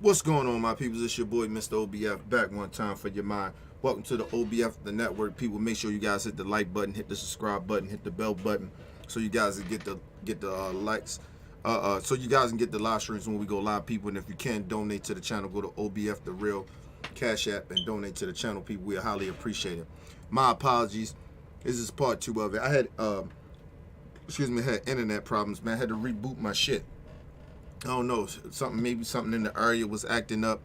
What's going on, my people? It's your boy, Mr. OBF, back one time for your mind. Welcome to the OBF, the network. People, make sure you guys hit the like button, hit the subscribe button, hit the bell button, so you guys can get the likes. So you guys can get the live streams when we go live, people. And if you can donate to the channel, go to OBF, the real Cash App, and donate to the channel, people. We highly appreciate it. My apologies. This is part 2 of it. I had had internet problems, man. I had to reboot my shit. I don't know, maybe something in the area was acting up,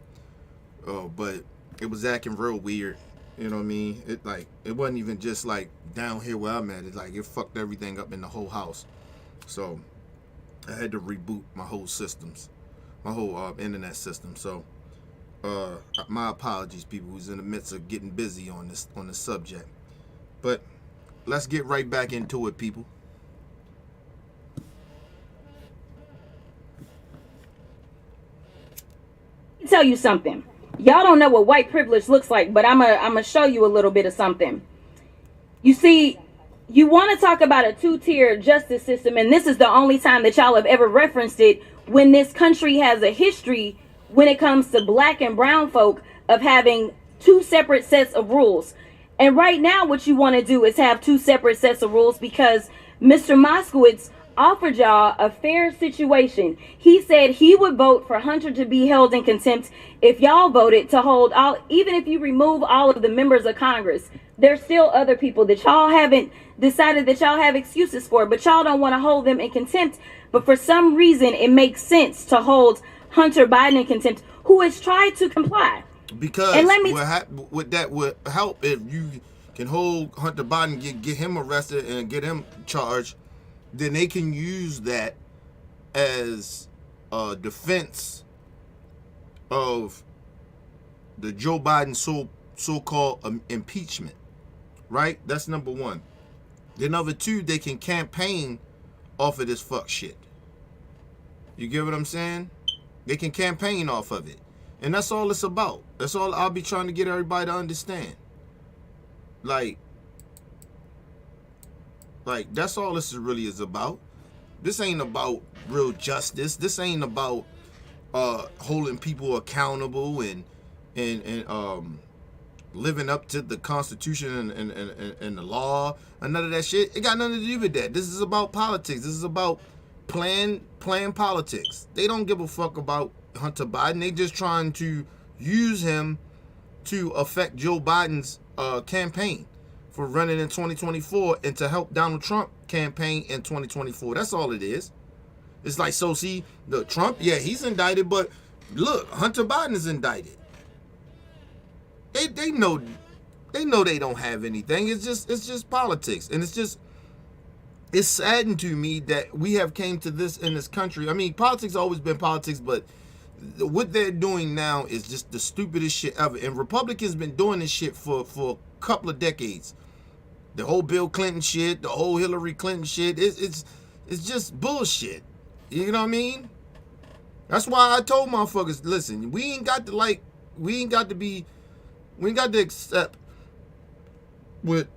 but it was acting real weird. You know what I mean? It wasn't even just like down here where I'm at. It fucked everything up in the whole house. So I had to reboot my whole systems, my whole internet system. So my apologies, people who's in the midst of getting busy on this subject. But let's get right back into it, people. Tell you something. Y'all don't know what white privilege looks like, but I'm gonna show you a little bit of something. You see, you want to talk about a two-tier justice system, and this is the only time that y'all have ever referenced it, when this country has a history when it comes to black and brown folk of having two separate sets of rules. And right now what you want to do is have two separate sets of rules, because Mr. Moskowitz offered y'all a fair situation. He said he would vote for Hurtr to be held in contempt if y'all voted to hold all, even if you remove all of the members of Congress. There's still other people that y'all haven't decided that y'all have excuses for, but y'all don't want to hold them in contempt. But for some reason, it makes sense to hold Hunter Biden in contempt, who has tried to comply. Because that would help if you can hold Hunter Biden, get him arrested and get him charged. Then they can use that as a defense of the Joe Biden so-called impeachment, right? That's number one. Then number two, they can campaign off of this fuck shit. You get what I'm saying? They can campaign off of it. And that's all it's about. That's all I'll be trying to get everybody to understand. Like that's all this really is about. This ain't about real justice. This ain't about holding people accountable and living up to the Constitution and the law and none of that shit. It got nothing to do with that. This is about politics. This is about playing politics. They don't give a fuck about Hunter Biden. They just trying to use him to affect Joe Biden's campaign for running in 2024 and to help Donald Trump campaign in 2024. That's all it is. It's like, so see, the Trump, yeah, he's indicted, but look, Hunter Biden is indicted. They know they don't have anything. It's just politics. And it's saddened to me that we have came to this in this country. I mean, politics always been politics, but what they're doing now is just the stupidest shit ever. And Republicans been doing this shit for a couple of decades. The whole Bill Clinton shit, the whole Hillary Clinton shit, it's just bullshit. You know what I mean? That's why I told motherfuckers, listen, we ain't got to accept what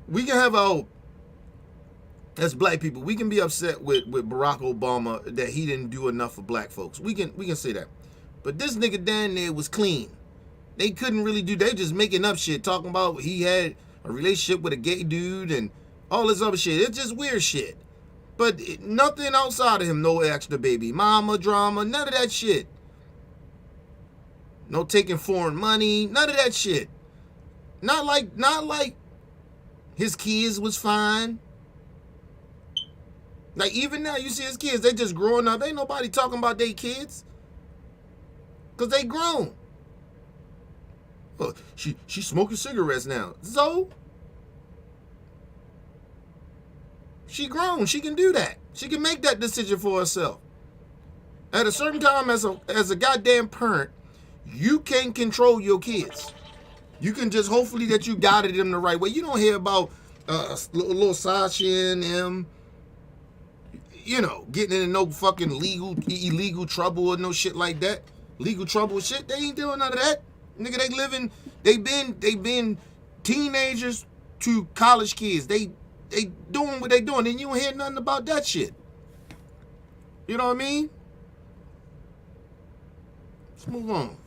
we can have our, as black people, we can be upset with Barack Obama that he didn't do enough for black folks. We can say that. But this nigga down there was clean. They couldn't really do, they just making up shit, talking about he had a relationship with a gay dude and all this other shit. It's just weird shit. But nothing outside of him, no extra baby mama drama, none of that shit. No taking foreign money, none of that shit. Not like his kids was fine. Like even now you see his kids, they just growing up. Ain't nobody talking about their kids. Cause they grown. She's smoking cigarettes now. So she grown. She can do that. She can make that decision for herself. At a certain time, as a goddamn parent, you can't control your kids. You can just hopefully that you guided them the right way. You don't hear about little Sasha and them, you know, getting into no fucking illegal trouble or no shit like that. Legal trouble shit. They ain't doing none of that. Nigga, they been teenagers to college kids. They doing what they doing, and you don't hear nothing about that shit. You know what I mean? Let's move on.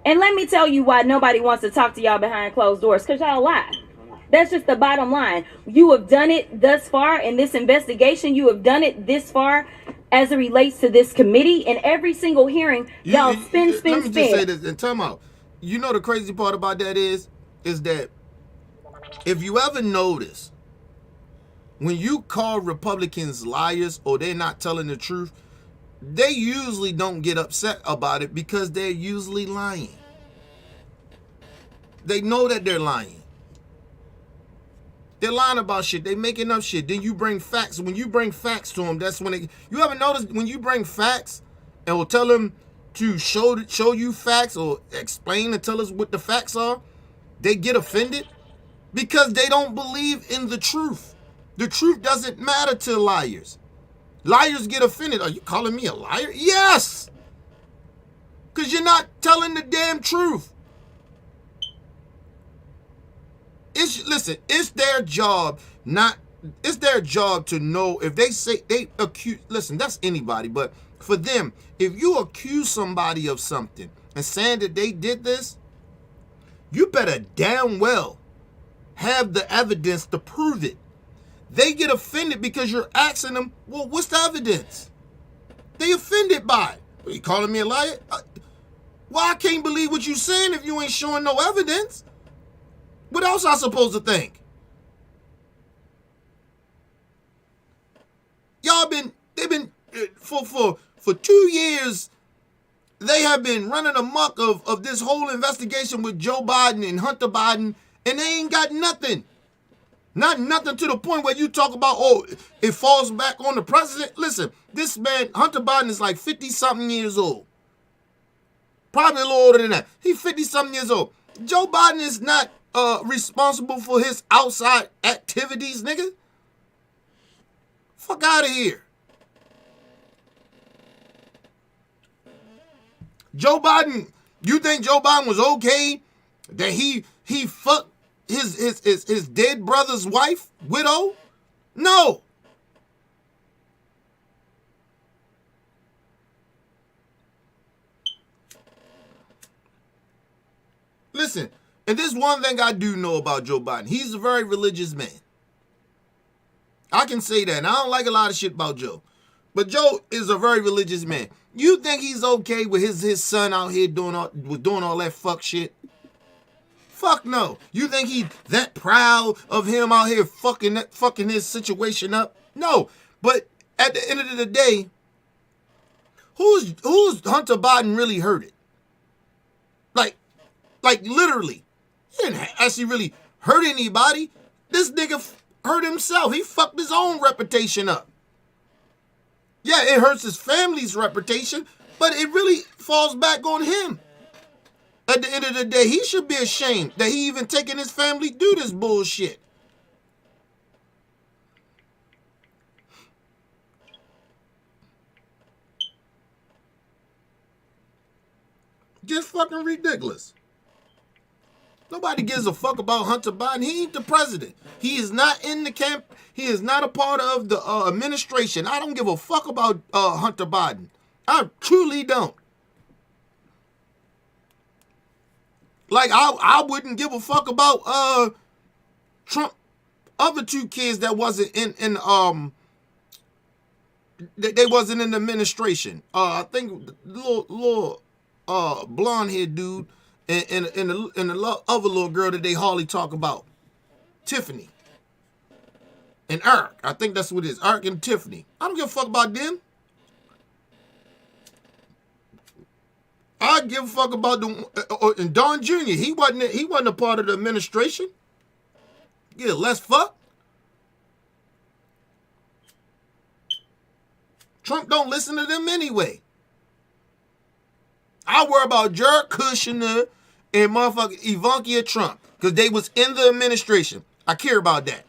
And let me tell you why nobody wants to talk to y'all behind closed doors, because y'all lie. That's just the bottom line. You have done it thus far in this investigation. You have done it this far as it relates to this committee. In every single hearing, y'all spin. Let me just say this and time out. You know the crazy part about that is that if you ever notice, when you call Republicans liars or they're not telling the truth, they usually don't get upset about it because they're usually lying. They know that they're lying. They're lying about shit. They're making up shit. Then you bring facts. When you bring facts to them, that's when they... You ever notice when you bring facts and will tell them to show you facts or explain and tell us what the facts are, they get offended because they don't believe in the truth. The truth doesn't matter to liars. Liars get offended. Are you calling me a liar? Yes! Because you're not telling the damn truth. Listen, it's their job to know if they say they accuse. Listen, that's anybody, but for them, if you accuse somebody of something and saying that they did this, you better damn well have the evidence to prove it. They get offended because you're asking them, well, what's the evidence? They offended by it. Are you calling me a liar? Well, I can't believe what you're saying if you ain't showing no evidence. What else I supposed to think? They've been for 2 years, they have been running amok of this whole investigation with Joe Biden and Hunter Biden, and they ain't got nothing. Not nothing to the point where you talk about, oh, it falls back on the president. Listen, this man, Hunter Biden, is like 50-something years old. Probably a little older than that. He's 50-something years old. Joe Biden is not responsible for his outside activities, nigga. Fuck out of here. Joe Biden, you think Joe Biden was okay that he fucked his dead brother's wife, widow? No. Listen, and this one thing I do know about Joe Biden. He's a very religious man. I can say that. And I don't like a lot of shit about Joe. But Joe is a very religious man. You think he's okay with his son out here doing all that fuck shit? Fuck no. You think he's that proud of him out here fucking his situation up? No. But at the end of the day, who's Hunter Biden really hurted? Like literally. He didn't actually really hurt anybody. This nigga hurt himself. He fucked his own reputation up. Yeah, it hurts his family's reputation, but it really falls back on him. At the end of the day, he should be ashamed that he even taking his family do this bullshit. Just fucking ridiculous. Nobody gives a fuck about Hunter Biden. He ain't the president. He is not in the camp. He is not a part of the administration. I don't give a fuck about Hunter Biden. I truly don't. Like, I wouldn't give a fuck about Trump other two kids that wasn't they wasn't in the administration. I think the little blonde haired dude and the other little girl that they hardly talk about, Tiffany and Eric. I think that's what it is, Eric and Tiffany. I don't give a fuck about them. I give a fuck about and Don Jr. He wasn't a part of the administration. Yeah, less fuck. Trump don't listen to them anyway. I worry about Jared Kushner and motherfucking Ivanka Trump because they was in the administration. I care about that.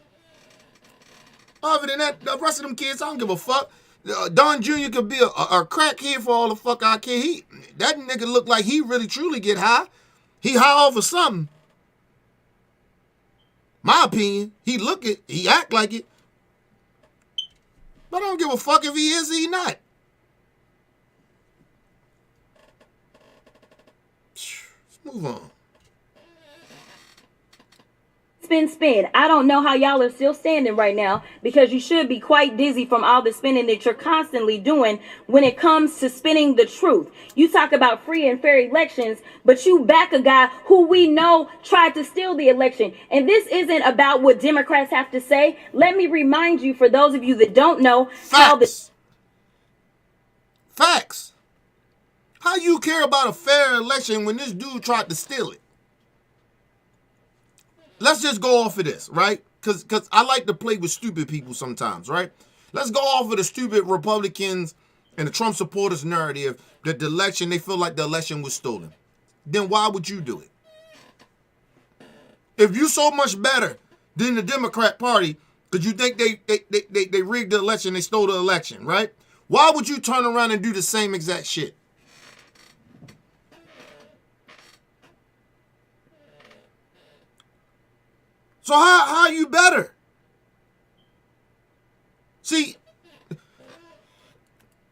Other than that, the rest of them kids, I don't give a fuck. Don Jr. could be a crackhead for all the fuck I care. That nigga look like he really truly get high. He high off of something. My opinion, he act like it. But I don't give a fuck if he is or he not. Move on. Spin. I don't know how y'all are still standing right now, because you should be quite dizzy from all the spinning that you're constantly doing when it comes to spinning the truth. You talk about free and fair elections, but you back a guy who we know tried to steal the election. And this isn't about what Democrats have to say. Let me remind you, for those of you that don't know, Facts. Facts. How you care about a fair election when this dude tried to steal it? Let's just go off of this, right? Because I like to play with stupid people sometimes, right? Let's go off of the stupid Republicans and the Trump supporters narrative that the election, they feel like the election was stolen. Then why would you do it? If you so much better than the Democrat Party because you think they rigged the election, they stole the election, right? Why would you turn around and do the same exact shit? So how are you better? See,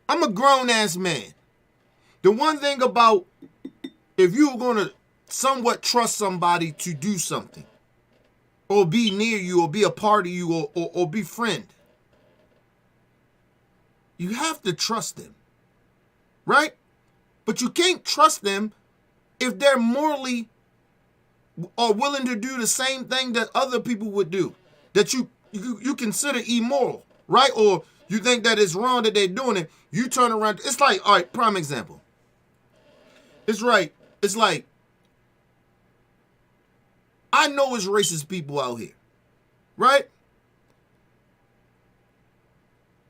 I'm a grown-ass man. The one thing about if you're going to somewhat trust somebody to do something, or be near you, or be a part of you, or be friend, you have to trust them, right? But you can't trust them if they're morally are willing to do the same thing that other people would do, that you consider immoral, right? Or you think that it's wrong that they're doing it. You turn around. It's like, all right, prime example. It's right. It's like, I know it's racist people out here, right?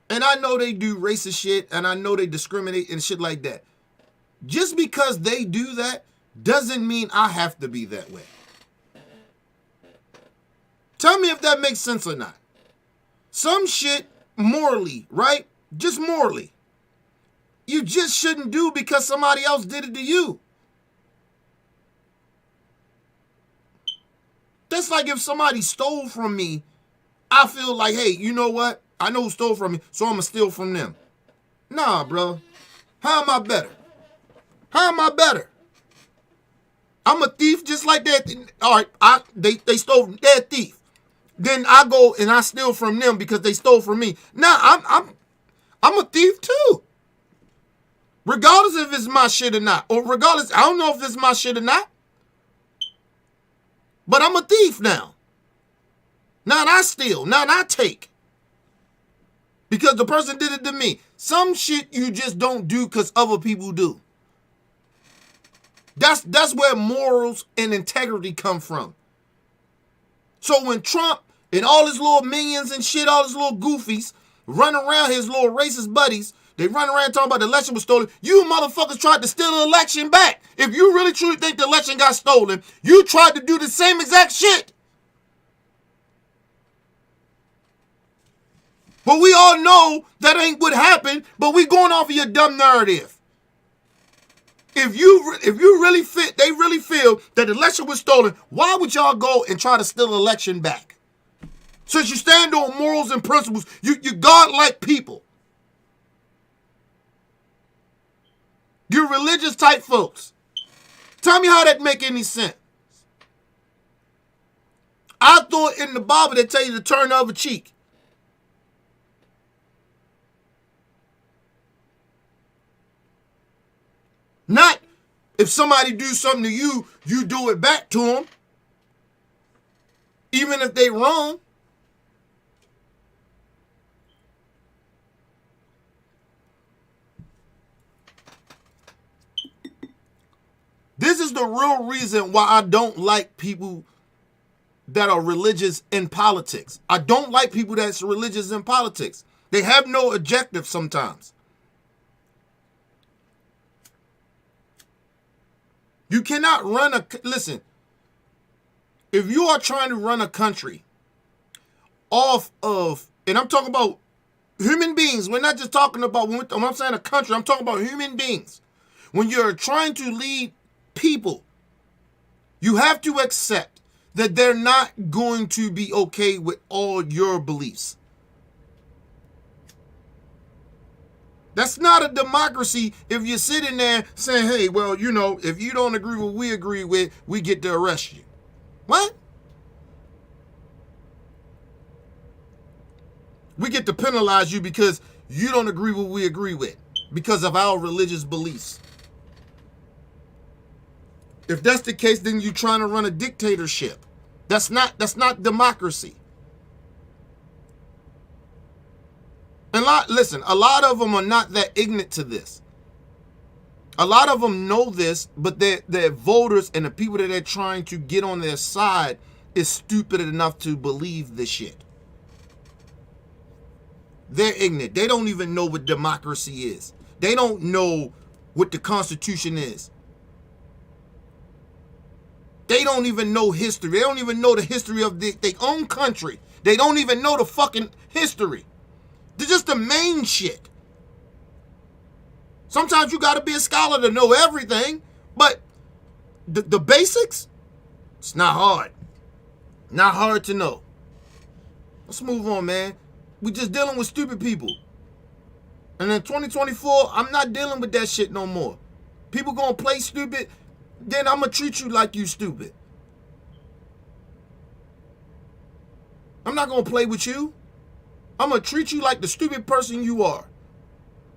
And I know they do racist shit, and I know they discriminate and shit like that. Just because they do that doesn't mean I have to be that way. Tell me if that makes sense or not. Some shit morally, right? Just morally, you just shouldn't do because somebody else did it to you. That's like if somebody stole from me, I feel like, hey, you know what? I know who stole from me, so I'm going to steal from them. Nah, bro. How am I better? How am I better? I'm a thief just like that. All right, they stole from their thief. Then I go and I steal from them because they stole from me. Nah, I'm a thief too. Regardless if it's my shit or not. Or regardless, I don't know if it's my shit or not. But I'm a thief now. Now I steal. Now I take. Because the person did it to me. Some shit you just don't do because other people do. That's where morals and integrity come from. So when Trump and all his little minions and shit, all his little goofies, run around his little racist buddies, they run around talking about the election was stolen. You motherfuckers tried to steal the election back. If you really truly think the election got stolen, you tried to do the same exact shit. But we all know that ain't what happened, but we going off of your dumb narrative. If you really they really feel that the election was stolen, why would y'all go and try to steal the election back? Since you stand on morals and principles, you God-like people. You're religious type folks. Tell me how that make any sense. I thought in the Bible they tell you to turn the other cheek. Not if somebody do something to you, you do it back to them. Even if they wrong. This is the real reason why I don't like people that are religious in politics. I don't like people that's religious in politics. They have no objective sometimes. You cannot run listen, if you are trying to run a country off of, and I'm talking about human beings, we're not just talking about, when I'm saying a country, I'm talking about human beings. When you're trying to lead people, you have to accept that they're not going to be okay with all your beliefs. That's not a democracy if you're sitting there saying, hey, well, you know, if you don't agree with what we agree with, we get to arrest you. What? We get to penalize you because you don't agree with what we agree with because of our religious beliefs. If that's the case, then you're trying to run a dictatorship. That's not democracy. And listen, a lot of them are not that ignorant to this. A lot of them know this, but their voters and the people that they're trying to get on their side is stupid enough to believe this shit. They're ignorant. They don't even know what democracy is. They don't know what the Constitution is. They don't even know history. They don't even know the history of their own country. They don't even know the fucking history. They're just the main shit. Sometimes you got to be a scholar to know everything, but the basics, it's not hard. Not hard to know. Let's move on, man. We just dealing with stupid people. And in 2024, I'm not dealing with that shit no more. People gonna play stupid, then I'm gonna treat you like you stupid. I'm not gonna play with you. I'm gonna treat you like the stupid person you are.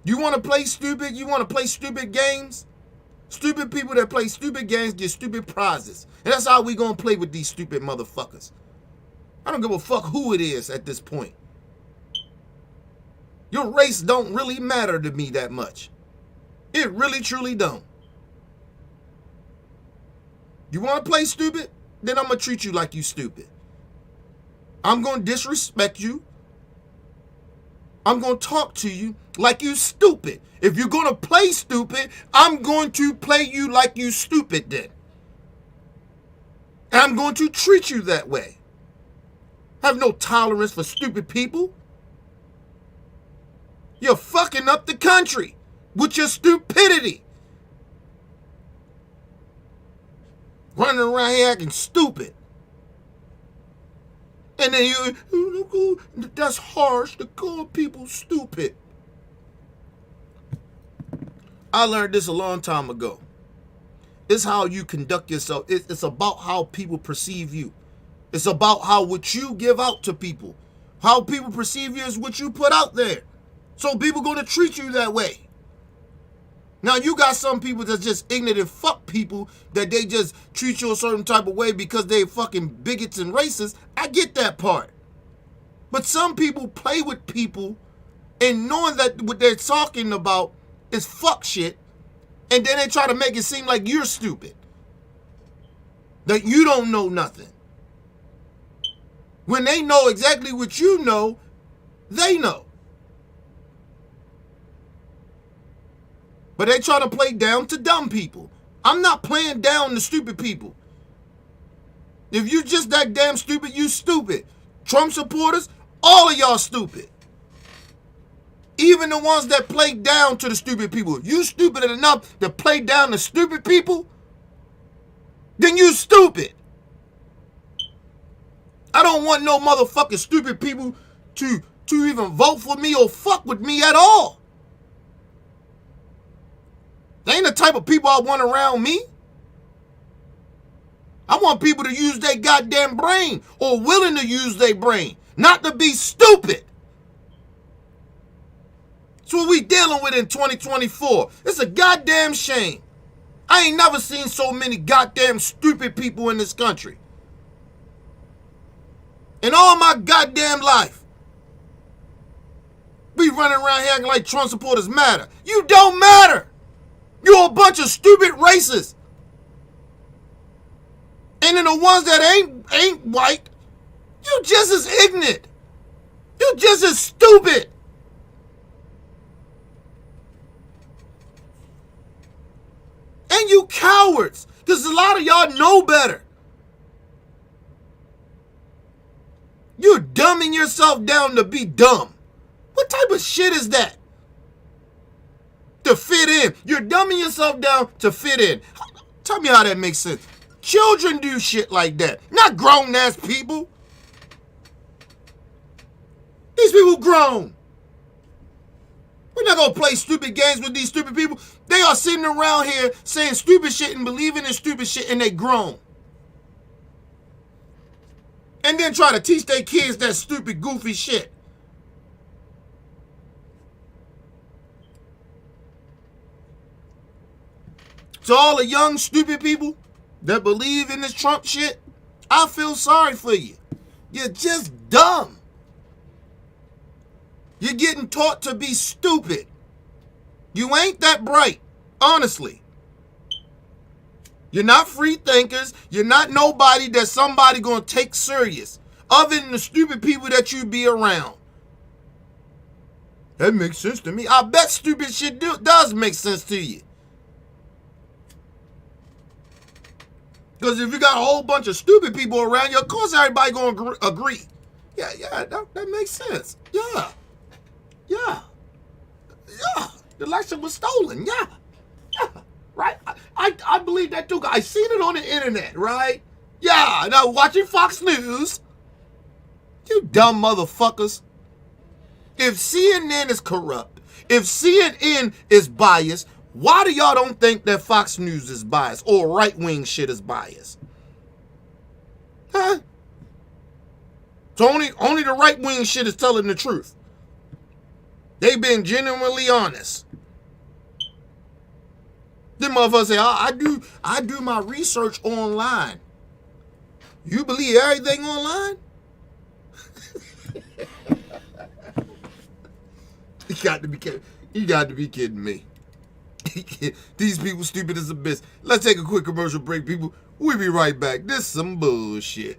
You wanna play stupid? You wanna play stupid games? Stupid people that play stupid games get stupid prizes. And that's how we gonna play with these stupid motherfuckers. I don't give a fuck who it is at this point. Your race don't really matter to me that much. It really, truly don't. You want to play stupid? Then I'm going to treat you like you stupid. I'm going to disrespect you. I'm going to talk to you like you stupid. If you're going to play stupid, I'm going to play you like you stupid then. And I'm going to treat you that way. I have no tolerance for stupid people. You're fucking up the country with your stupidity. Running around here acting stupid. And then that's harsh to call people stupid. I learned this a long time ago. It's how you conduct yourself. It's about how people perceive you. It's about what you give out to people. How people perceive you is what you put out there. So people going to treat you that way. Now you got some people that's just ignorant and fuck people that they just treat you a certain type of way because they fucking bigots and racists. I get that part. But some people play with people and knowing that what they're talking about is fuck shit, and then they try to make it seem like you're stupid. That you don't know nothing. When they know exactly what you know, they know. But they try to play down to dumb people. I'm not playing down to stupid people. If you just that damn stupid, you stupid. Trump supporters, all of y'all stupid. Even the ones that play down to the stupid people. You stupid enough to play down to stupid people, then you stupid. I don't want no motherfucking stupid people to even vote for me or fuck with me at all. They ain't the type of people I want around me. I want people to use their goddamn brain or willing to use their brain, not to be stupid. That's what we dealing with in 2024. It's a goddamn shame. I ain't never seen so many goddamn stupid people in this country. In all my goddamn life. We running around here acting like Trump supporters matter. You don't matter. You're a bunch of stupid racists. And then the ones that ain't white, you just as ignorant. You just as stupid. And you cowards. Because a lot of y'all know better. You're dumbing yourself down to be dumb. What type of shit is that? To fit in. You're dumbing yourself down to fit in. Tell me how that makes sense. Children do shit like that. Not grown-ass people. These people grown. We're not gonna play stupid games with these stupid people. They are sitting around here saying stupid shit and believing in stupid shit, and they grown. And then try to teach their kids that stupid, goofy shit. To all the young, stupid people that believe in this Trump shit, I feel sorry for you. You're just dumb. You're getting taught to be stupid. You ain't that bright, honestly. You're not free thinkers. You're not nobody that somebody gonna take serious, other than the stupid people that you be around. That makes sense to me. I bet stupid shit does make sense to you. Because if you got a whole bunch of stupid people around you, of course everybody gonna agree. Yeah, that makes sense. Yeah. The election was stolen. Yeah. Right? I believe that too. I seen it on the internet, right? Yeah, now watching Fox News. You dumb motherfuckers. If CNN is corrupt, if CNN is biased, why do y'all don't think that Fox News is biased or right-wing shit is biased? Huh? So only the right-wing shit is telling the truth. They been genuinely honest. Them motherfuckers say, I do my research online. You believe everything online? You got to be kidding me. These people stupid as a bitch. Let's take a quick commercial break, people. We'll be right back. This is some bullshit.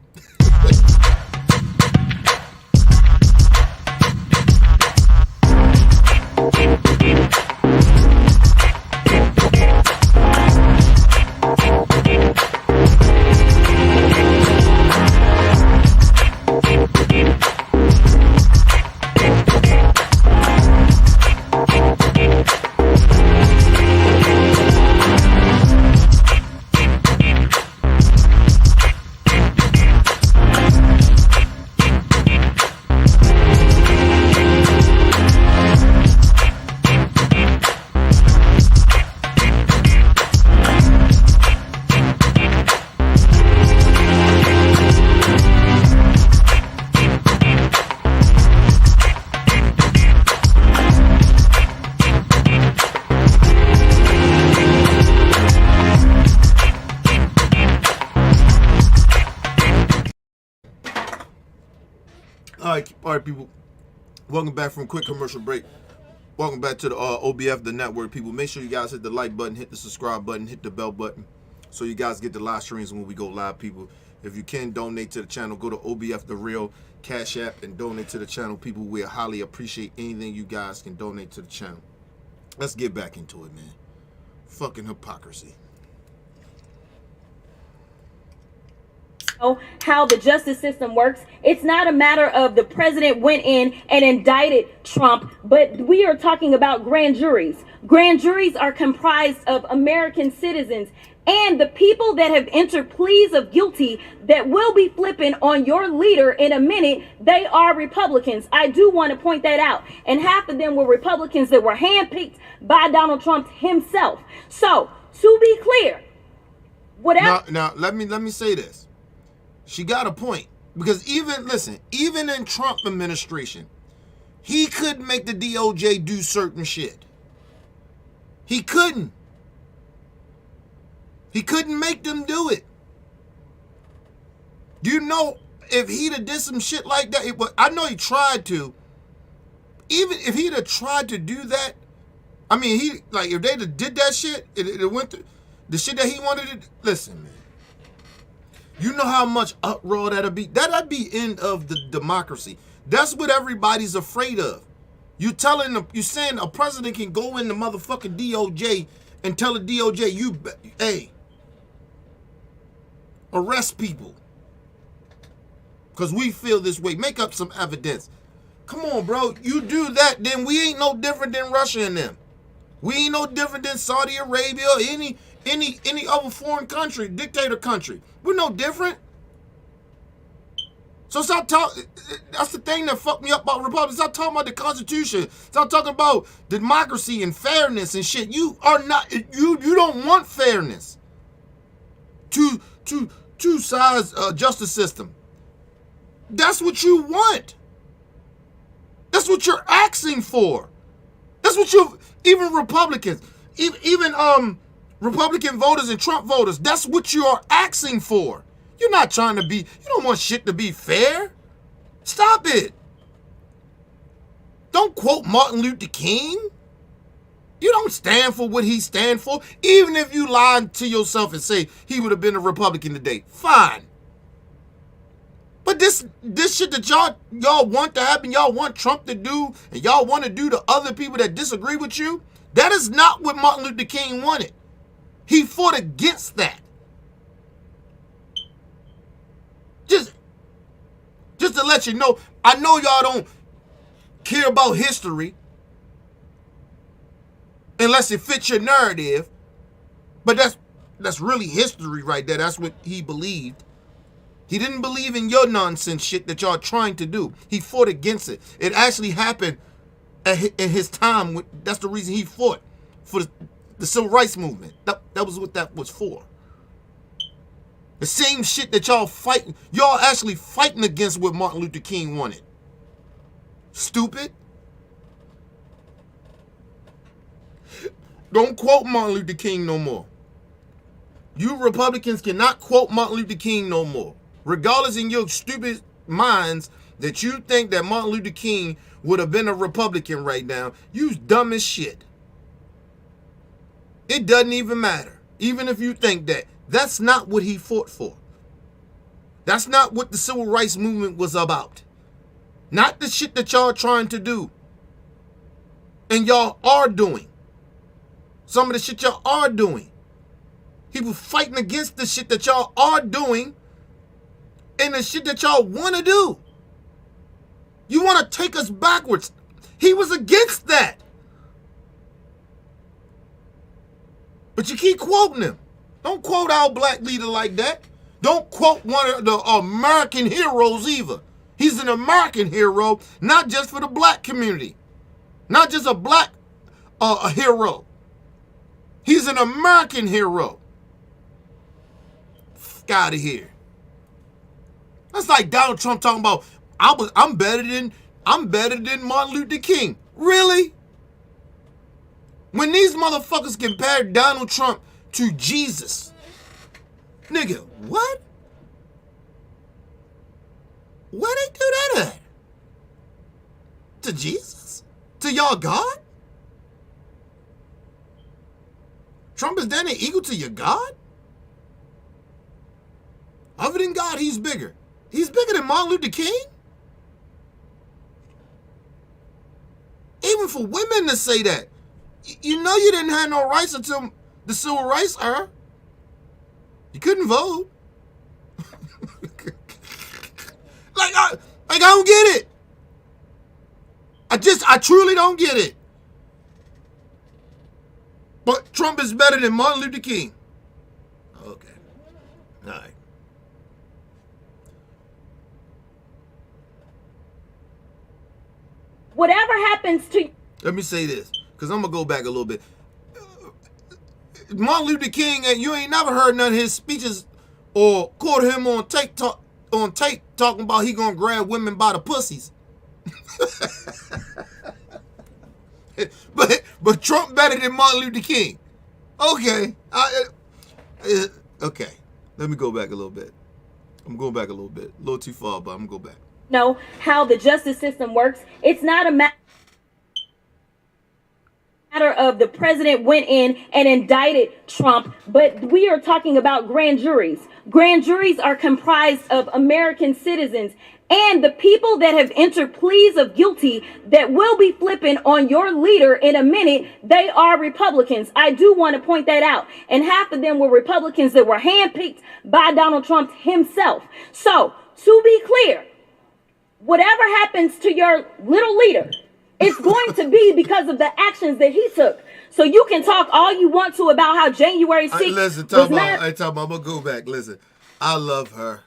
All right, people. Welcome back from a quick commercial break. Welcome back to the OBF, the network, people. Make sure you guys hit the like button, hit the subscribe button, hit the bell button, so you guys get the live streams when we go live, people. If you can donate to the channel, go to OBF The Real Cash App and donate to the channel, people. We highly appreciate anything you guys can donate to the channel. Let's get back into it, man. Fucking hypocrisy. How the justice system works. It's not a matter of the president went in and indicted Trump, but we are talking about grand juries. Grand juries are comprised of American citizens, and the people that have entered pleas of guilty that will be flipping on your leader in a minute, they are Republicans. I do want to point that out. And half of them were Republicans that were handpicked by Donald Trump himself. So, to be clear, whatever. Now let me say this. She got a point, because even in Trump administration, he couldn't make the DOJ do certain shit. He couldn't make them do it. You know, if he'd have did some shit like that, I know he tried to. Even if he'd have tried to do that, I mean, if they'd have did that shit, it went through the shit that he wanted to. Listen, man. You know how much uproar that'd be? That'd be end of the democracy. That's what everybody's afraid of. You saying a president can go in the motherfucking DOJ and tell the DOJ, hey, arrest people. Because we feel this way. Make up some evidence. Come on, bro. You do that, then we ain't no different than Russia and them. We ain't no different than Saudi Arabia or any other foreign country, dictator country. We're no different. So stop talking. That's the thing that fucked me up about Republicans. Stop talking about the Constitution. Stop talking about democracy and fairness and shit. You are not. You don't want fairness. Two sides justice system. That's what you want. That's what you're asking for. That's what you, even Republicans, even Republican voters and Trump voters, that's what you are asking for. You're not trying to be, you don't want shit to be fair. Stop it. Don't quote Martin Luther King. You don't stand for what he stand for. Even if you lie to yourself and say he would have been a Republican today, fine. But this shit that y'all want to happen, y'all want Trump to do, and y'all want to do to other people that disagree with you, that is not what Martin Luther King wanted. He fought against that. Just to let you know, I know y'all don't care about history unless it fits your narrative, but that's really history right there. That's what he believed. He didn't believe in your nonsense shit that y'all trying to do. He fought against it. It actually happened in his time. That's the reason he fought for the civil rights movement. That was what that was for. The same shit that y'all fighting, y'all actually fighting against what Martin Luther King wanted. Stupid. Don't quote Martin Luther King no more. You Republicans cannot quote Martin Luther King no more. Regardless in your stupid minds that you think that Martin Luther King would have been a Republican right now, you's dumb as shit. It doesn't even matter. Even if you think that. That's not what he fought for. That's not what the civil rights movement was about. Not the shit that y'all trying to do. And y'all are doing. Some of the shit y'all are doing. He was fighting against the shit that y'all are doing and the shit that y'all want to do. You want to take us backwards. He was against that. But you keep quoting him. Don't quote our black leader like that. Don't quote one of the American heroes either. He's an American hero, not just for the black community. Not just a black a hero. He's an American hero. Fuck out of here. That's like Donald Trump talking about I'm better than Martin Luther King. Really? When these motherfuckers compare Donald Trump to Jesus, nigga, what? Where they do that at? To Jesus? To y'all God? Trump is then equal to your God? Other than God, he's bigger. He's bigger than Martin Luther King? Even for women to say that. You know you didn't have no rights until the civil rights era. You couldn't vote. I don't get it. I truly don't get it. But Trump is better than Martin Luther King. Okay. All right. Whatever happens to... Let me say this, because I'm going to go back a little bit. Martin Luther King, and you ain't never heard none of his speeches or caught him on tape talking about he going to grab women by the pussies. But Trump better than Martin Luther King. Okay. Okay. Let me go back a little bit. I'm going back a little bit. A little too far, but I'm going to go back. Know how the justice system works. It's not a matter of the president went in and indicted Trump, but we are talking about grand juries. Grand juries are comprised of American citizens, and the people that have entered pleas of guilty that will be flipping on your leader in a minute, they are Republicans. I do want to point that out. And half of them were Republicans that were handpicked by Donald Trump himself. So, to be clear, whatever happens to your little leader, it's going to be because of the actions that he took. So you can talk all you want to about how January 6th I'm going to go back. Listen, I love her.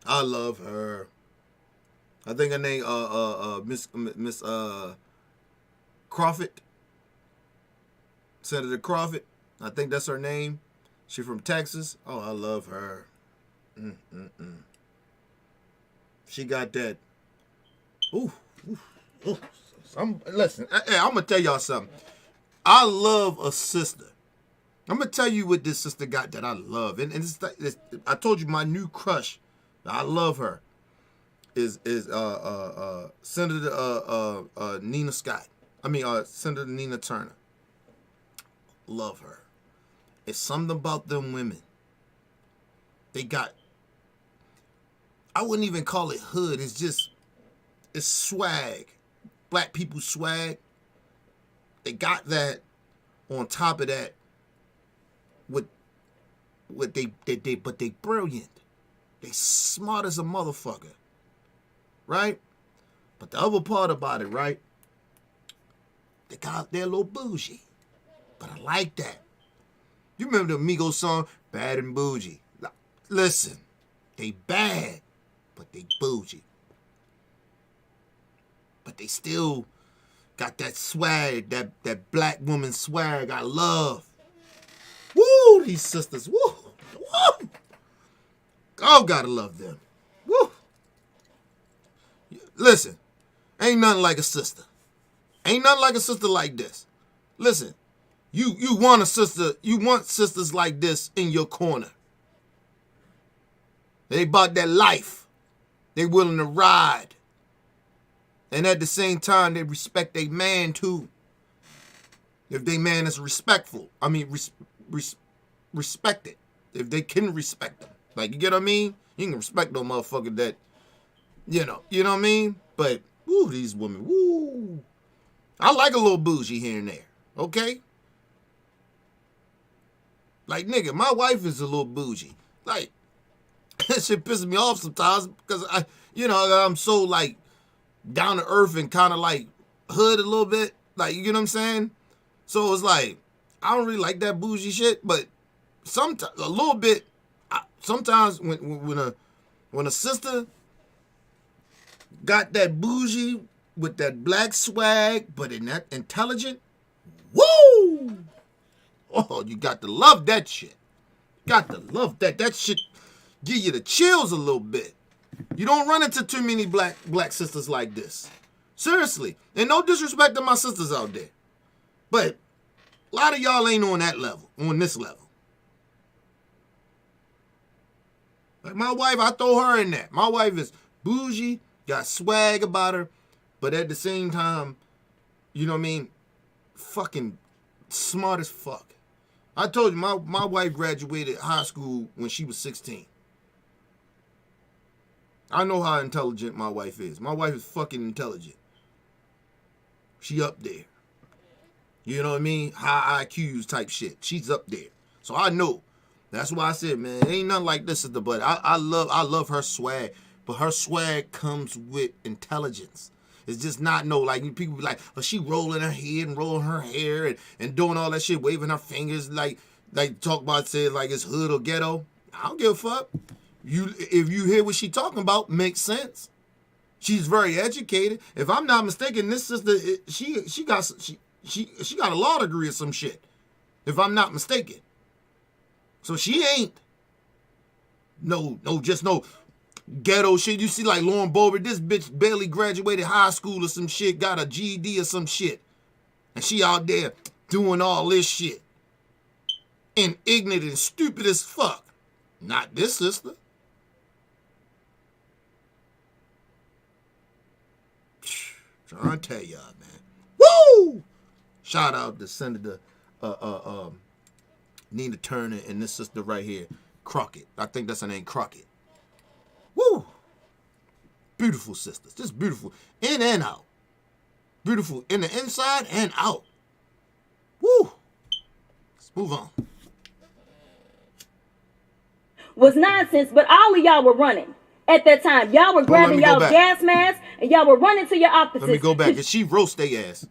I love her. I think her name Miss Crawford, Senator Crawford. I think that's her name. She from Texas. Oh, I love her. Mm-mm-mm. She got that. Ooh, ooh, ooh. Listen, I'm gonna tell y'all something. I love a sister. I'm gonna tell you what this sister got that I love, and I told you my new crush. I love her. Is Senator Nina Scott. I mean Senator Nina Turner. Love her. It's something about them women. They got. I wouldn't even call it hood. It's swag. Black people swag. They got that. On top of that, what they but they brilliant. They smart as a motherfucker. Right? But the other part about it, right? They're a little bougie. But I like that. You remember the Migos song, Bad and Bougie? Listen, they bad, but they bougie. But they still got that swag, that black woman swag I love. Woo, these sisters, woo, woo. Oh, gotta love them. Woo. Listen, ain't nothing like a sister. Ain't nothing like a sister like this. Listen, you want a sister, you want sisters like this in your corner. They about that life. They willing to ride. And at the same time, they respect their man too. If they man is respectful. I mean, respect it. If they can respect them. Like, you get what I mean? You can respect no motherfucker that, you know what I mean? But, woo, these women, woo. I like a little bougie here and there, okay? Like, nigga, my wife is a little bougie. Like, that shit pisses me off sometimes because I'm so, like, down to earth and kind of, like, hood a little bit. Like, you know what I'm saying? So it's like, I don't really like that bougie shit, but sometimes, a little bit, sometimes when a sister got that bougie with that black swag, but in that intelligent, woo! Oh, you got to love that shit. Got to love that. That shit give you the chills a little bit. You don't run into too many black sisters like this. Seriously. And no disrespect to my sisters out there. But a lot of y'all ain't on that level, on this level. Like my wife, I throw her in that. My wife is bougie, got swag about her, but at the same time, you know what I mean, fucking smart as fuck. I told you, my wife graduated high school when she was 16. I know how intelligent my wife is. My wife is fucking intelligent. She up there. You know what I mean? High IQs type shit. She's up there. So I know. That's why I said, man, ain't nothing like this at the butt. I love her swag. But her swag comes with intelligence. It's just not like people be like, oh, she rolling her head and rolling her hair and doing all that shit, waving her fingers like talk about say like it's hood or ghetto. I don't give a fuck. If you hear what she talking about, makes sense. She's very educated. If I'm not mistaken, this sister she got a law degree or some shit. If I'm not mistaken. So she ain't no ghetto shit. You see like Lauren Boebert, this bitch barely graduated high school or some shit, got a GED or some shit. And she out there doing all this shit. And ignorant and stupid as fuck. Not this sister. Trying to tell y'all, man. Woo! Shout out to Senator Nina Turner and this sister right here, Crockett. I think that's her name, Crockett. Woo! Beautiful sisters. Just beautiful. In and out. Beautiful in the inside and out. Woo! Let's move on. Was nonsense, but all of y'all were running at that time. Y'all were grabbing y'all gas masks and y'all were running to your offices. Let me go back. And she roast their ass.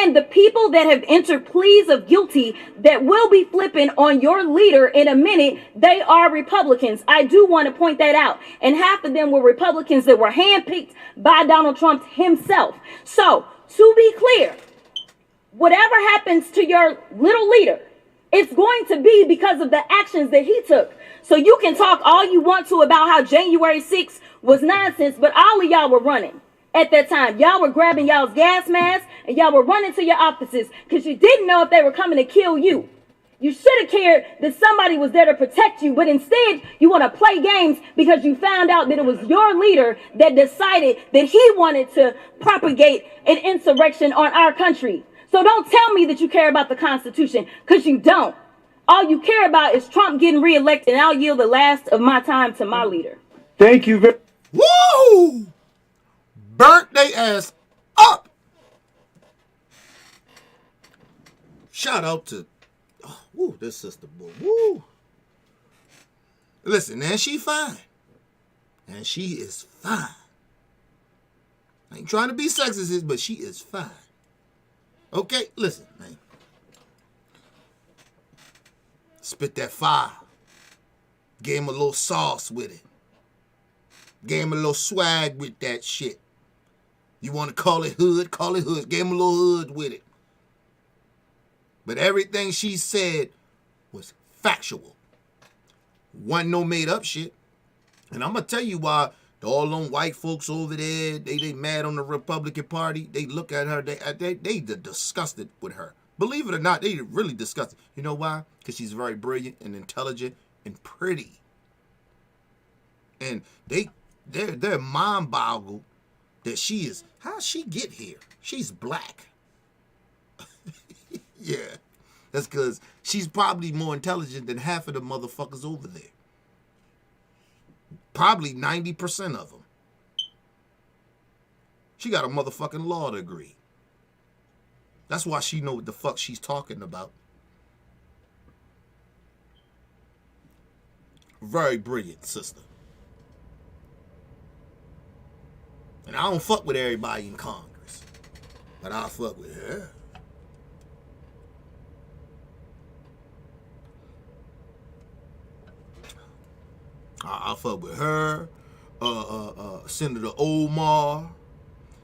And the people that have entered pleas of guilty that will be flipping on your leader in a minute, they are Republicans. I do want to point that out. And half of them were Republicans that were handpicked by Donald Trump himself. So, to be clear, whatever happens to your little leader, it's going to be because of the actions that he took. So you can talk all you want to about how January 6th was nonsense, but all of y'all were running at that time. Y'all were grabbing y'all's gas masks and y'all were running to your offices because you didn't know if they were coming to kill you. You should have cared that somebody was there to protect you, but instead you want to play games because you found out that it was your leader that decided that he wanted to propagate an insurrection on our country. So don't tell me that you care about the Constitution, because you don't. All you care about is Trump getting reelected, and I'll yield the last of my time to my leader. Thank you very much. Woo! Burnt they ass up. Shout out to this sister boy. Woo. Listen, and she fine. And she is fine. I ain't trying to be sexist, but she is fine. Okay, listen, man. Spit that fire. Gave him a little sauce with it. Gave him a little swag with that shit. You want to call it hood? Call it hood. Gave him a little hood with it. But everything she said was factual. Wasn't no made up shit. And I'm going to tell you why all them white folks over there, they mad on the Republican Party. They look at her, they disgusted with her. Believe it or not, they really disgusted. You know why? Because she's very brilliant and intelligent and pretty. And they're mind boggled that she is, how'd she get here? She's black. Yeah. That's because she's probably more intelligent than half of the motherfuckers over there. Probably 90% of them. She got a motherfucking law degree. That's why she know what the fuck she's talking about. Very brilliant sister. And I don't fuck with everybody in Congress. But I fuck with her. I fuck with her, Senator Omar.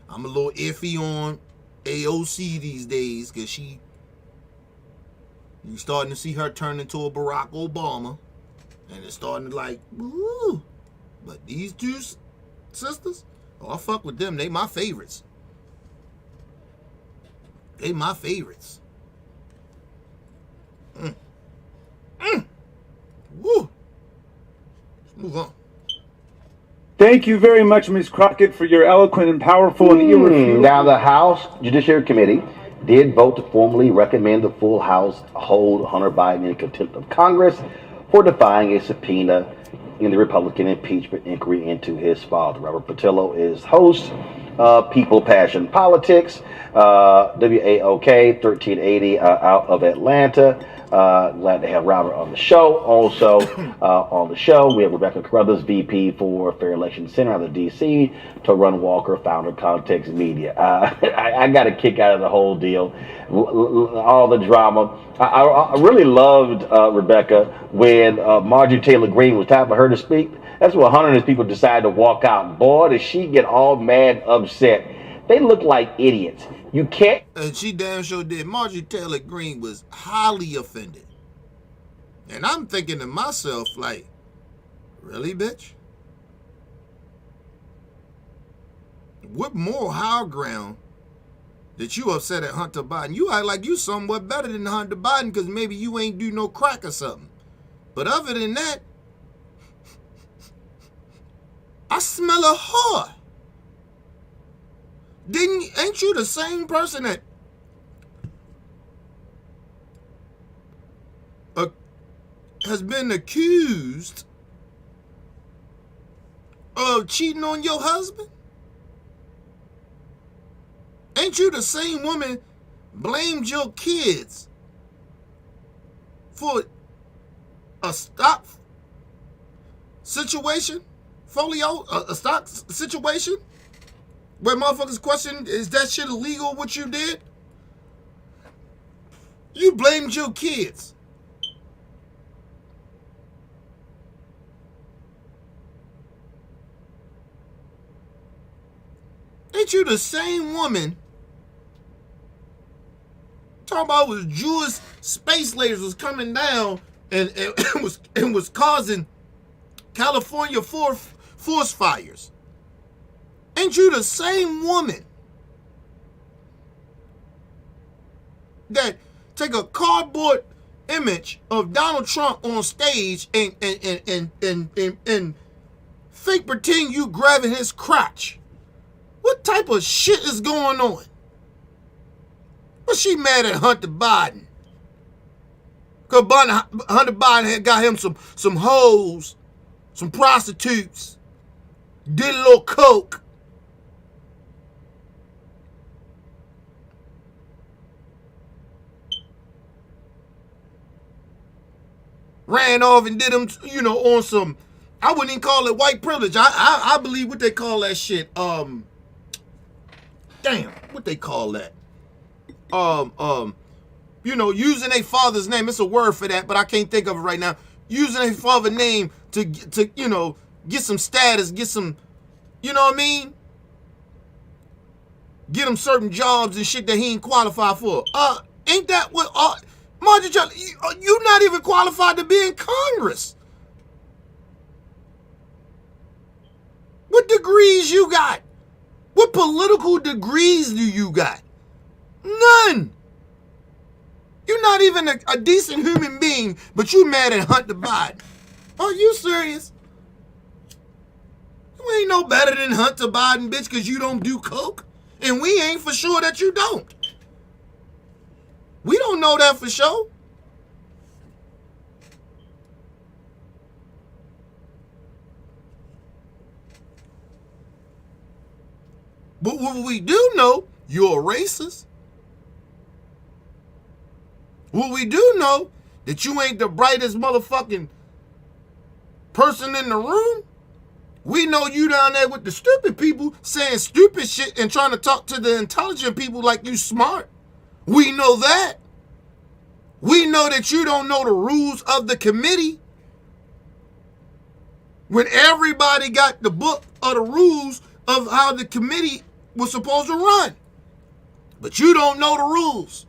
I'm a little iffy on AOC these days because you starting to see her turn into a Barack Obama, and it's starting to like, ooh. But these two sisters, I fuck with them. They my favorites. They my favorites. Woo. Move on. Thank you very much, Ms. Crockett, for your eloquent and powerful and irrefutable. Now, the House Judiciary Committee did vote to formally recommend the full House hold Hunter Biden in contempt of Congress for defying a subpoena in the Republican impeachment inquiry into his father. Robert Patillo is host of People Passion Politics, WAOK 1380 out of Atlanta. Glad to have Robert on the show. Also on the show, we have Rebecca Carruthers, VP for Fair Election Center out of D.C., Torun Walker, founder of Context Media. I got a kick out of the whole deal, all the drama. I really loved Rebecca when Marjorie Taylor Greene was time for her to speak. That's when 100 of his people decided to walk out. Boy, did she get all mad, upset. They look like idiots. You can't. And she damn sure did. Marjorie Taylor Greene was highly offended. And I'm thinking to myself, like, really, bitch? What moral high ground that you upset at Hunter Biden? You act like you somewhat better than Hunter Biden because maybe you ain't do no crack or something. But other than that, I smell a whore. Ain't you the same person that has been accused of cheating on your husband? Ain't you the same woman blamed your kids for a stock situation? A stock situation? Where motherfuckers question, is that shit illegal what you did? You blamed your kids. Ain't you the same woman talking about was Jewish space lasers was coming down and was causing California forest fires? Ain't you the same woman that take a cardboard image of Donald Trump on stage and fake pretend you grabbing his crotch? What type of shit is going on? But she mad at Hunter Biden. Because Hunter Biden had got him some hoes, some prostitutes, did a little coke. Ran off and did them, on some, I wouldn't even call it white privilege. I believe what they call that shit. Damn, what they call that? Using a father's name. It's a word for that, but I can't think of it right now. Using a father's name to get some status, get some, you know what I mean? Get him certain jobs and shit that he ain't qualified for. Ain't that what? Marjorie, you're not even qualified to be in Congress. What degrees you got? What political degrees do you got? None. You're not even a decent human being, but you mad at Hunter Biden. Are you serious? You ain't no better than Hunter Biden, bitch, because you don't do coke. And we ain't for sure that you don't. We don't know that for sure. But what we do know, you're a racist. What we do know, that you ain't the brightest motherfucking person in the room. We know you down there with the stupid people saying stupid shit and trying to talk to the intelligent people like you smart. We know that. We know that you don't know the rules of the committee. When everybody got the book of the rules of how the committee was supposed to run. But you don't know the rules.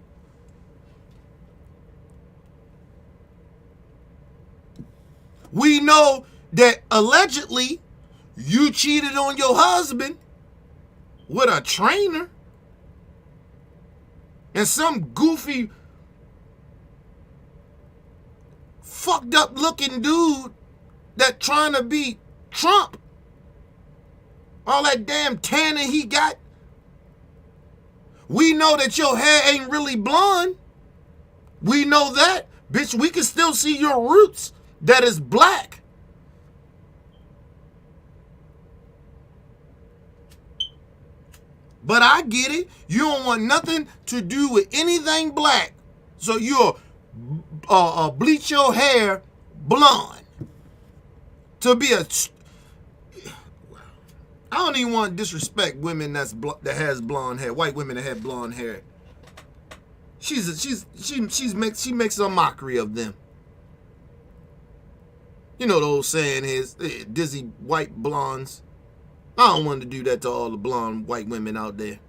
We know that allegedly you cheated on your husband with a trainer and some goofy, fucked up looking dude that trying to be Trump. All that damn tanning he got. We know that your hair ain't really blonde. We know that. Bitch, we can still see your roots that is black. But I get it. You don't want nothing to do with anything black. So you'll bleach your hair blonde. To be a... I don't even want to disrespect women that has blonde hair. White women that have blonde hair. She makes a mockery of them. You know the old saying is, dizzy white blondes. I don't want to do that to all the blonde white women out there.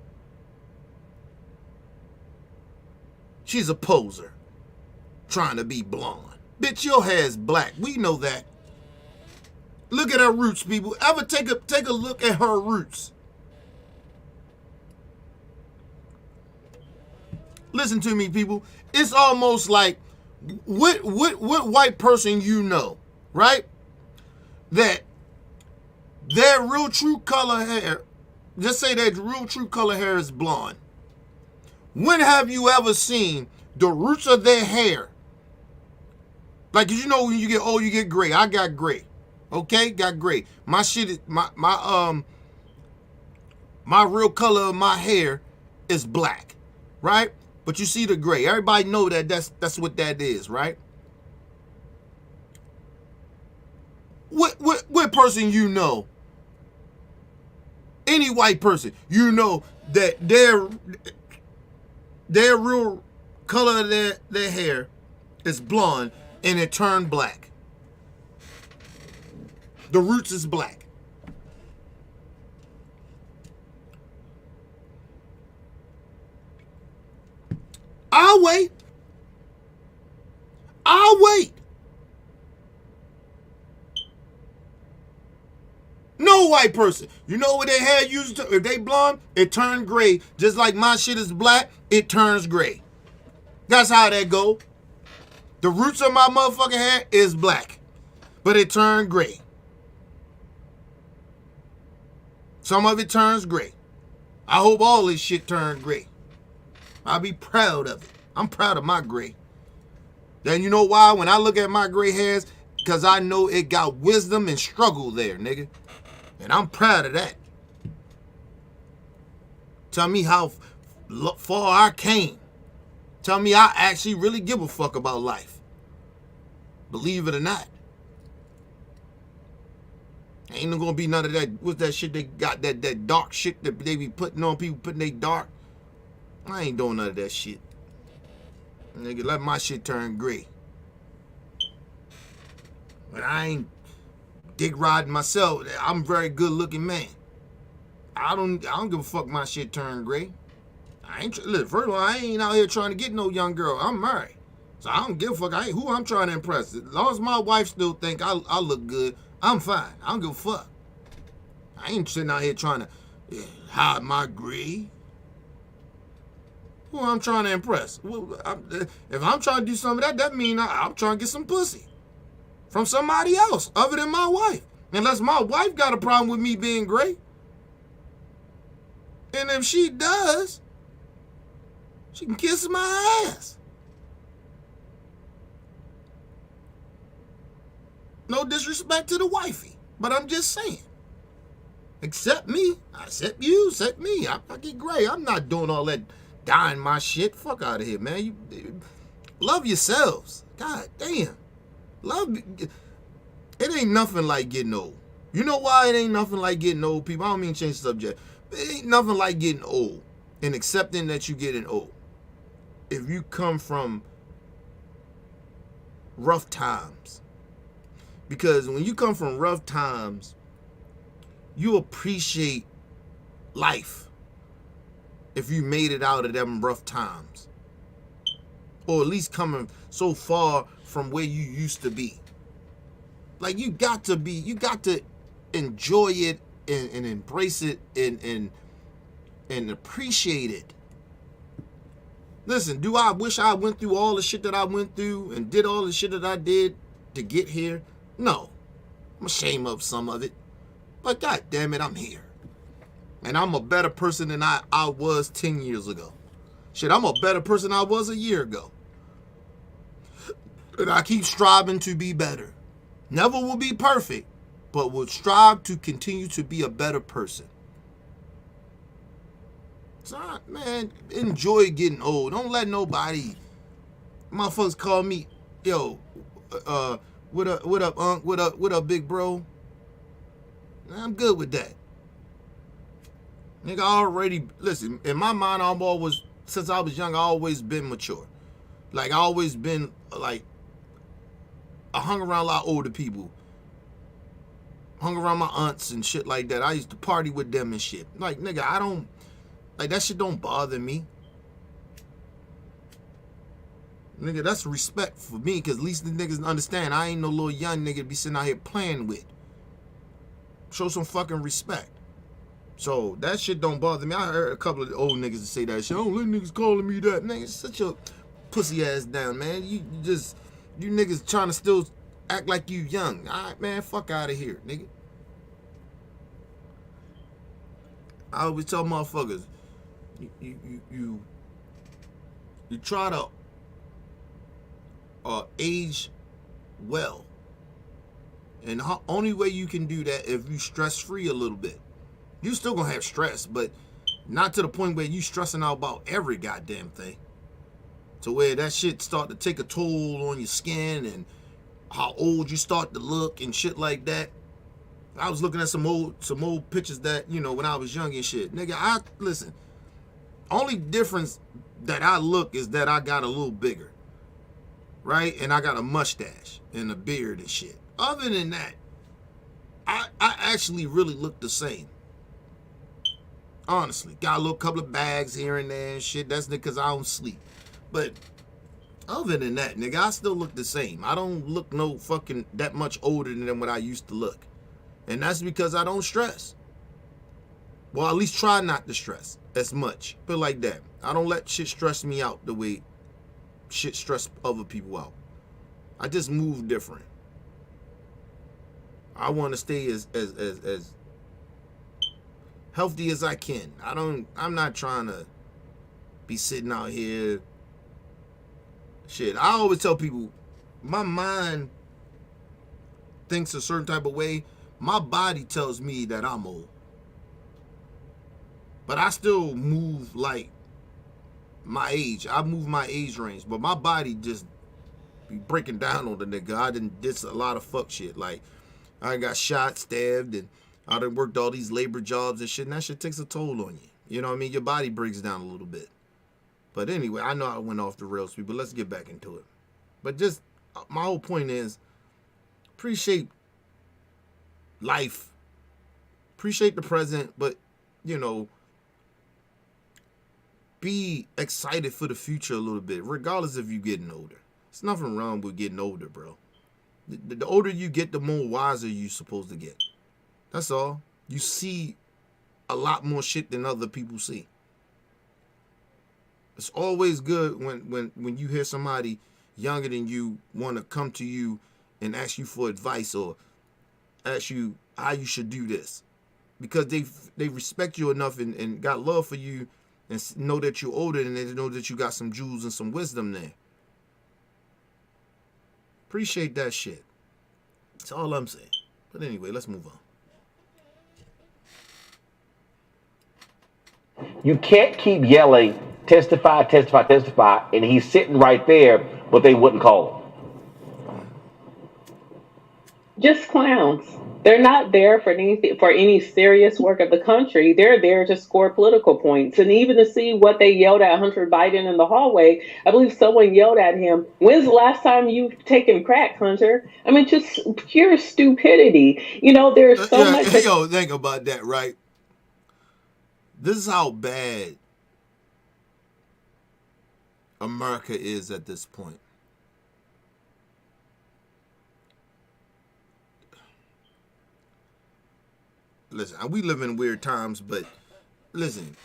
She's a poser. Trying to be blonde. Bitch, your hair's black. We know that. Look at her roots, people. Ever take a look at her roots? Listen to me, people. It's almost like what white person you know, right? That their real true color hair, just say their real true color hair is blonde. When have you ever seen the roots of their hair? Like, you know, when you get old, you get gray. I got gray. Okay, got gray. My shit is my real color of my hair is black, right? But you see the gray. Everybody know that that's what that is, right? What person you know? Any white person you know that their real color of their hair is blonde and it turned black. The roots is black. I'll wait. No white person. You know what their hair used to, if they blonde, it turned gray. Just like my shit is black, it turns gray. That's how that go. The roots of my motherfucking hair is black, but it turned gray. Some of it turns gray. I hope all this shit turns gray. I'll be proud of it. I'm proud of my gray. Then you know why? When I look at my gray hairs, because I know it got wisdom and struggle there, nigga. And I'm proud of that. Tell me how far I came. Tell me I actually really give a fuck about life. Believe it or not. Ain't gonna be none of that. What's that shit they got? That dark shit that they be putting on people, putting they dark. I ain't doing none of that shit. Nigga, let my shit turn gray. But I ain't dick riding myself. I'm a very good looking man. I don't give a fuck my shit turn gray. Listen, first of all, I ain't out here trying to get no young girl. I'm married. So I don't give a fuck. I ain't who I'm trying to impress. As long as my wife still think I look good, I'm fine. I don't give a fuck. I ain't sitting out here trying to hide my gray. Who I'm trying to impress? If I'm trying to do some of that, that means I'm trying to get some pussy from somebody else other than my wife. Unless my wife got a problem with me being gray. And if she does, she can kiss my ass. No disrespect to the wifey, but I'm just saying. Accept me. Accept you. Accept me. I get gray. I'm not doing all that dyeing my shit. Fuck out of here, man. You love yourselves. God damn. It ain't nothing like getting old. You know why it ain't nothing like getting old, people? I don't mean change the subject. It ain't nothing like getting old and accepting that you're getting old. If you come from rough times. Because when you come from rough times, you appreciate life if you made it out of them rough times. Or at least coming so far from where you used to be. Like you got to enjoy it and embrace it and appreciate it. Listen, do I wish I went through all the shit that I went through and did all the shit that I did to get here? No. I'm ashamed of some of it. But god damn it, I'm here. And I'm a better person than I was 10 years ago. Shit, I'm a better person than I was a year ago. And I keep striving to be better. Never will be perfect, but will strive to continue to be a better person. So, man, enjoy getting old. Don't let nobody, motherfuckers call me, yo, what up, Unc? What up, big bro? I'm good with that. Nigga, listen, in my mind, since I was young, I always been mature. Like, I always been, like, I hung around a lot of older people. Hung around my aunts and shit like that. I used to party with them and shit. Like, nigga, that shit don't bother me. Nigga, that's respect for me, because at least the niggas understand I ain't no little young nigga to be sitting out here playing with. Show some fucking respect. So, that shit don't bother me. I heard a couple of old niggas say that shit. Don't let niggas calling me that. Nigga, sit your pussy ass down, man. You niggas trying to still act like you young. Alright, man, fuck out of here, nigga. I always tell motherfuckers, you try to age well. And the only way you can do that if you stress free a little bit. You still gonna have stress, but not to the point where you stressing out about every goddamn thing. To where that shit start to take a toll on your skin and how old you start to look and shit like that. I was looking at some old pictures that, when I was young and shit. Nigga, listen, only difference that I look is that I got a little bigger, right? And I got a mustache and a beard and shit. Other than that, I actually really look the same. Honestly, got a little couple of bags here and there and shit. That's because I don't sleep. But other than that, nigga, I still look the same. I don't look no fucking that much older than what I used to look. And that's because I don't stress. Well, at least try not to stress as much. But like that. I don't let shit stress me out the way shit stress other people out. I just move different. I want to stay as healthy as I can. I'm not trying to be sitting out here. Shit, I always tell people, my mind thinks a certain type of way. My body tells me that I'm old. But I still move like my age. I move my age range. But my body just be breaking down on the nigga. I done did a lot of fuck shit. Like, I got shot, stabbed, and I done worked all these labor jobs and shit. And that shit takes a toll on you. You know what I mean? Your body breaks down a little bit. But anyway, I know I went off the rails, people. Let's get back into it. But just, my whole point is, appreciate life. Appreciate the present, but, you know, be excited for the future a little bit, regardless if you're getting older. There's nothing wrong with getting older, bro. The older you get, the more wiser you're supposed to get. That's all. You see a lot more shit than other people see. It's always good when you hear somebody younger than you want to come to you and ask you for advice or ask you how you should do this. Because they respect you enough and got love for you and know that you're older and they know that you got some jewels and some wisdom there. Appreciate that shit. That's all I'm saying. But anyway, let's move on. You can't keep yelling, testify, testify, testify, and he's sitting right there, but they wouldn't call him. Just clowns. They're not there for any serious work of the country. They're there to score political points. And even to see what they yelled at Hunter Biden in the hallway, I believe someone yelled at him, "When's the last time you've taken crack, Hunter?" I mean, just pure stupidity. You know, there's so much. Yo, think about that, right? This is how bad America is at this point. Listen, we live in weird times, but listen,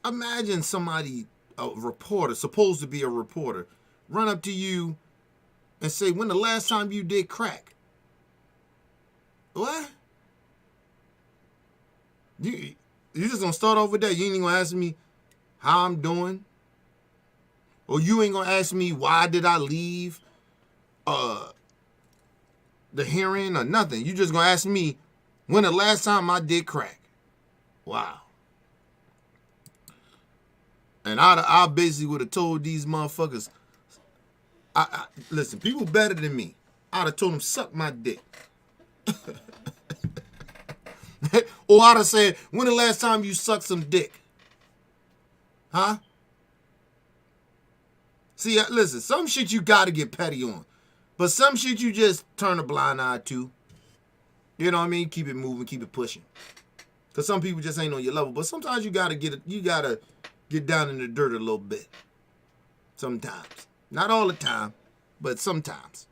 imagine somebody, a reporter, supposed to be a reporter, run up to you and say, "When the last time you did crack?" What? You just gonna start off with that? You ain't even gonna ask me how I'm doing? Or you ain't gonna ask me why did I leave the hearing or nothing? You just gonna ask me when the last time I did crack. Wow. And I basically would have told these motherfuckers, listen, people better than me, I'd have told them, suck my dick. Or I'd have said, when the last time you sucked some dick? Huh? See, listen, some shit you gotta get petty on. But some shit you just turn a blind eye to. You know what I mean? Keep it moving, keep it pushing. Because some people just ain't on your level. But sometimes you gotta get down in the dirt a little bit. Sometimes. Not all the time, but sometimes.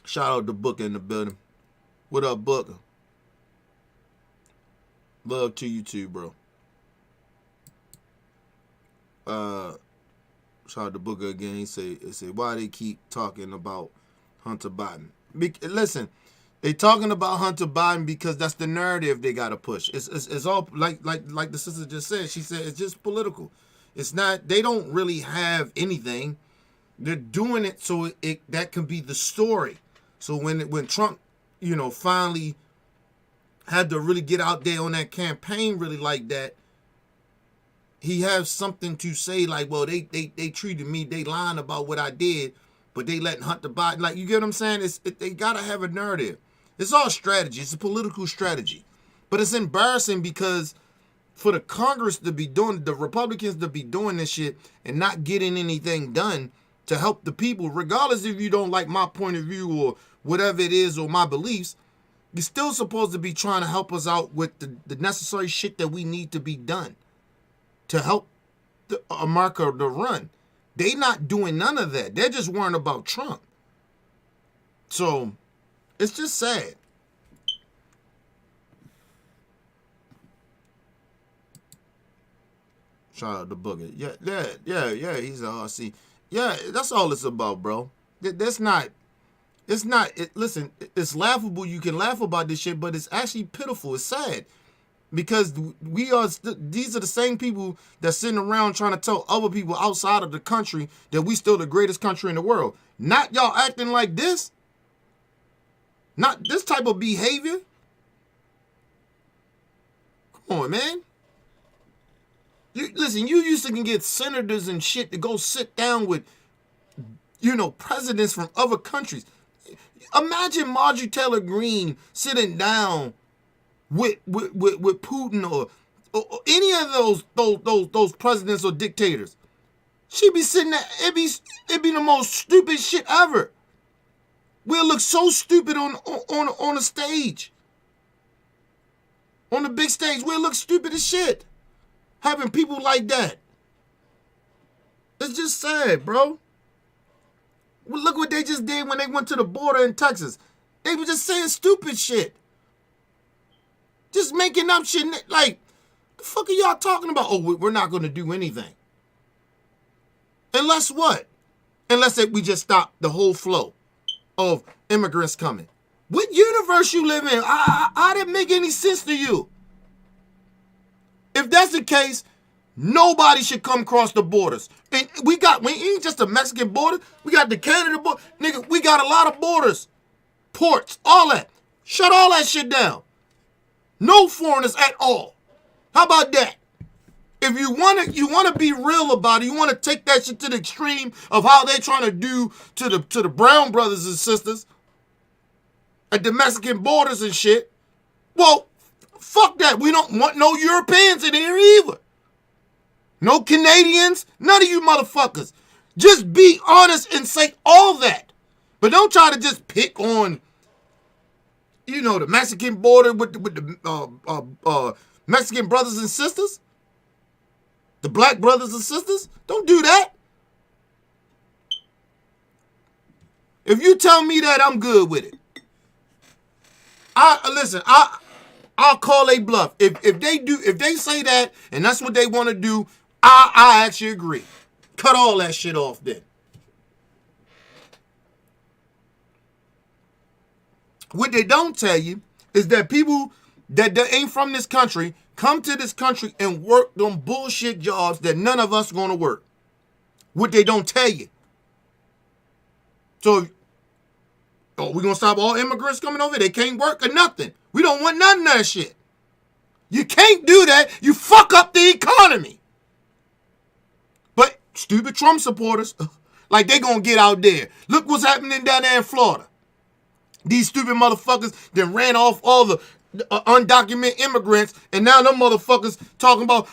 Shout out to Booker in the building. What up, Booker? Love to you too, bro. Shout out to Booker again. He said, why they keep talking about Hunter Biden? Listen, they talking about Hunter Biden because that's the narrative they gotta push. It's all like the sister just said. She said it's just political. It's not. They don't really have anything. They're doing it so that can be the story. So when Trump, finally had to really get out there on that campaign really like that, he has something to say like, well, they treated me, they lying about what I did, but they letting Hunter Biden, like, you get what I'm saying? They gotta have a narrative. It's all strategy. It's a political strategy. But it's embarrassing because for the Congress to be doing, the Republicans to be doing this shit and not getting anything done to help the people, regardless if you don't like my point of view or whatever it is or my beliefs, you're still supposed to be trying to help us out with the necessary shit that we need to be done to help America to run. They not doing none of that. They're just worrying about Trump. So it's just sad. Shout out to Boogie. Yeah. He's a RC. Yeah, that's all it's about, bro. That's not. It's not. Listen, it's laughable. You can laugh about this shit, but it's actually pitiful. It's sad because we are. These are the same people that's sitting around trying to tell other people outside of the country that we still the greatest country in the world. Not y'all acting like this. Not this type of behavior. Come on, man. Listen, you used to can get senators and shit to go sit down with, presidents from other countries. Imagine Marjorie Taylor Greene sitting down with Putin or any of those presidents or dictators. She'd be sitting there. It'd be the most stupid shit ever. We'll look so stupid on the stage. On the big stage, we'll look stupid as shit. Having people like that. It's just sad, bro. Well, look what they just did when they went to the border in Texas. They were just saying stupid shit. Just making up shit. Like, the fuck are y'all talking about? Oh, we're not going to do anything. Unless what? Unless we just stop the whole flow of immigrants coming. What universe you live in? I didn't make any sense to you. If that's the case, nobody should come across the borders. And we ain't just a Mexican border. We got the Canada border. Nigga, we got a lot of borders. Ports, all that. Shut all that shit down. No foreigners at all. How about that? If you wanna be real about it, you wanna take that shit to the extreme of how they trying to do to the brown brothers and sisters at the Mexican borders and shit. Well, fuck that. We don't want no Europeans in here either. No Canadians. None of you motherfuckers. Just be honest and say all that. But don't try to just pick on, the Mexican border with the Mexican brothers and sisters. The black brothers and sisters. Don't do that. If you tell me that, I'm good with it. I'll call a bluff. If they say that and that's what they want to do, I actually agree. Cut all that shit off then. What they don't tell you is that people that ain't from this country come to this country and work them bullshit jobs that none of us going to work. What they don't tell you. So, we going to stop all immigrants coming over? They can't work or nothing. We don't want none of that shit. You can't do that. You fuck up the economy. But stupid Trump supporters, like they gonna get out there. Look what's happening down there in Florida. These stupid motherfuckers that ran off all the undocumented immigrants, and now them motherfuckers talking about,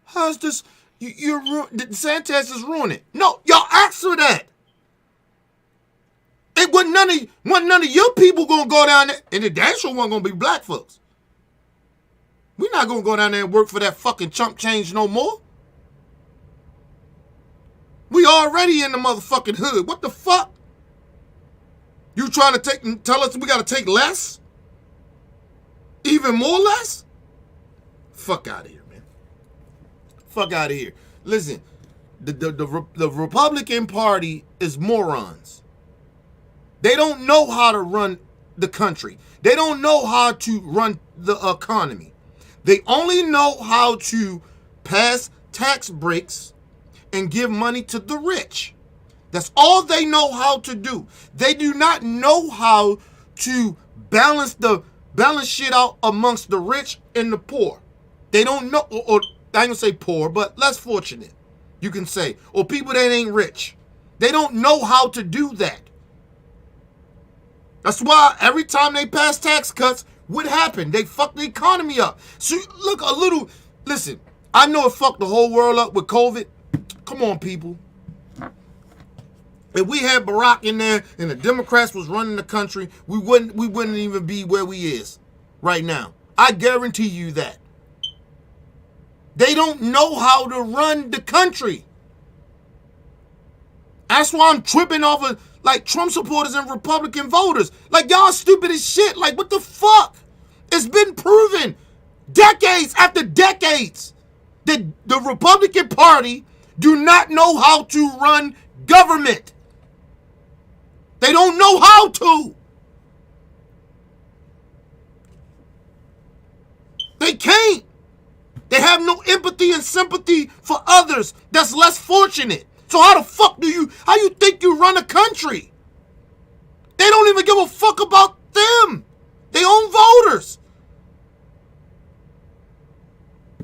how's this? DeSantis is ruining it. No, y'all asked for that. It wasn't none of your people gonna go down there, and the damn sure wasn't gonna be black folks. We're not gonna go down there and work for that fucking chump change no more. We already in the motherfucking hood. What the fuck? You trying to tell us we gotta take less? Even more less? Fuck out of here, man. Fuck out of here. Listen, the Republican Party is morons. They don't know how to run the country. They don't know how to run the economy. They only know how to pass tax breaks and give money to the rich. That's all they know how to do. They do not know how to balance shit out amongst the rich and the poor. They don't know, or I ain't gonna say poor, but less fortunate, you can say, or people that ain't rich. They don't know how to do that. That's why every time they pass tax cuts, what happened? They fucked the economy up. So look, listen, I know it fucked the whole world up with COVID. Come on, people. If we had Barack in there and the Democrats was running the country, we wouldn't even be where we is right now. I guarantee you that. They don't know how to run the country. That's why I'm tripping off of like Trump supporters and Republican voters. Like, y'all stupid as shit. Like, what the fuck? It's been proven decades after decades that the Republican Party do not know how to run government. They don't know how to. They can't. They have no empathy and sympathy for others that's less fortunate. So how the fuck how you think you run a country? They don't even give a fuck about them. They own voters.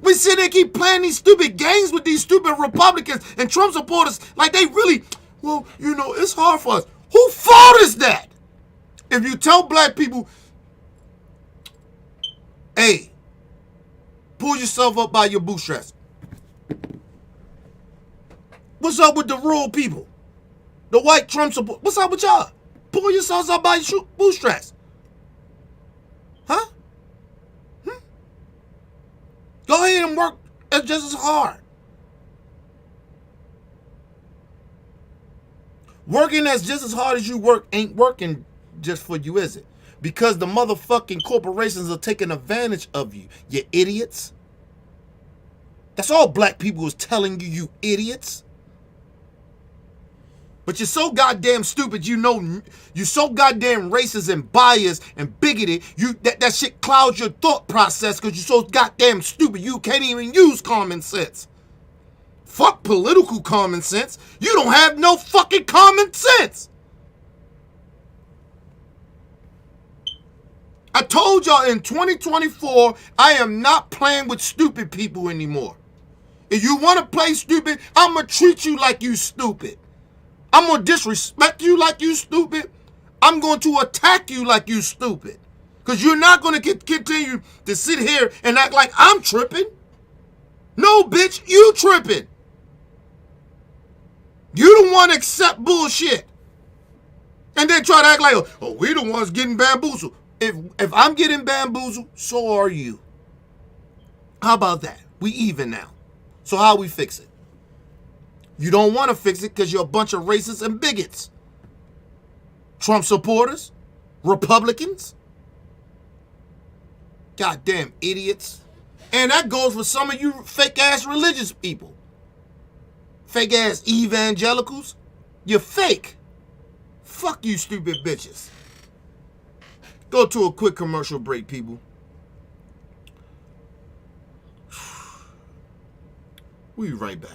We sit there and keep playing these stupid games with these stupid Republicans and Trump supporters like they really, well, you know, it's hard for us. Who fault is that? If you tell black people, hey, pull yourself up by your bootstraps. What's up with the rural people? The white Trump support. What's up with y'all? Pull yourselves up by your bootstraps. Huh? Go ahead and work just as hard. Working as just as hard as you work ain't working just for you, is it? Because the motherfucking corporations are taking advantage of you, you idiots. That's all black people is telling you, you idiots. But you're so goddamn stupid, you know, you're so goddamn racist and biased and bigoted, that shit clouds your thought process because you're so goddamn stupid you can't even use common sense. Fuck political common sense. You don't have no fucking common sense. I told y'all in 2024, I am not playing with stupid people anymore. If you want to play stupid, I'm going to treat you like you stupid. I'm going to disrespect you like you stupid. I'm going to attack you like you stupid. Because you're not going to continue to sit here and act like I'm tripping. No, bitch, you tripping. You don't want to accept bullshit. And then try to act like, oh, we the ones getting bamboozled. If I'm getting bamboozled, so are you. How about that? We even now. So how we fix it? You don't want to fix it because you're a bunch of racists and bigots. Trump supporters, Republicans, goddamn idiots. And that goes for some of you fake-ass religious people. Fake-ass evangelicals. You're fake. Fuck you, stupid bitches. Go to a quick commercial break, people. We'll be right back.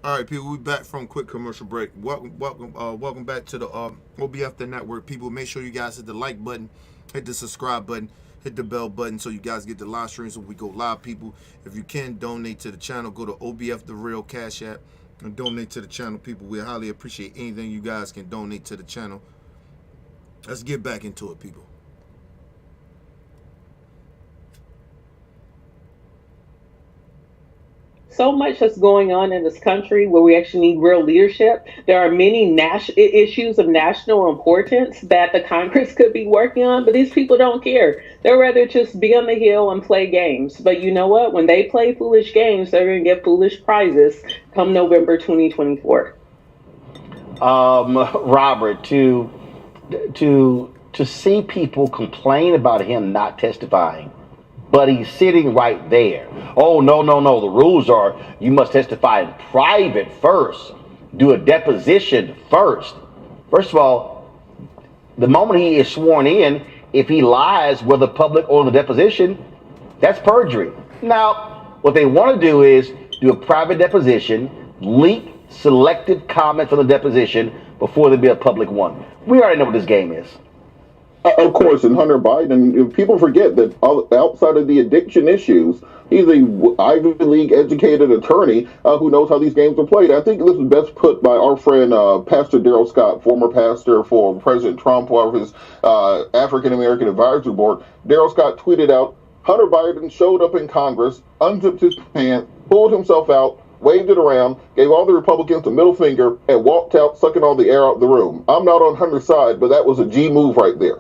All right, people, we back from quick commercial break. Welcome back to the OBF the Network. People, make sure you guys hit the like button, hit the subscribe button, hit the bell button so you guys get the live streams when we go live, people. If you can donate to the channel, go to OBF the Real Cash App and donate to the channel, people. We highly appreciate anything you guys can donate to the channel. Let's get back into it, people. so much that's going on in this country where we actually need real leadership. There are many issues of national importance that the Congress could be working on, but these people don't care. They'd rather just be on the Hill and play games. But you know what? When they play foolish games, they're going to get foolish prizes come November 2024. Robert, to see people complain about him not testifying, but he's sitting right there. Oh, no. The rules are you must testify in private first, do a deposition first. First of all, the moment he is sworn in, if he lies, whether public or in the deposition, that's perjury. Now, what they want to do is do a private deposition, leak selected comment from the deposition before there be a public one. We already know what this game is. Of course, and Hunter Biden, people forget that outside of the addiction issues, he's a Ivy League educated attorney who knows how these games are played. I think this is best put by our friend Pastor Daryl Scott, former pastor for President Trump, of his African American Advisory Board. Daryl Scott tweeted out, Hunter Biden showed up in Congress, unzipped his pants, pulled himself out, waved it around, gave all the Republicans a middle finger, and walked out, sucking all the air out the room. I'm not on Hunter's side, but that was a G move right there.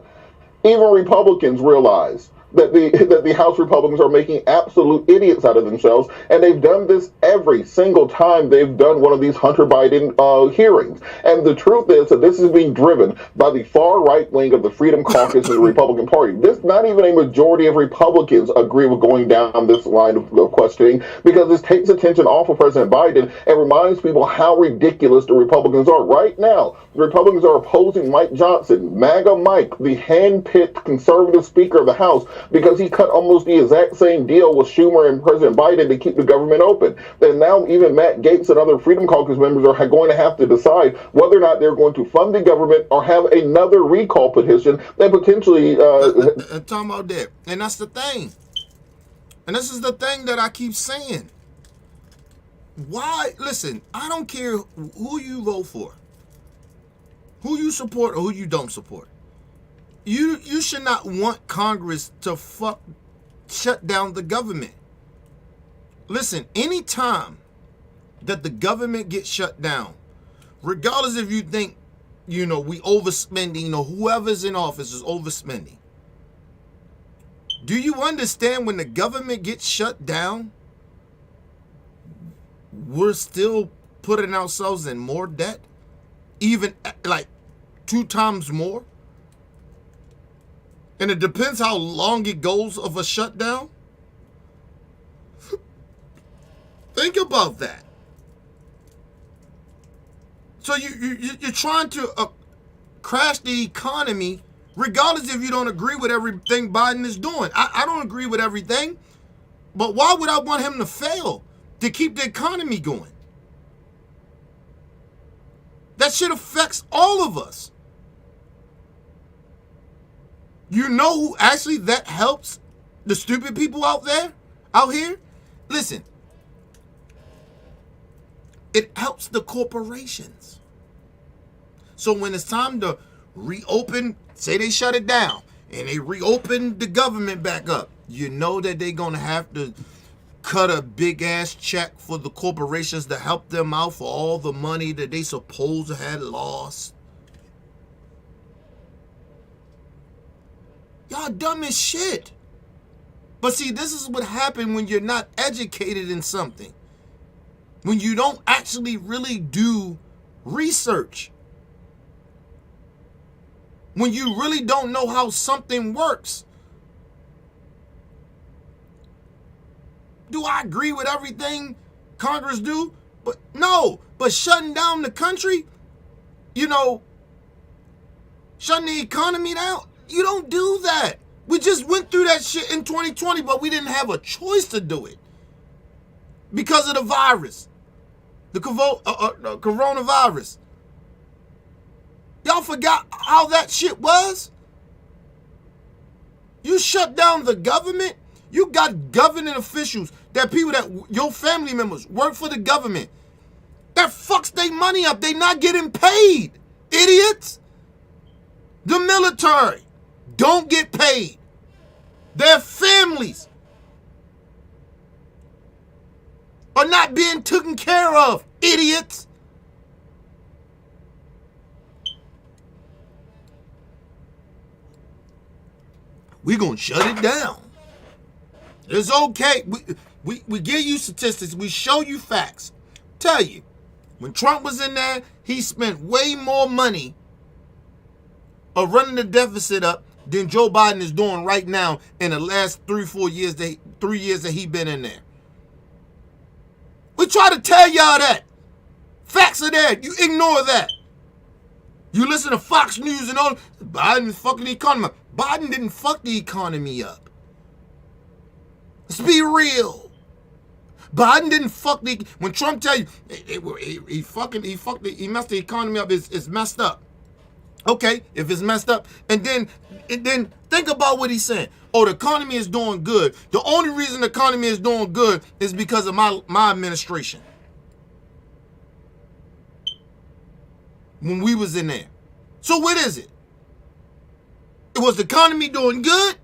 Even Republicans realize that the House Republicans are making absolute idiots out of themselves, and they've done this every single time they've done one of these Hunter Biden hearings. And the truth is that this is being driven by the far right wing of the Freedom Caucus of the Republican Party. This, not even a majority of Republicans agree with going down this line of questioning, because this takes attention off of President Biden and reminds people how ridiculous the Republicans are. Right now, the Republicans are opposing Mike Johnson, MAGA Mike, the hand-picked conservative Speaker of the House, because he cut almost the exact same deal with Schumer and President Biden to keep the government open. And now even Matt Gaetz and other Freedom Caucus members are going to have to decide whether or not they're going to fund the government or have another recall petition that potentially... talking about that. And that's the thing. And this is the thing that I keep saying. Why? Listen, I don't care who you vote for, who you support or who you don't support. You should not want Congress to shut down the government. Listen, anytime that the government gets shut down, regardless if you think, we overspending, whoever's in office is overspending. Do you understand when the government gets shut down, we're still putting ourselves in more debt? Even like 2 times more? And it depends how long it goes of a shutdown. Think about that. So you're trying to crash the economy, regardless if you don't agree with everything Biden is doing. I don't agree with everything, but why would I want him to fail to keep the economy going? That shit affects all of us. You know who actually that helps? The stupid people out here? Listen, it helps the corporations. So when it's time to reopen, say they shut it down, and they reopen the government back up, you know that they're going to have to cut a big-ass check for the corporations to help them out for all the money that they supposed to had lost. Y'all dumb as shit. But see, this is what happens when you're not educated in something. When you don't actually really do research. When you really don't know how something works. Do I agree with everything Congress do? But no. But shutting down the country, shutting the economy down, you don't do that. We just went through that shit in 2020, but we didn't have a choice to do it because of the virus, the coronavirus. Y'all forgot how that shit was? You shut down the government. You got government officials, that people that your family members work for the government. That fucks their money up. They not getting paid. Idiots. The military don't get paid. Their families are not being taken care of, idiots. We're going to shut it down. It's okay. We give you statistics. We show you facts. Tell you, when Trump was in there, he spent way more money of running the deficit up than Joe Biden is doing right now in the last 3 years that he been in there. We try to tell y'all that. Facts are there. You ignore that. You listen to Fox News and all. Biden fucking the economy. Biden didn't fuck the economy up. Let's be real. Biden didn't fuck the. When Trump tell you he messed the economy up, it's messed up. Okay, if it's messed up, and then think about what he's saying. Oh, the economy is doing good. The only reason the economy is doing good is because of my administration. When we was in there. So what is it? Was the economy doing good?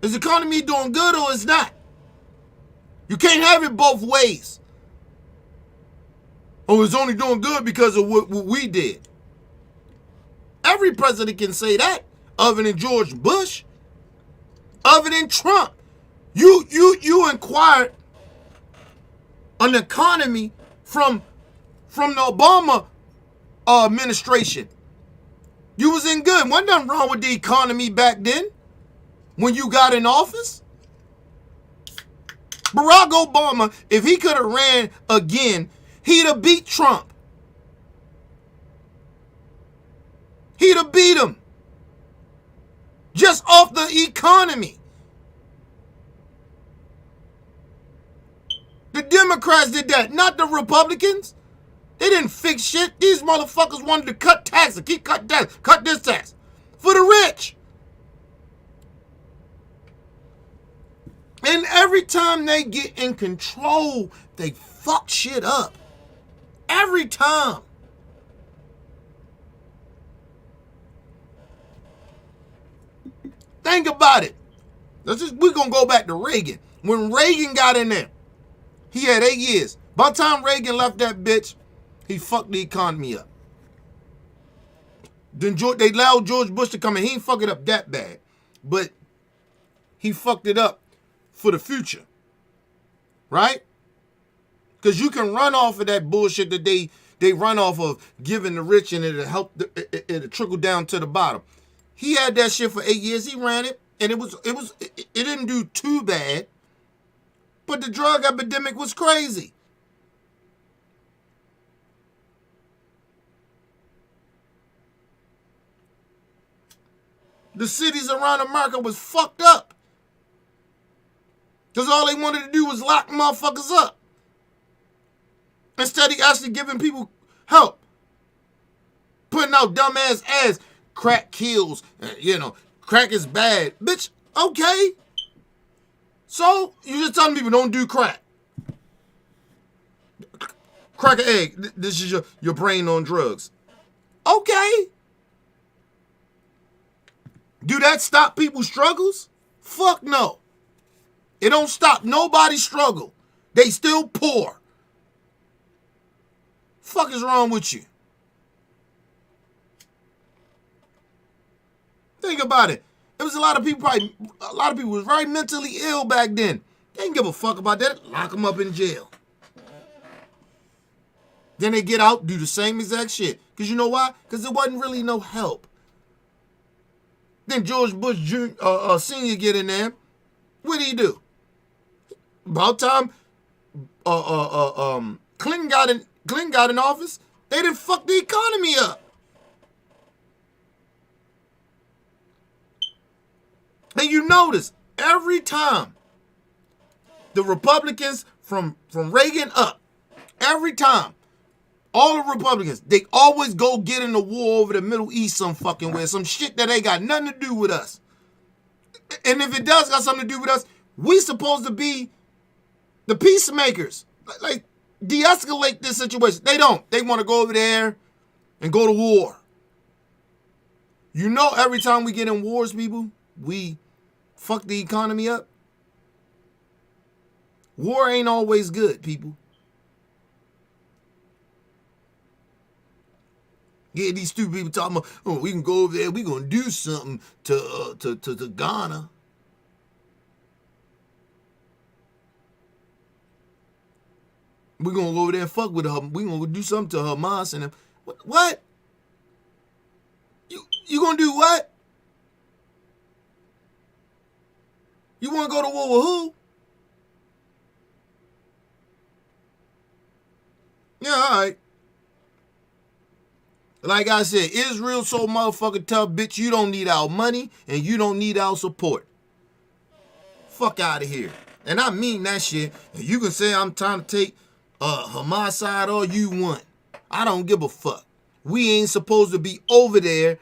Is the economy doing good or is not? You can't have it both ways. Oh, it's only doing good because of what we did. Every president can say that, other than George Bush, other than Trump. You inquired on the economy from the Obama administration. You was in good. Wasn't nothing wrong with the economy back then when you got in office. Barack Obama, if he could have ran again, he'd have beat Trump. He'd have beat him. Just off the economy. The Democrats did that, not the Republicans. They didn't fix shit. These motherfuckers wanted to cut taxes, keep cutting taxes, cut this tax. For the rich. And every time they get in control, they fuck shit up. Every time. Think about it. We're going to go back to Reagan. When Reagan got in there, he had 8 years. By the time Reagan left that bitch, he fucked the economy up. Then they allowed George Bush to come in. He ain't fuck it up that bad. But he fucked it up for the future. Right? Because you can run off of that bullshit that they run off of giving the rich and it'll trickle down to the bottom. He had that shit for 8 years. He ran it. And it didn't do too bad. But the drug epidemic was crazy. The cities around America was fucked up. Because all they wanted to do was lock motherfuckers up. Instead of actually giving people help. Putting out dumbass ads. Crack kills. Crack is bad. Bitch, okay. So, you just telling people don't do crack. Crack an egg. This is your brain on drugs. Okay. Do that stop people's struggles? Fuck no. It don't stop nobody's struggle. They still poor. Fuck is wrong with you? Think about it. There was a lot of people was very mentally ill back then. They didn't give a fuck about that. Lock them up in jail. Then they get out, do the same exact shit. Because you know why? Because there wasn't really no help. Then George Bush Jr., Sr. get in there. What did he do? About time Clinton got in office, they didn't fuck the economy up. And you notice, every time the Republicans from Reagan up, every time, all the Republicans, they always go get in a war over the Middle East some fucking way, some shit that ain't got nothing to do with us. And if it does got something to do with us, we supposed to be the peacemakers. Like, de-escalate this situation. They don't. They want to go over there and go to war. You know, every time we get in wars, people, we fuck the economy up. War ain't always good, people. Yeah, these stupid people talking about, oh, we can go over there, we gonna do something to Ghana. We gonna go over there and fuck with her. We gonna do something to Hamas and them. What? You gonna do what? You wanna go to war with who? Yeah, all right. Like I said, Israel so motherfucking tough, bitch. You don't need our money and you don't need our support. Fuck out of here. And I mean that shit. And you can say I'm trying to take Hamas side all you want. I don't give a fuck. We ain't supposed to be over there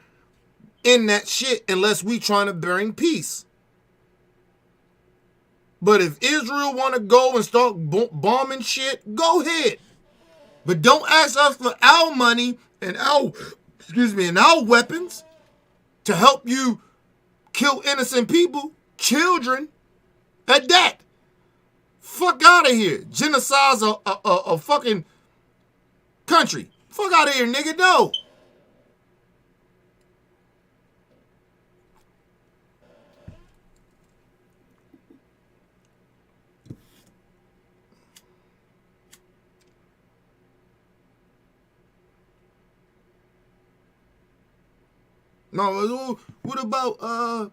in that shit unless we trying to bring peace. But if Israel want to go and start bombing shit, go ahead. But don't ask us for our money and our weapons to help you kill innocent people, children, at that. Fuck out of here. Genocide's a fucking country. Fuck out of here, nigga. No. No, what about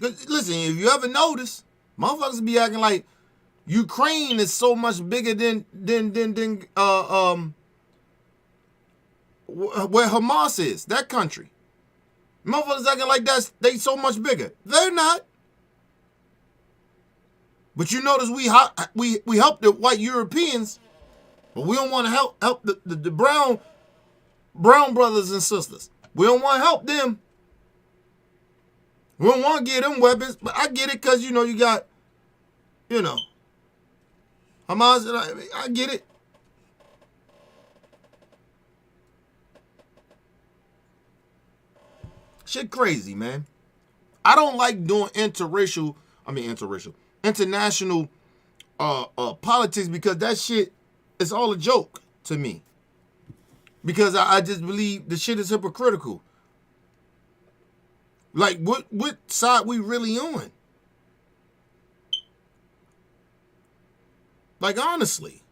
listen, if you ever notice, motherfuckers be acting like Ukraine is so much bigger than where Hamas is, that country. Motherfuckers acting like they so much bigger. They're not. But you notice we help the white Europeans, but we don't want to help the brown brothers and sisters. We don't want to help them. We don't want to give them weapons, but I get it because, you got, Hamas, I get it. Shit crazy, man. I don't like doing international politics because that shit is all a joke to me. Because I just believe the shit is hypocritical. Like, what side we really on? Like, honestly.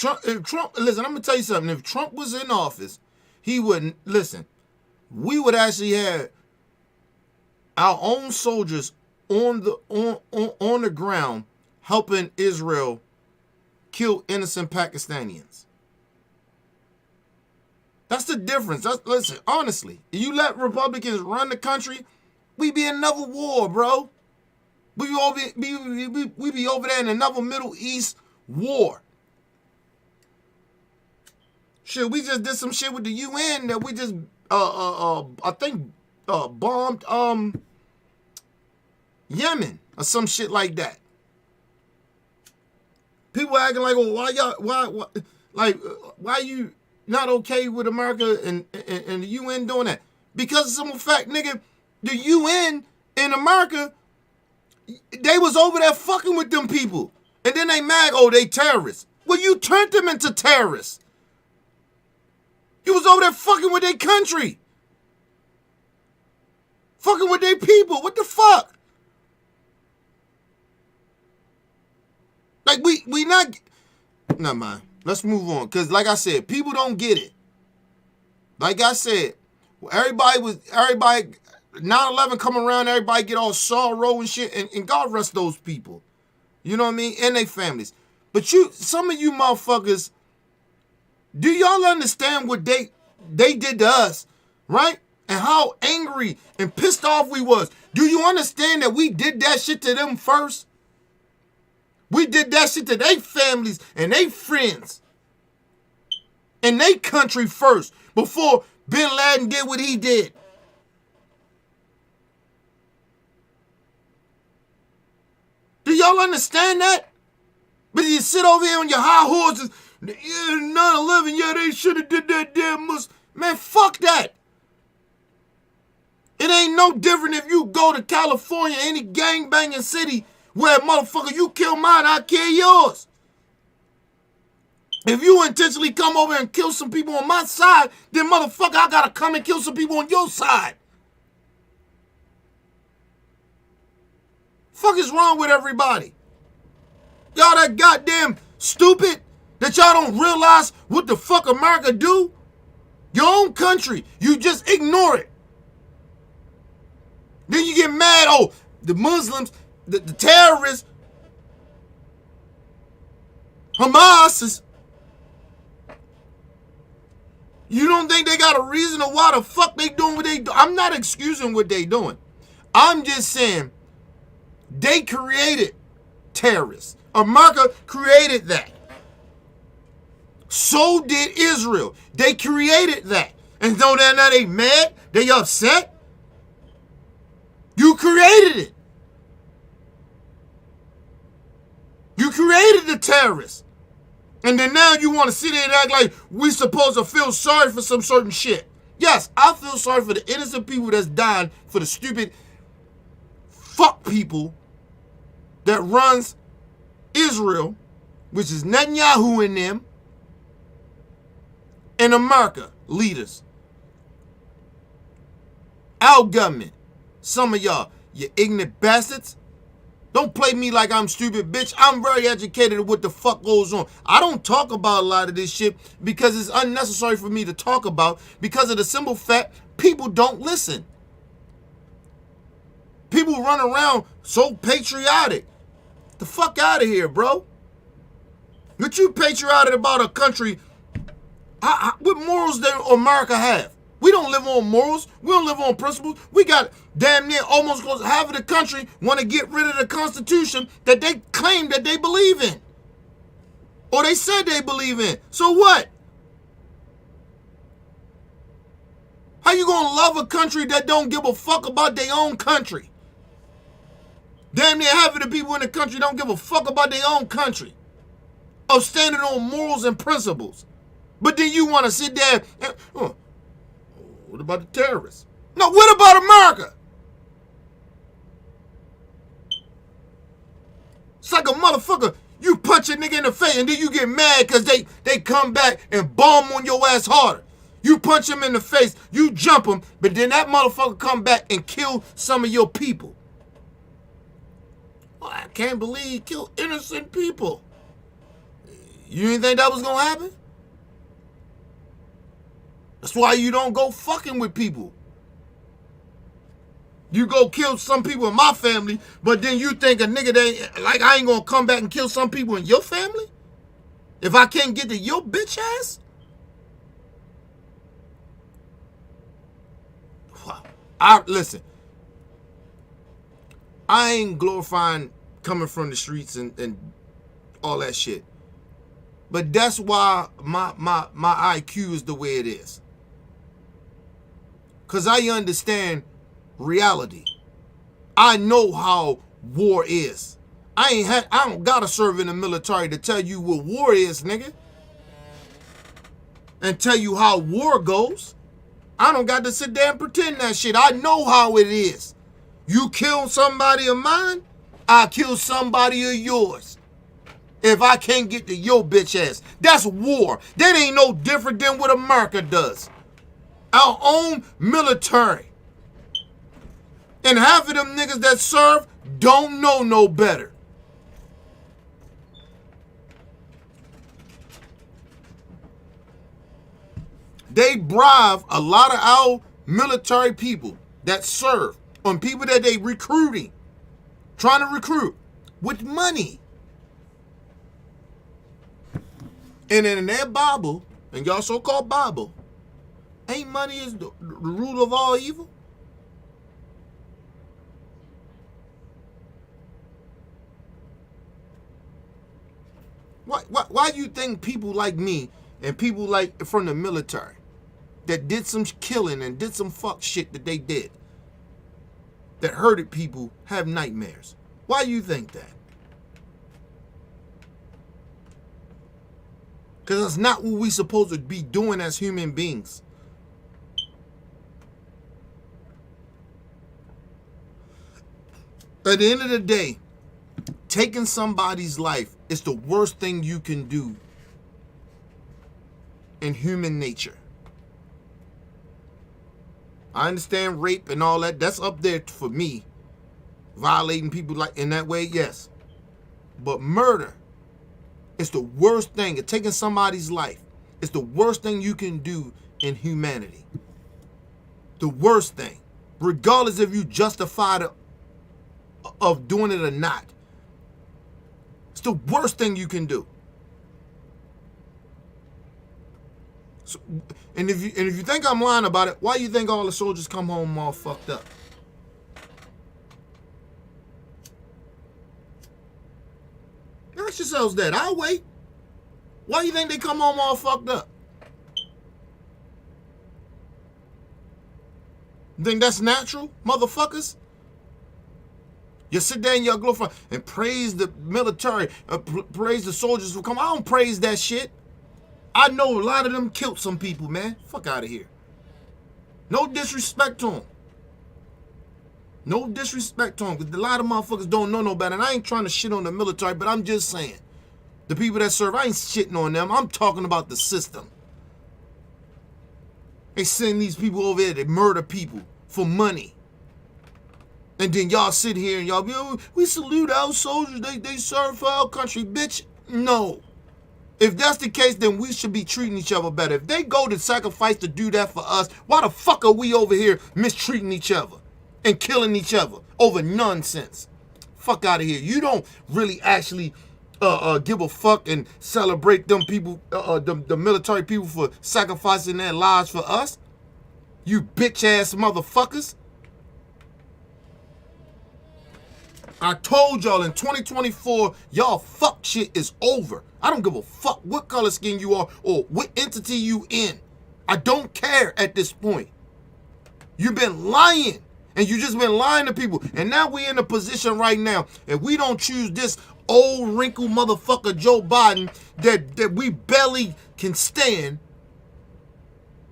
Listen, I'm going to tell you something. If Trump was in office, he wouldn't, listen, we would actually have our own soldiers on the ground helping Israel kill innocent Pakistanians. That's the difference. Listen, honestly, you let Republicans run the country, we be in another war, bro. We be over there in another Middle East war. Shit, we just did some shit with the UN that we just I think bombed Yemen or some shit like that. People acting like, well, why you not okay with America and the UN doing that? Because of some fact, nigga, the UN in America, they was over there fucking with them people. And then they mad, oh, they terrorists. Well, you turned them into terrorists. You was over there fucking with their country. Fucking with their people. What the fuck? Like, we not... Never mind. Let's move on. Because, like I said, people don't get it. Like I said, everybody 9/11 come around, everybody get all sorrow and shit, and God rest those people. You know what I mean? And their families. But some of you motherfuckers, do y'all understand what they did to us, right? And how angry and pissed off we was. Do you understand that we did that shit to them first? We did that shit to their families and their friends and their country first before Bin Laden did what he did. Do y'all understand that? But you sit over here on your high horses Yeah, 9/11, yeah, they should have did that damn Man, fuck that. It ain't no different if you go to California, any gangbanging city, where motherfucker, you kill mine, I kill yours. If you intentionally come over and kill some people on my side, then motherfucker, I gotta come and kill some people on your side. Fuck is wrong with everybody? Y'all that goddamn stupid that y'all don't realize what the fuck America do? Your own country, you just ignore it. Then you get mad, oh, the Muslims, the terrorists, Hamas is. You don't think they got a reason of why the fuck they doing what they do? I'm not excusing what they doing. I'm just saying they created terrorists. America created that. So did Israel. They created that. And so now they mad? They upset? You created it. You created the terrorists. And then now you want to sit there and act like we supposed to feel sorry for some certain shit. Yes, I feel sorry for the innocent people that's dying for the stupid fuck people that runs Israel, which is Netanyahu and them, and America leaders. Our government. Some of y'all, you ignorant bastards. Don't play me like I'm stupid, bitch. I'm very educated at what the fuck goes on. I don't talk about a lot of this shit because it's unnecessary for me to talk about because of the simple fact people don't listen. People run around so patriotic. The fuck out of here, bro. What you patriotic about a country? What morals does America have? We don't live on morals. We don't live on principles. We got damn near almost half of the country want to get rid of the Constitution that they claim that they believe in. Or they said they believe in. So what? How you gonna love a country that don't give a fuck about their own country? Damn near half of the people in the country don't give a fuck about their own country. Of standing on morals and principles. But then you want to sit there and... what about the terrorists? No, what about America? It's like a motherfucker, you punch a nigga in the face and then you get mad because they come back and bomb on your ass harder. You punch him in the face, you jump him, but then that motherfucker come back and kill some of your people. Well, I can't believe he killed innocent people. You didn't think that was going to happen? That's why you don't go fucking with people. You go kill some people in my family, but then you think a nigga that like I ain't gonna come back and kill some people in your family? If I can't get to your bitch ass? Listen, I ain't glorifying coming from the streets and all that shit. But that's why my IQ is the way it is. Because I understand reality. I know how war is. I don't gotta serve in the military to tell you what war is, nigga. And tell you how war goes. I don't got to sit there and pretend that shit. I know how it is. You kill somebody of mine, I kill somebody of yours. If I can't get to your bitch ass. That's war. That ain't no different than what America does. Our own military. And half of them niggas that serve don't know no better. They bribe a lot of our military people that serve on people that they recruiting, trying to recruit with money. And then in their Bible, and y'all so-called Bible, ain't money is the root of all evil? Why do you think people like me and people like from the military that did some killing and did some fuck shit that they did, that hurted people, have nightmares? Why do you think that? Because that's not what we supposed to be doing as human beings. At the end of the day, taking somebody's life is the worst thing you can do in human nature. I understand rape and all that. That's up there for me. Violating people like in that way, yes. But murder is the worst thing. And taking somebody's life is the worst thing you can do in humanity. The worst thing. Regardless if you justified it of doing it or not. It's the worst thing you can do. So, and if you think I'm lying about it, why do you think all the soldiers come home all fucked up? Ask yourselves that. I'll wait. Why do you think they come home all fucked up? You think that's natural, motherfuckers? You sit there and you glorify and praise the military, praise the soldiers who come. I don't praise that shit. I know a lot of them killed some people, man. Fuck out of here. No disrespect to them. No disrespect to them. Because a lot of motherfuckers don't know no better. And I ain't trying to shit on the military, but I'm just saying. The people that serve, I ain't shitting on them. I'm talking about the system. They send these people over there to murder people for money. And then y'all sit here and y'all be, oh, we salute our soldiers. They serve for our country. Bitch, no. If that's the case, then we should be treating each other better. If they go to sacrifice to do that for us, why the fuck are we over here mistreating each other and killing each other over nonsense? Fuck out of here. You don't really actually give a fuck and celebrate them people, the military people for sacrificing their lives for us. You bitch ass motherfuckers. I told y'all in 2024, y'all fuck shit is over. I don't give a fuck what color skin you are or what entity you in. I don't care at this point. You've been lying. And you just been lying to people. And now we in a position right now. If we don't choose this old wrinkled motherfucker Joe Biden that we barely can stand,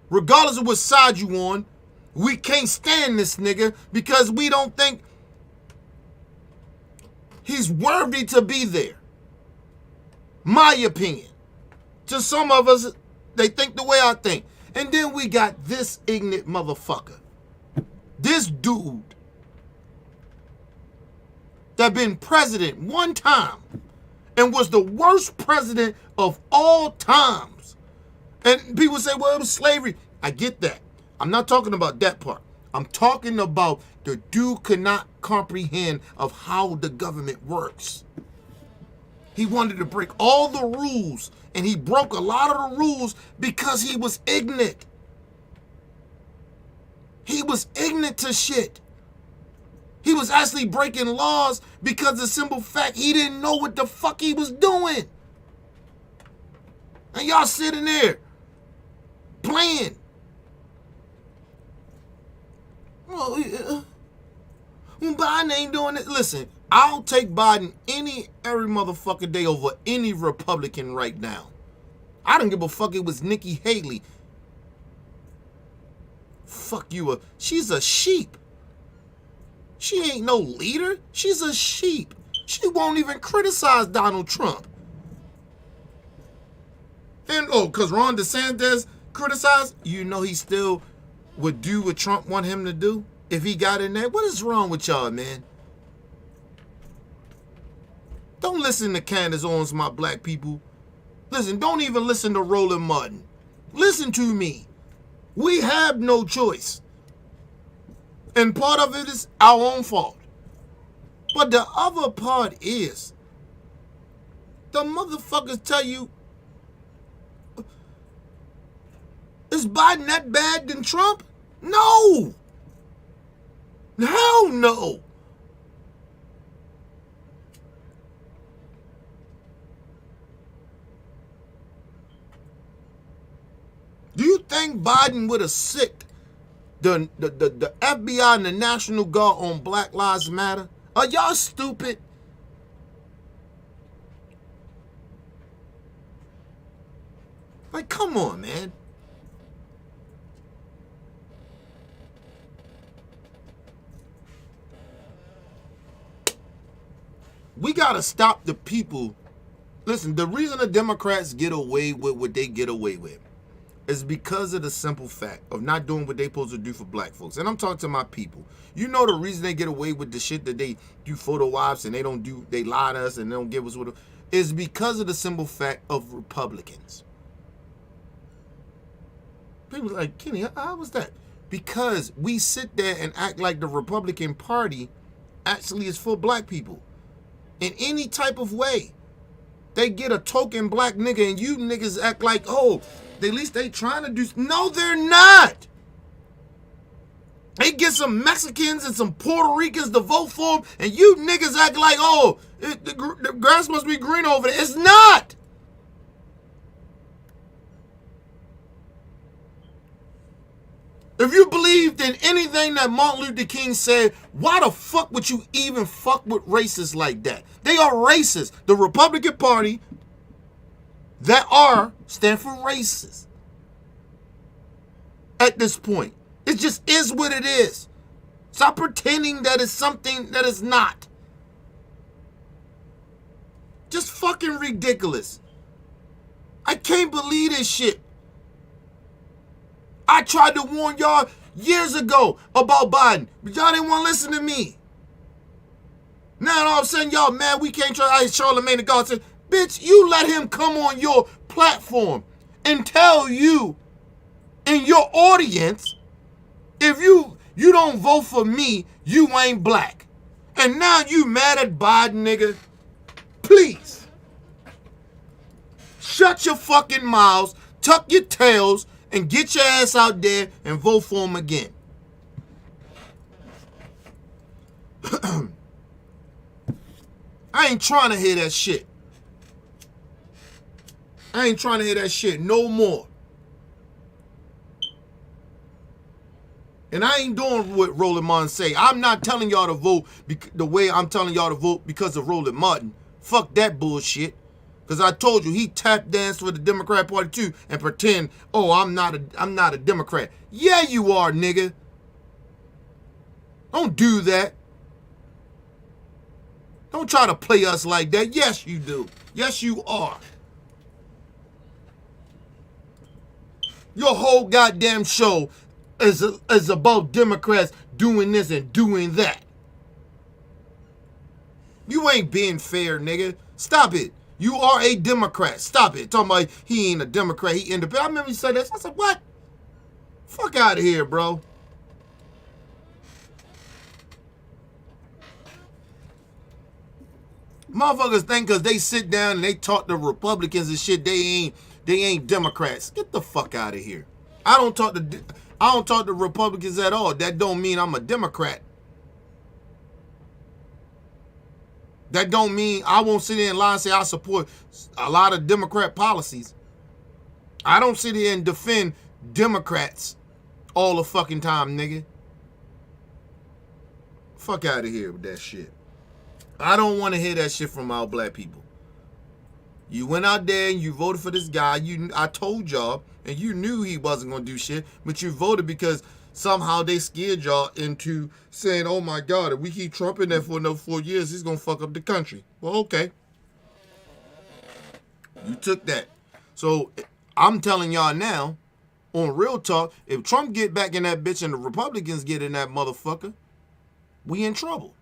regardless of what side you on, we can't stand this nigga because we don't think he's worthy to be there. My opinion. To some of us, they think the way I think. And then we got this ignorant motherfucker. This dude that been president one time and was the worst president of all times. And people say, well, it was slavery. I get that. I'm not talking about that part. I'm talking about the dude could not comprehend of how the government works. He wanted to break all the rules, and he broke a lot of the rules because he was ignorant. He was ignorant to shit. He was actually breaking laws because of the simple fact he didn't know what the fuck he was doing. And y'all sitting there playing. Well, Biden ain't doing it. Listen, I'll take Biden every motherfucking day over any Republican right now. I don't give a fuck. It was Nikki Haley. Fuck you. She's a sheep. She ain't no leader. She's a sheep. She won't even criticize Donald Trump. And because Ron DeSantis criticized, you know he still would do what Trump want him to do if he got in there. What is wrong with y'all, man? Don't listen to Candace Owens, my black people. Listen, don't even listen to Roland Martin. Listen to me. We have no choice. And part of it is our own fault. But the other part is, the motherfuckers tell you, is Biden that bad than Trump? No. Hell no. Do you think Biden would have sicked the FBI and the National Guard on Black Lives Matter? Are y'all stupid? Like, come on, man. We gotta stop the people. Listen, the reason the Democrats get away with what they get away with is because of the simple fact of not doing what they supposed to do for black folks. And I'm talking to my people. You know the reason they get away with the shit that they do photo ops and they lie to us and they don't give us what is because of the simple fact of Republicans. People are like, Kenny, how was that? Because we sit there and act like the Republican Party actually is for black people. In any type of way. They get a token black nigga and you niggas act like, oh, at least they trying to do. No, they're not. They get some Mexicans and some Puerto Ricans to vote for them and you niggas act like, oh, the grass must be green over there. It's not. If you believed in anything that Martin Luther King said, why the fuck would you even fuck with racists like that? They are racist. The Republican Party stand for racist. At this point. It just is what it is. Stop pretending that it's something that it's not. Just fucking ridiculous. I can't believe this shit. I tried to warn y'all years ago about Biden, but y'all didn't want to listen to me. Now all of a sudden y'all mad we can't try. Charlamagne the God said, bitch, you let him come on your platform and tell you in your audience, if you don't vote for me, you ain't black. And now you mad at Biden, nigga. Please. Shut your fucking mouths, tuck your tails, and get your ass out there and vote for him again. I ain't trying to hear that shit. I ain't trying to hear that shit no more. And I ain't doing what Roland Martin say. I'm not telling y'all to vote the way I'm telling y'all to vote because of Roland Martin. Fuck that bullshit. Because I told you, he tap danced for the Democrat Party too and pretend, oh, I'm not a Democrat. Yeah, you are, nigga. Don't do that. Don't try to play us like that. Yes, you do. Yes, you are. Your whole goddamn show is about Democrats doing this and doing that. You ain't being fair, nigga. Stop it. You are a Democrat. Stop it. Talking about he ain't a Democrat, he independent. I remember you said that. I said, what? Fuck out of here, bro. Motherfuckers think because they sit down and they talk to Republicans and shit, they ain't Democrats. Get the fuck out of here. I don't talk to Republicans at all. That don't mean I'm a Democrat. That don't mean I won't sit there and lie and say I support a lot of Democrat policies. I don't sit here and defend Democrats all the fucking time, nigga. Fuck out of here with that shit. I don't want to hear that shit from our black people. You went out there and you voted for this guy. I told y'all, and you knew he wasn't going to do shit, but you voted because somehow they scared y'all into saying, oh my God, if we keep Trump in there for another 4 years, he's going to fuck up the country. Well, okay. You took that. So I'm telling y'all now, on real talk, if Trump get back in that bitch and the Republicans get in that motherfucker, we in trouble.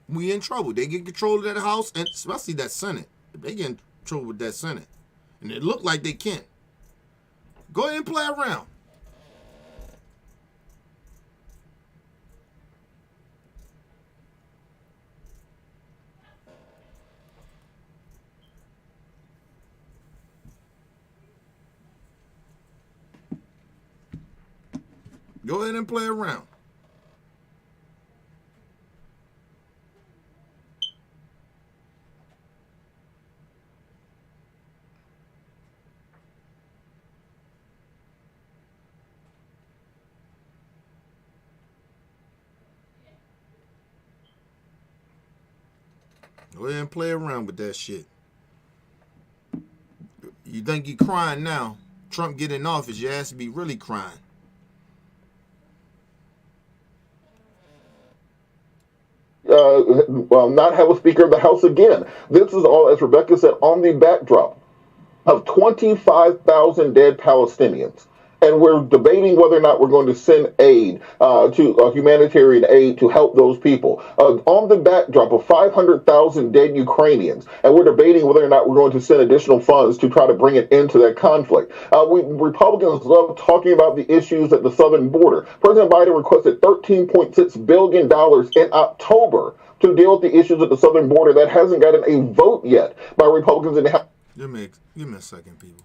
We in trouble. They get control of that House, and especially that Senate. If they get in trouble with that Senate, and it look like they can. Go ahead and play around. Go ahead and play around. Go ahead and play around with that shit. You think you crying now? Trump get in office, your ass be really crying. Not have a Speaker of the House again. This is all, as Rebecca said, on the backdrop of 25,000 dead Palestinians. And we're debating whether or not we're going to send aid to humanitarian aid to help those people. On the backdrop of 500,000 dead Ukrainians, and we're debating whether or not we're going to send additional funds to try to bring it into that conflict. Republicans love talking about the issues at the southern border. President Biden requested $13.6 billion in October to deal with the issues at the southern border. That hasn't gotten a vote yet by Republicans in the House. Give me a second, people.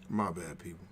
My bad, people.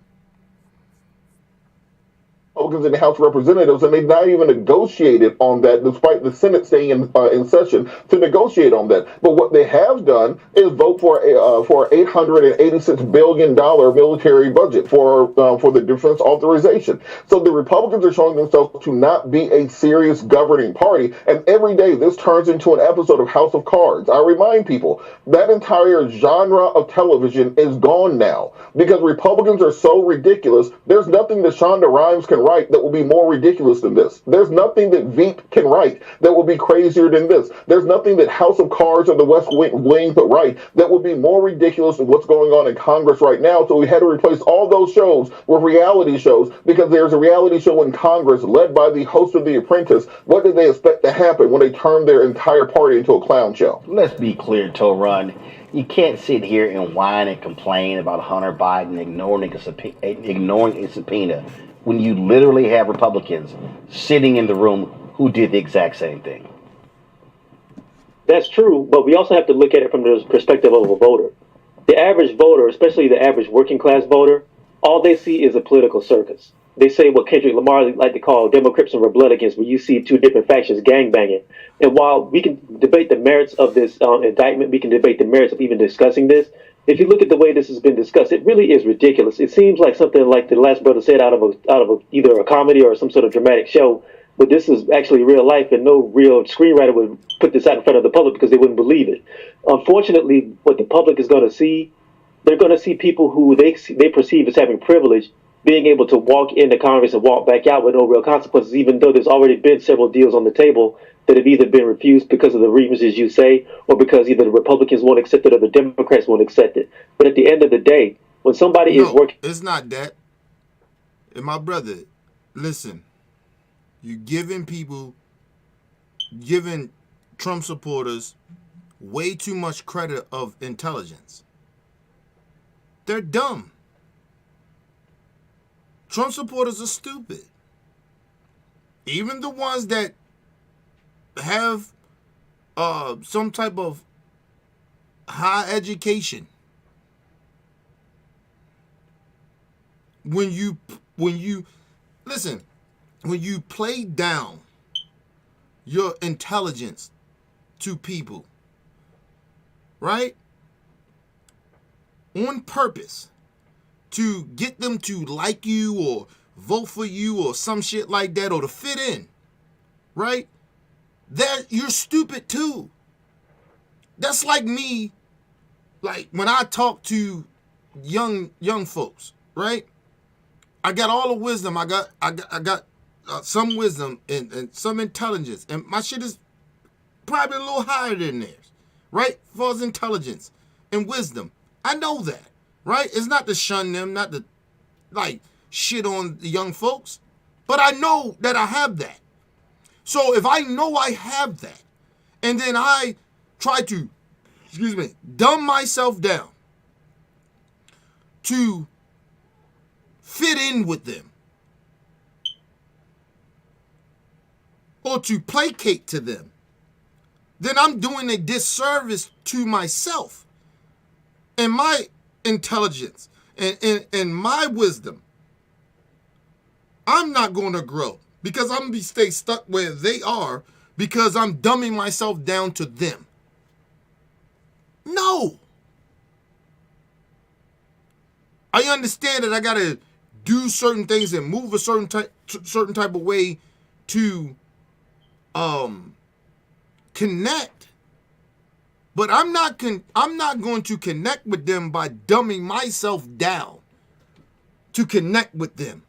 Republicans in the House of Representatives, and they've not even negotiated on that, despite the Senate staying in session to negotiate on that. But what they have done is vote for $886 billion military budget for the defense authorization. So the Republicans are showing themselves to not be a serious governing party, and every day this turns into an episode of House of Cards. I remind people that entire genre of television is gone now because Republicans are so ridiculous. There's nothing that Shonda Rhimes can write that will be more ridiculous than this. There's nothing that Veep can write that will be crazier than this. There's nothing that House of Cards or the West Wing could write that would be more ridiculous than what's going on in Congress right now. So we had to replace all those shows with reality shows because there's a reality show in Congress led by the host of The Apprentice. What did they expect to happen when they turned their entire party into a clown show? Let's be clear, Toron. You can't sit here and whine and complain about Hunter Biden ignoring a subpoena when you literally have Republicans sitting in the room who did the exact same thing. That's true, but we also have to look at it from the perspective of a voter. The average voter, especially the average working class voter, all they see is a political circus. They say what Kendrick Lamar like to call Democrats and Republicans, where you see two different factions gangbanging. And while we can debate the merits of this indictment, we can debate the merits of even discussing this. If you look at the way this has been discussed, it really is ridiculous. It seems like something like the last brother said out of either a comedy or some sort of dramatic show. But this is actually real life, and no real screenwriter would put this out in front of the public because they wouldn't believe it. Unfortunately, what the public is going to see, they're going to see people who they perceive as having privilege being able to walk into Congress and walk back out with no real consequences, even though there's already been several deals on the table that have either been refused because of the reasons you say, or because either the Republicans won't accept it or the Democrats won't accept it. But at the end of the day, when somebody is working... it's not that. And my brother, listen, you're giving Trump supporters way too much credit of intelligence. They're dumb. Trump supporters are stupid. Even the ones that have some type of high education. When you listen, when you play down your intelligence to people, right? On purpose to get them to like you or vote for you or some shit like that, or to fit in, right? That you're stupid too. That's like me, like when I talk to young folks, right? I got all the wisdom. I got some wisdom and some intelligence, and my shit is probably a little higher than theirs, right? As far as intelligence and wisdom, I know that, right? It's not to shun them, not to like shit on the young folks, but I know that I have that. So if I know I have that, and then I try to, dumb myself down to fit in with them, or to placate to them, then I'm doing a disservice to myself and my intelligence and my wisdom. I'm not going to grow because I'm going to stay stuck where they are because I'm dumbing myself down to them. No. I understand that I got to do certain things and move a certain type of way to connect. But I'm not going to connect with them by dumbing myself down to connect with them.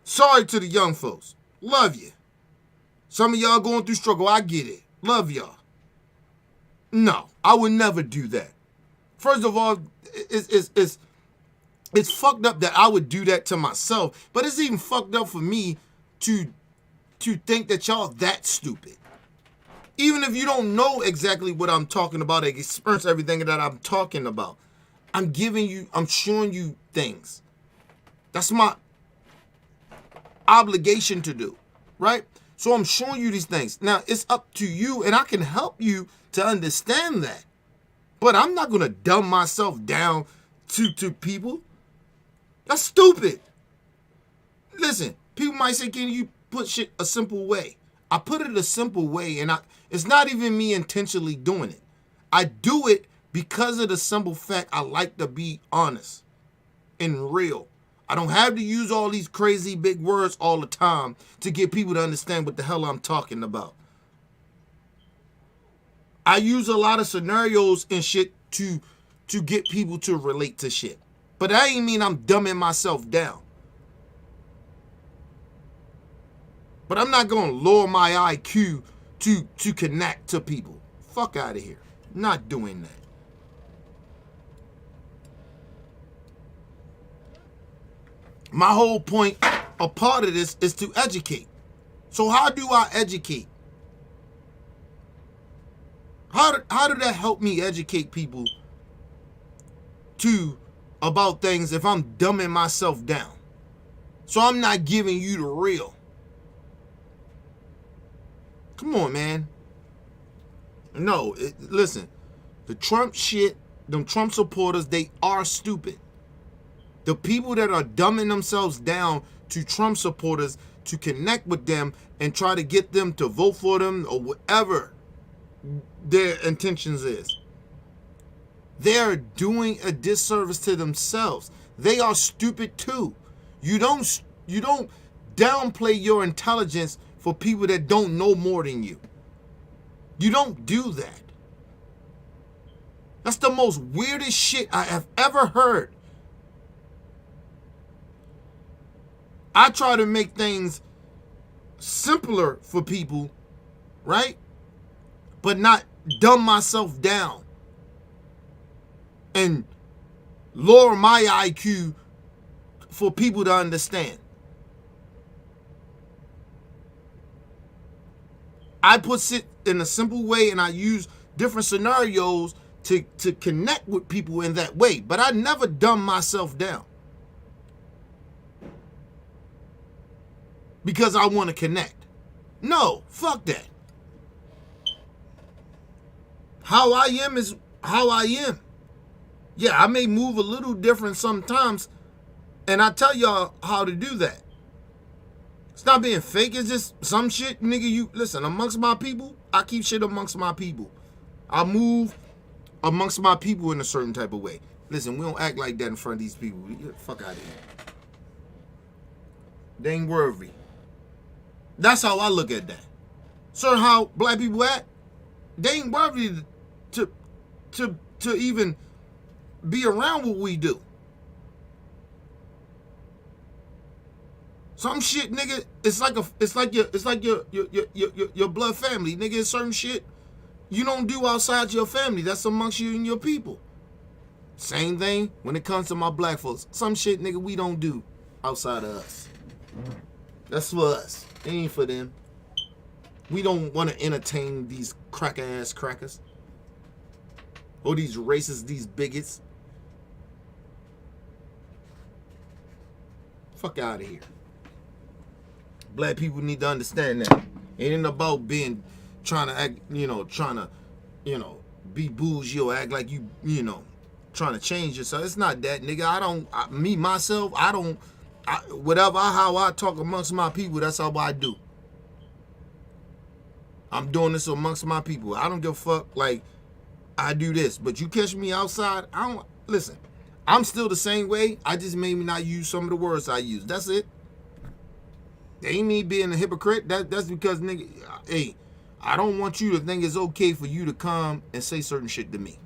Sorry to the young folks. Love you. Some of y'all going through struggle. I get it. Love y'all. No, I would never do that. First of all, it's fucked up that I would do that to myself. But it's even fucked up for me to think that y'all that stupid. Even if you don't know exactly what I'm talking about, experience everything that I'm talking about, I'm showing you things. That's my obligation to do, right? So I'm showing you these things. Now, it's up to you, and I can help you to understand that. But I'm not going to dumb myself down to people. That's stupid. Listen, people might say, can you put shit a simple way? I put it a simple way, and it's not even me intentionally doing it. I do it because of the simple fact I like to be honest and real. I don't have to use all these crazy big words all the time to get people to understand what the hell I'm talking about. I use a lot of scenarios and shit to get people to relate to shit. But that ain't mean I'm dumbing myself down. But I'm not going to lower my IQ to connect to people. Fuck out of here. Not doing that. My whole point, a part of this, is to educate. So how do I educate? How did that help me educate people about things if I'm dumbing myself down? So I'm not giving you the real. Come on, man. No, listen. The Trump shit, them Trump supporters, they are stupid. The people that are dumbing themselves down to Trump supporters to connect with them and try to get them to vote for them or whatever their intentions is, they're doing a disservice to themselves. They are stupid too. You don't downplay your intelligence for people that don't know more than you. You don't do that. That's the most weirdest shit I have ever heard. I try to make things simpler for people, right? But not dumb myself down and lower my IQ for people to understand. I put it in a simple way and I use different scenarios to connect with people in that way. But I never dumb myself down. Because I want to connect. No, fuck that. How I am is how I am. Yeah, I may move a little different sometimes, and I tell y'all how to do that. It's not being fake, it's just some shit, nigga, you, listen, amongst my people, I keep shit amongst my people. I move amongst my people in a certain type of way. Listen, we don't act like that in front of these people. Get the fuck out of here. They ain't worthy. That's how I look at that. Sir, how black people act, they ain't worthy to even be around what we do. Some shit, nigga, it's like your blood family, nigga. It's certain shit you don't do outside your family. That's amongst you and your people. Same thing when it comes to my black folks. Some shit, nigga, we don't do outside of us. That's for us. It ain't for them. We don't want to entertain these cracker-ass crackers. Or these racists, these bigots. Fuck out of here. Black people need to understand that. It ain't about trying to act, trying to, be bougie or act like you, trying to change yourself. It's not that, nigga. How I talk amongst my people, that's how I do. I'm doing this amongst my people. I don't give a fuck, like, I do this. But you catch me outside, listen, I'm still the same way. I just maybe not use some of the words I use. That's it. Ain't me being a hypocrite. That's because, nigga, hey, I don't want you to think it's okay for you to come and say certain shit to me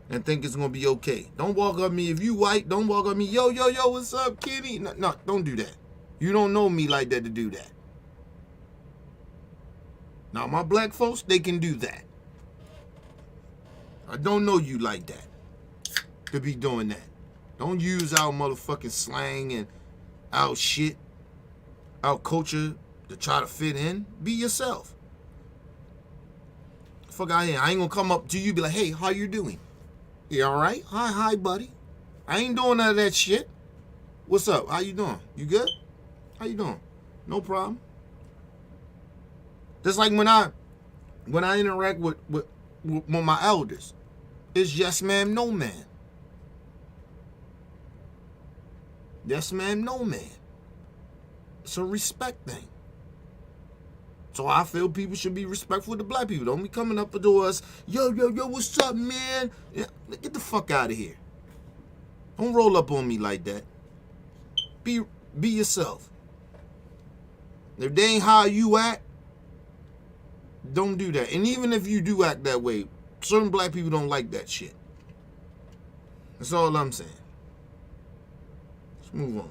and think it's gonna be okay. Don't walk up me if you white. Don't walk up me, yo, what's up, kitty? No, don't do that. You don't know me like that to do that. Now my black folks, they can do that. I don't know you like that to be doing that. Don't use our motherfucking slang and our shit, our culture to try to fit in. Be yourself. Fuck out here. I ain't gonna come up to you and be like, hey, how you doing? You alright? Hi, buddy. I ain't doing none of that shit. What's up? How you doing? You good? How you doing? No problem. Just like when I interact with my elders, it's yes ma'am, no man. Yes ma'am, no man. It's a respect thing. So I feel people should be respectful to black people. Don't be coming up to us, yo, what's up, man? Yeah, get the fuck out of here. Don't roll up on me like that. Be yourself. If they ain't how you act, don't do that. And even if you do act that way, certain black people don't like that shit. That's all I'm saying. Let's move on.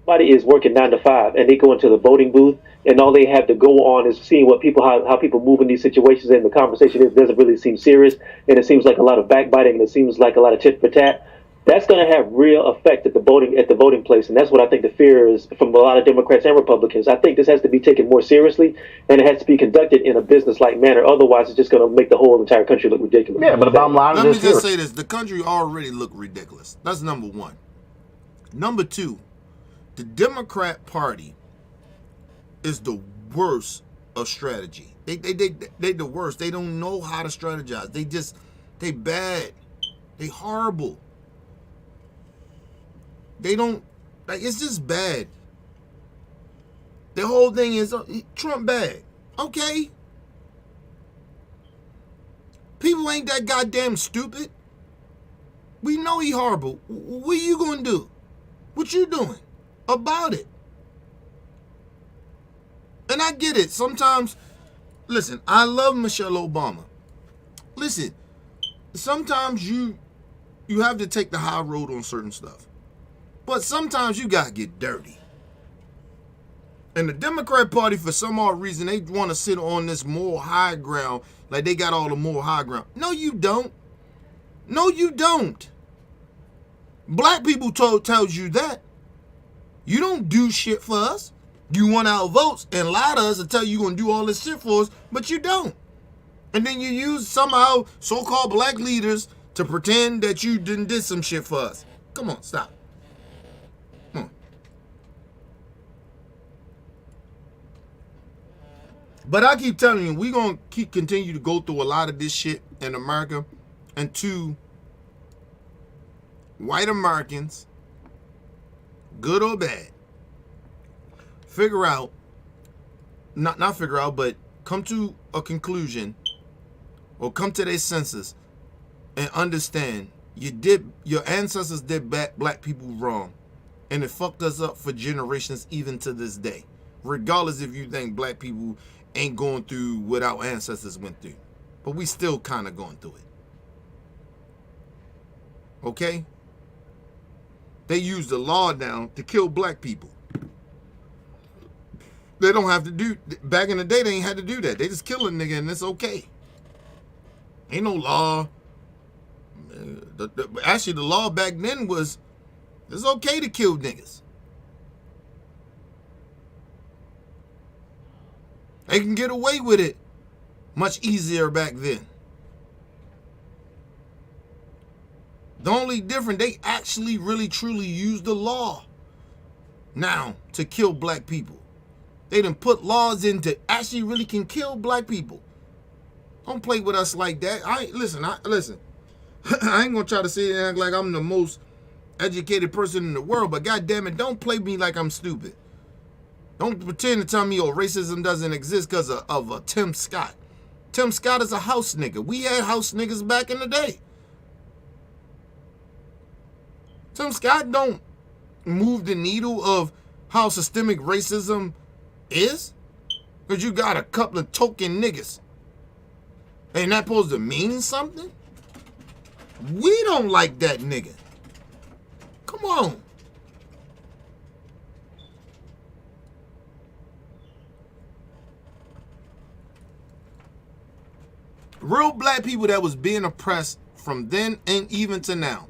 Somebody is working 9 to 5 and they go into the voting booth and all they have to go on is seeing what how people move in these situations, and the conversation doesn't really seem serious, and it seems like a lot of backbiting, and it seems like a lot of tit for tat. That's going to have real effect at the voting place, and that's what I think the fear is from a lot of Democrats and Republicans. I think this has to be taken more seriously, and it has to be conducted in a business-like manner. Otherwise, it's just going to make the whole entire country look ridiculous. Yeah, but the bottom line is let me just say this: the country already look ridiculous. That's number one. Number two, the Democrat Party is the worst of strategy. They the worst. They don't know how to strategize. They bad. They horrible. They don't, like, it's just bad. The whole thing is Trump bad. Okay. People ain't that goddamn stupid. We know he horrible. What you gonna do? What you doing about it? And I get it. Sometimes, listen, I love Michelle Obama. Listen, sometimes you have to take the high road on certain stuff. But sometimes you gotta get dirty. And the Democrat Party, for some odd reason, they want to sit on this moral high ground, like they got all the moral high ground. No, you don't. No, you don't. Black people tells you that. You don't do shit for us. You want our votes and lie to us and tell you you're gonna do all this shit for us, but you don't. And then you use somehow so-called black leaders to pretend that you did some shit for us. Come on, stop. But I keep telling you, we're going to continue to go through a lot of this shit in America. And two, white Americans, good or bad, figure out, not figure out, but come to a conclusion or come to their senses and understand your ancestors did black people wrong. And it fucked us up for generations even to this day. Regardless if you think black people ain't going through what our ancestors went through. But we still kind of going through it. Okay? They used the law now to kill black people. They don't have to do, back in the day they ain't had to do that. They just kill a nigga and it's okay. Ain't no law. Actually, the law back then was, it's okay to kill niggas. They can get away with it much easier back then. The only difference, they actually really truly used the law now to kill black people. They done put laws in to actually really can kill black people. Don't play with us like that. Listen. I ain't gonna try to sit there and act like I'm the most educated person in the world, but goddamn it, don't play me like I'm stupid. Don't pretend to tell me racism doesn't exist because of Tim Scott. Tim Scott is a house nigga. We had house niggas back in the day. Tim Scott don't move the needle of how systemic racism is, because you got a couple of token niggas. Ain't that supposed to mean something? We don't like that nigga. Come on. Real black people that was being oppressed from then and even to now.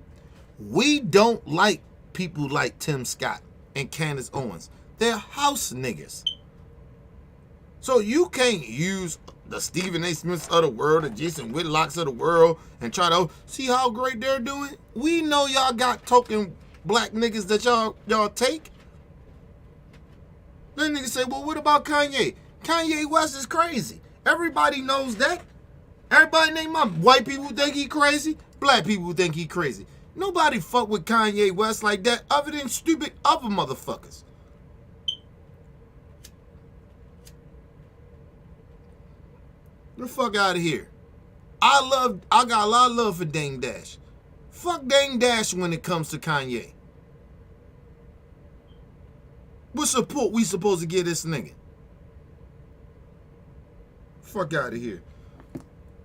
We don't like people like Tim Scott and Candace Owens. They're house niggas. So you can't use the Stephen A. Smiths of the world, the Jason Whitlocks of the world, and try to see how great they're doing. We know y'all got token black niggas that y'all take. Then niggas say, well, what about Kanye? Kanye West is crazy. Everybody knows that. Everybody named my white people think he crazy. Black people think he crazy. Nobody fuck with Kanye West like that other than stupid other motherfuckers. Get the fuck out of here. I got a lot of love for Dame Dash. Fuck Dame Dash when it comes to Kanye. What support we supposed to give this nigga? Fuck out of here.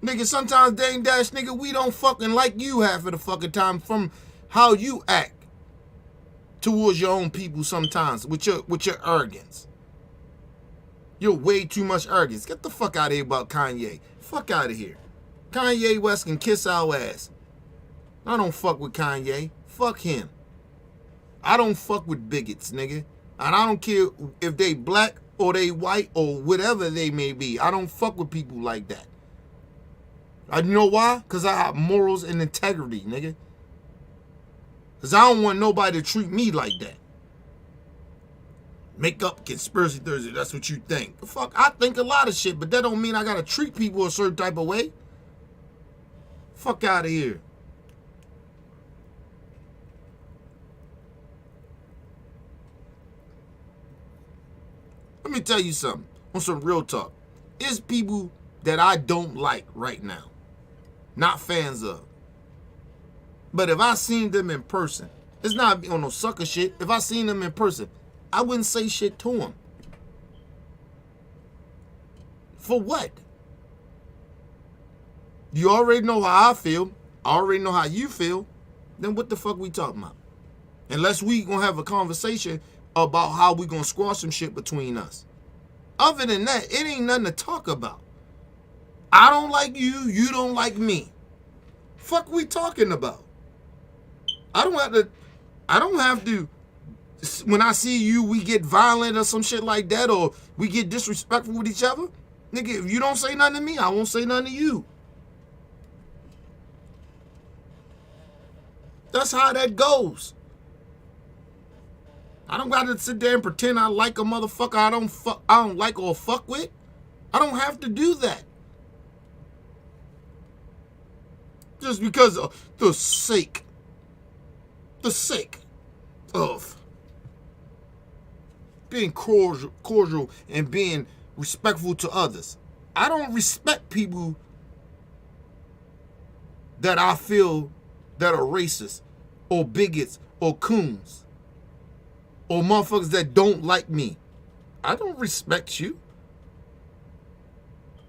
Nigga, sometimes Dame Dash, nigga, we don't fucking like you half of the fucking time from how you act towards your own people sometimes with your arrogance. You're way too much arrogance. Get the fuck out of here about Kanye. Fuck out of here. Kanye West can kiss our ass. I don't fuck with Kanye. Fuck him. I don't fuck with bigots, nigga. And I don't care if they black or they white or whatever they may be. I don't fuck with people like that. You know why? Because I have morals and integrity, nigga. Because I don't want nobody to treat me like that. Make up conspiracy Thursday, that's what you think. Fuck, I think a lot of shit, but that don't mean I gotta treat people a certain type of way. Fuck out of here. Let me tell you something, on some real talk. It's people that I don't like right now. Not fans of. But if I seen them in person, it's not on no sucker shit. If I seen them in person, I wouldn't say shit to them. For what? You already know how I feel. I already know how you feel. Then what the fuck we talking about? Unless we gonna have a conversation about how we gonna squash some shit between us. Other than that, it ain't nothing to talk about. I don't like you, you don't like me. Fuck we talking about? I don't have to, when I see you, we get violent or some shit like that, or we get disrespectful with each other. Nigga, if you don't say nothing to me, I won't say nothing to you. That's how that goes. I don't gotta sit there and pretend I like a motherfucker I don't like or fuck with. I don't have to do that. Just because of the sake of being cordial and being respectful to others. I don't respect people that I feel that are racist or bigots or coons or motherfuckers that don't like me. I don't respect you.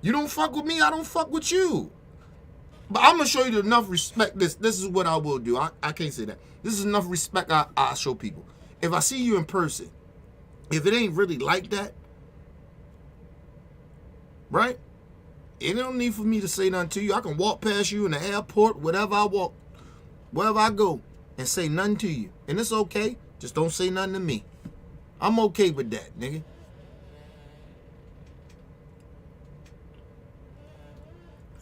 You don't fuck with me, I don't fuck with you. But I'm going to show you enough respect. This is what I will do. I can't say that. This is enough respect I show people. If I see you in person, if it ain't really like that, right? It don't need for me to say nothing to you. I can walk past you in the airport, wherever I go, and say nothing to you. And it's okay. Just don't say nothing to me. I'm okay with that, nigga.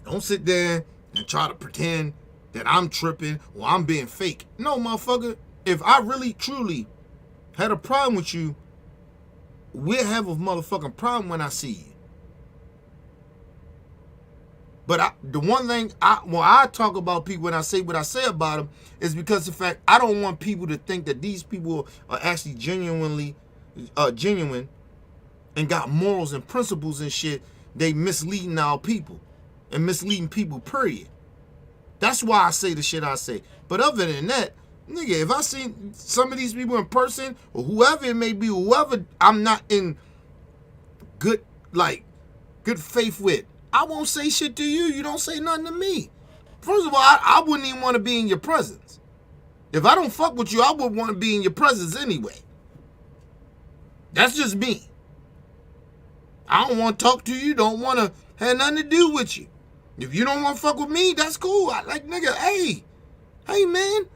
Don't sit there and try to pretend that I'm tripping or I'm being fake. No, motherfucker. If I really, truly had a problem with you, we'll have a motherfucking problem when I see you. But the one thing when I talk about people, when I say what I say about them, is because the fact I don't want people to think that these people are actually genuine and got morals and principles and shit. They misleading our people and misleading people, period. That's why I say the shit I say. But other than that, nigga, if I see some of these people in person or whoever it may be, whoever I'm not in good faith with, I won't say shit to you. You don't say nothing to me. First of all, I wouldn't even want to be in your presence. If I don't fuck with you, I wouldn't want to be in your presence anyway. That's just me. I don't want to talk to you. Don't want to have nothing to do with you. If you don't want to fuck with me, that's cool. I like, nigga, hey man.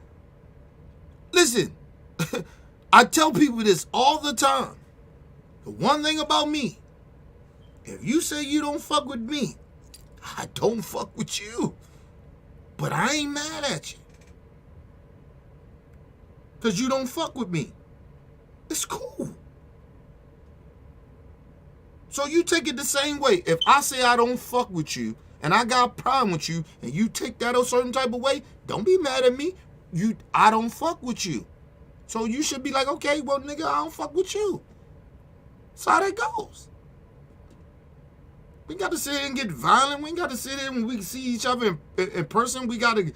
Listen, I tell people this all the time. The one thing about me, if you say you don't fuck with me, I don't fuck with you. But I ain't mad at you. Because you don't fuck with me. It's cool. So you take it the same way. If I say I don't fuck with you, and I got a problem with you, and you take that a certain type of way, don't be mad at me. I don't fuck with you. So you should be like, okay, well, nigga, I don't fuck with you. That's how that goes. We got to sit here and get violent. We ain't got to sit here when we see each other in person. We got to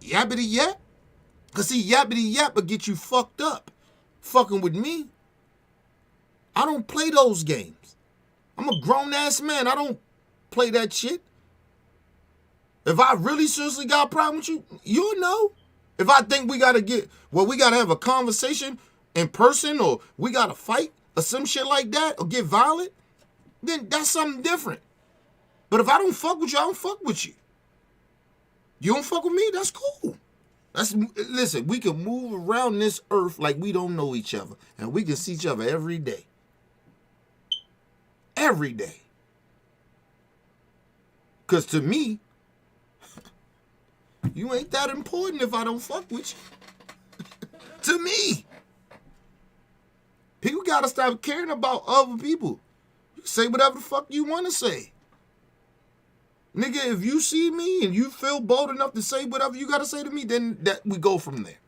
yappity yap. Because see, yappity yap will get you fucked up. Fucking with me. I don't play those games. I'm a grown-ass man. I don't play that shit. If I really seriously got a problem with you, you'll know. If I think we got to have a conversation in person, or we got to fight or some shit like that, or get violent, then that's something different. But if I don't fuck with you, I don't fuck with you. You don't fuck with me, that's cool. Listen, we can move around this earth like we don't know each other, and we can see each other every day. Every day. Because to me, you ain't that important if I don't fuck with you. To me. People gotta stop caring about other people. You say whatever the fuck you want to say. Nigga, if you see me and you feel bold enough to say whatever you gotta say to me, then that we go from there.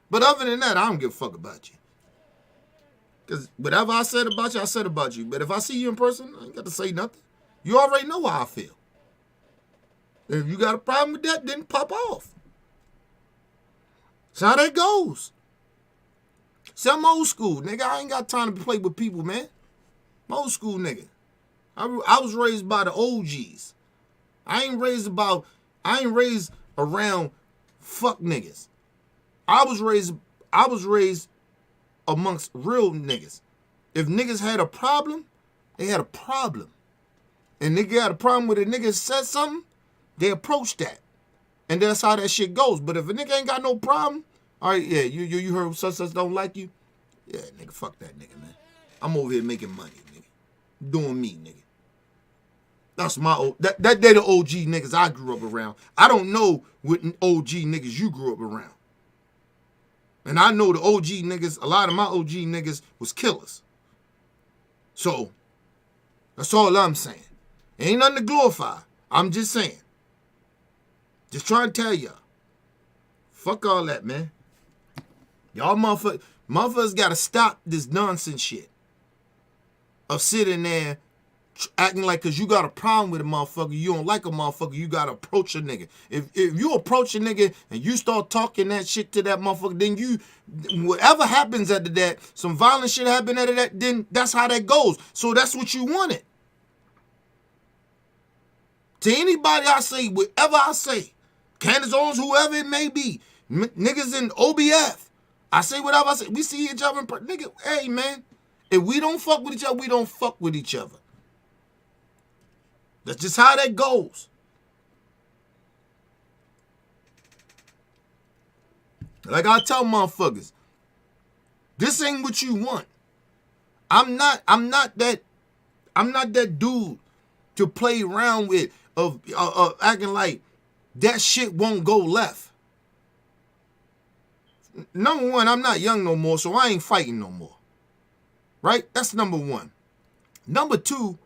But other than that, I don't give a fuck about you. Because whatever I said about you, I said about you. But if I see you in person, I ain't got to say nothing. You already know how I feel. If you got a problem with that, then pop off. That's how that goes. See, I'm old school, nigga. I ain't got time to play with people, man. I'm old school, nigga. I was raised by the OGs. I ain't raised around fuck niggas. I was raised amongst real niggas. If niggas had a problem, they had a problem. And nigga had a problem with a nigga said something, they approach that. And that's how that shit goes. But if a nigga ain't got no problem, all right, yeah, you heard such don't like you? Yeah, nigga, fuck that nigga, man. I'm over here making money, nigga. Doing me, nigga. That's my they the OG niggas I grew up around. I don't know what OG niggas you grew up around. And I know the OG niggas, a lot of my OG niggas was killers. So, that's all I'm saying. Ain't nothing to glorify. I'm just saying. Just trying to tell y'all. Fuck all that, man. Y'all motherfuckers gotta stop this nonsense shit. Of sitting there acting like because you got a problem with a motherfucker, you don't like a motherfucker, you gotta approach a nigga. If you approach a nigga and you start talking that shit to that motherfucker, then whatever happens after that, some violent shit happen after that, then that's how that goes. So that's what you wanted. To anybody I say, whatever I say, Candace Owens, whoever it may be, niggas in OBF, I say whatever I say, we see each other in person. Nigga, hey man, if we don't fuck with each other, we don't fuck with each other. That's just how that goes. Like I tell motherfuckers, this ain't what you want. I'm not that dude to play around with of acting like that shit won't go left. Number one, I'm not young no more, so I ain't fighting no more. Right? That's number one. Number two,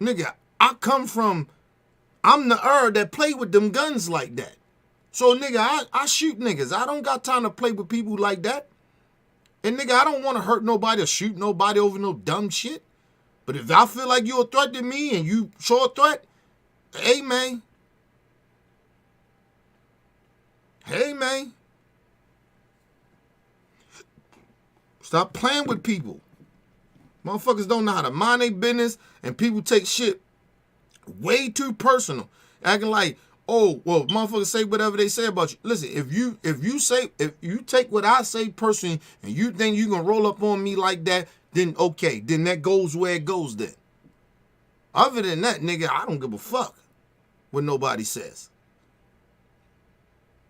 nigga, I'm the that play with them guns like that. So, nigga, I shoot niggas. I don't got time to play with people like that. And, nigga, I don't want to hurt nobody or shoot nobody over no dumb shit. But if I feel like you're a threat to me and you show a threat, hey, man. Hey, man. Stop playing with people. Motherfuckers don't know how to mind their business, and people take shit way too personal. Acting like, oh, well, motherfuckers say whatever they say about you. Listen, if you take what I say personally and you think you gonna roll up on me like that, then okay, then that goes where it goes then. Other than that, nigga, I don't give a fuck what nobody says.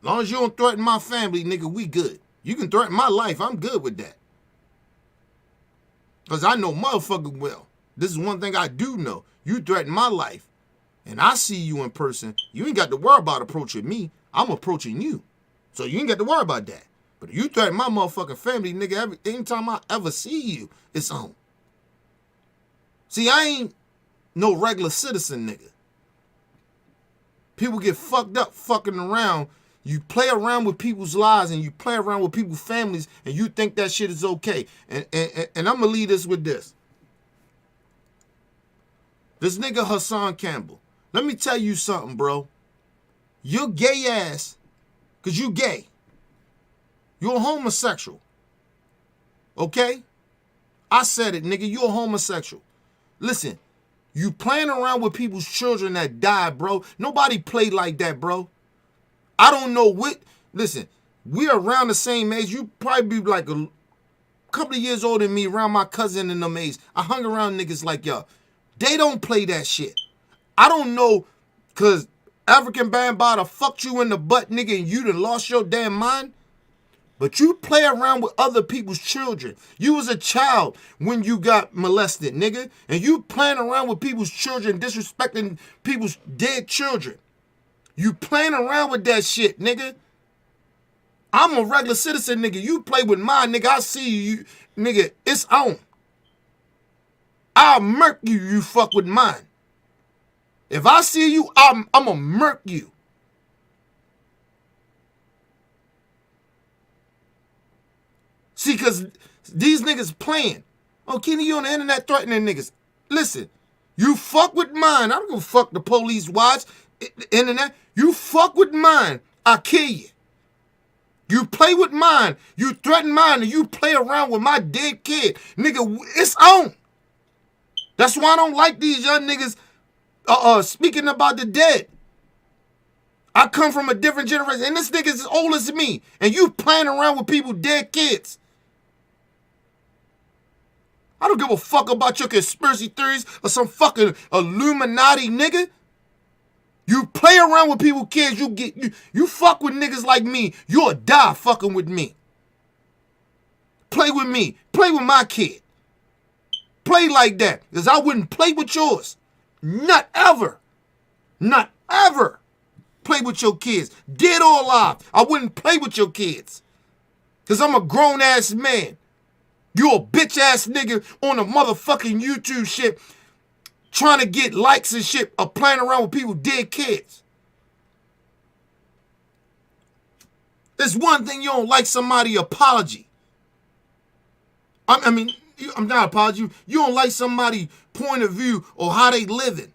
As long as you don't threaten my family, nigga, we good. You can threaten my life, I'm good with that. Because I know motherfucking well. This is one thing I do know. You threaten my life, and I see you in person, you ain't got to worry about approaching me. I'm approaching you. So you ain't got to worry about that. But if you threaten my motherfucking family, nigga, anytime I ever see you, it's on. See, I ain't no regular citizen, nigga. People get fucked up fucking around. You play around with people's lives and you play around with people's families and you think that shit is okay. And I'm going to leave this with this. This nigga Hassan Campbell. Let me tell you something, bro. You're gay ass because you gay. You're a homosexual. Okay? I said it, nigga. You're a homosexual. Listen, you playing around with people's children that died, bro. Nobody played like that, bro. I don't know what. Listen, we're around the same age. You probably be like a couple of years older than me, around my cousin and them age. I hung around niggas like y'all. They don't play that shit. I don't know, because African Bambaataa fucked you in the butt, nigga, and you done lost your damn mind. But you play around with other people's children. You was a child when you got molested, nigga. And you playing around with people's children, disrespecting people's dead children. You playing around with that shit, nigga. I'm a regular citizen, nigga. You play with mine, nigga. I see you, nigga. It's on. I'll murk you, you fuck with mine. If I see you, I'm gonna murk you. See, because these niggas playing. Oh, Kenny, you on the internet threatening niggas. Listen, you fuck with mine. I don't give a fuck the police watch, the internet. You fuck with mine, I'll kill you. You play with mine, you threaten mine, and you play around with my dead kid. Nigga, it's on. That's why I don't like these young niggas speaking about the dead. I come from a different generation, and this nigga's as old as me, and you playing around with people dead kids. I don't give a fuck about your conspiracy theories or some fucking Illuminati, nigga. You play around with people, kids, you fuck with niggas like me, you'll die fucking with me. Play with me. Play with my kid. Play like that, because I wouldn't play with yours. Not ever. Not ever play with your kids. Dead or alive, I wouldn't play with your kids. Because I'm a grown-ass man. You a bitch-ass nigga on a motherfucking YouTube shit trying to get likes and shit or playing around with people dead kids. It's one thing you don't like somebody apology. I mean, I'm not apology. You don't like somebody point of view or how they living.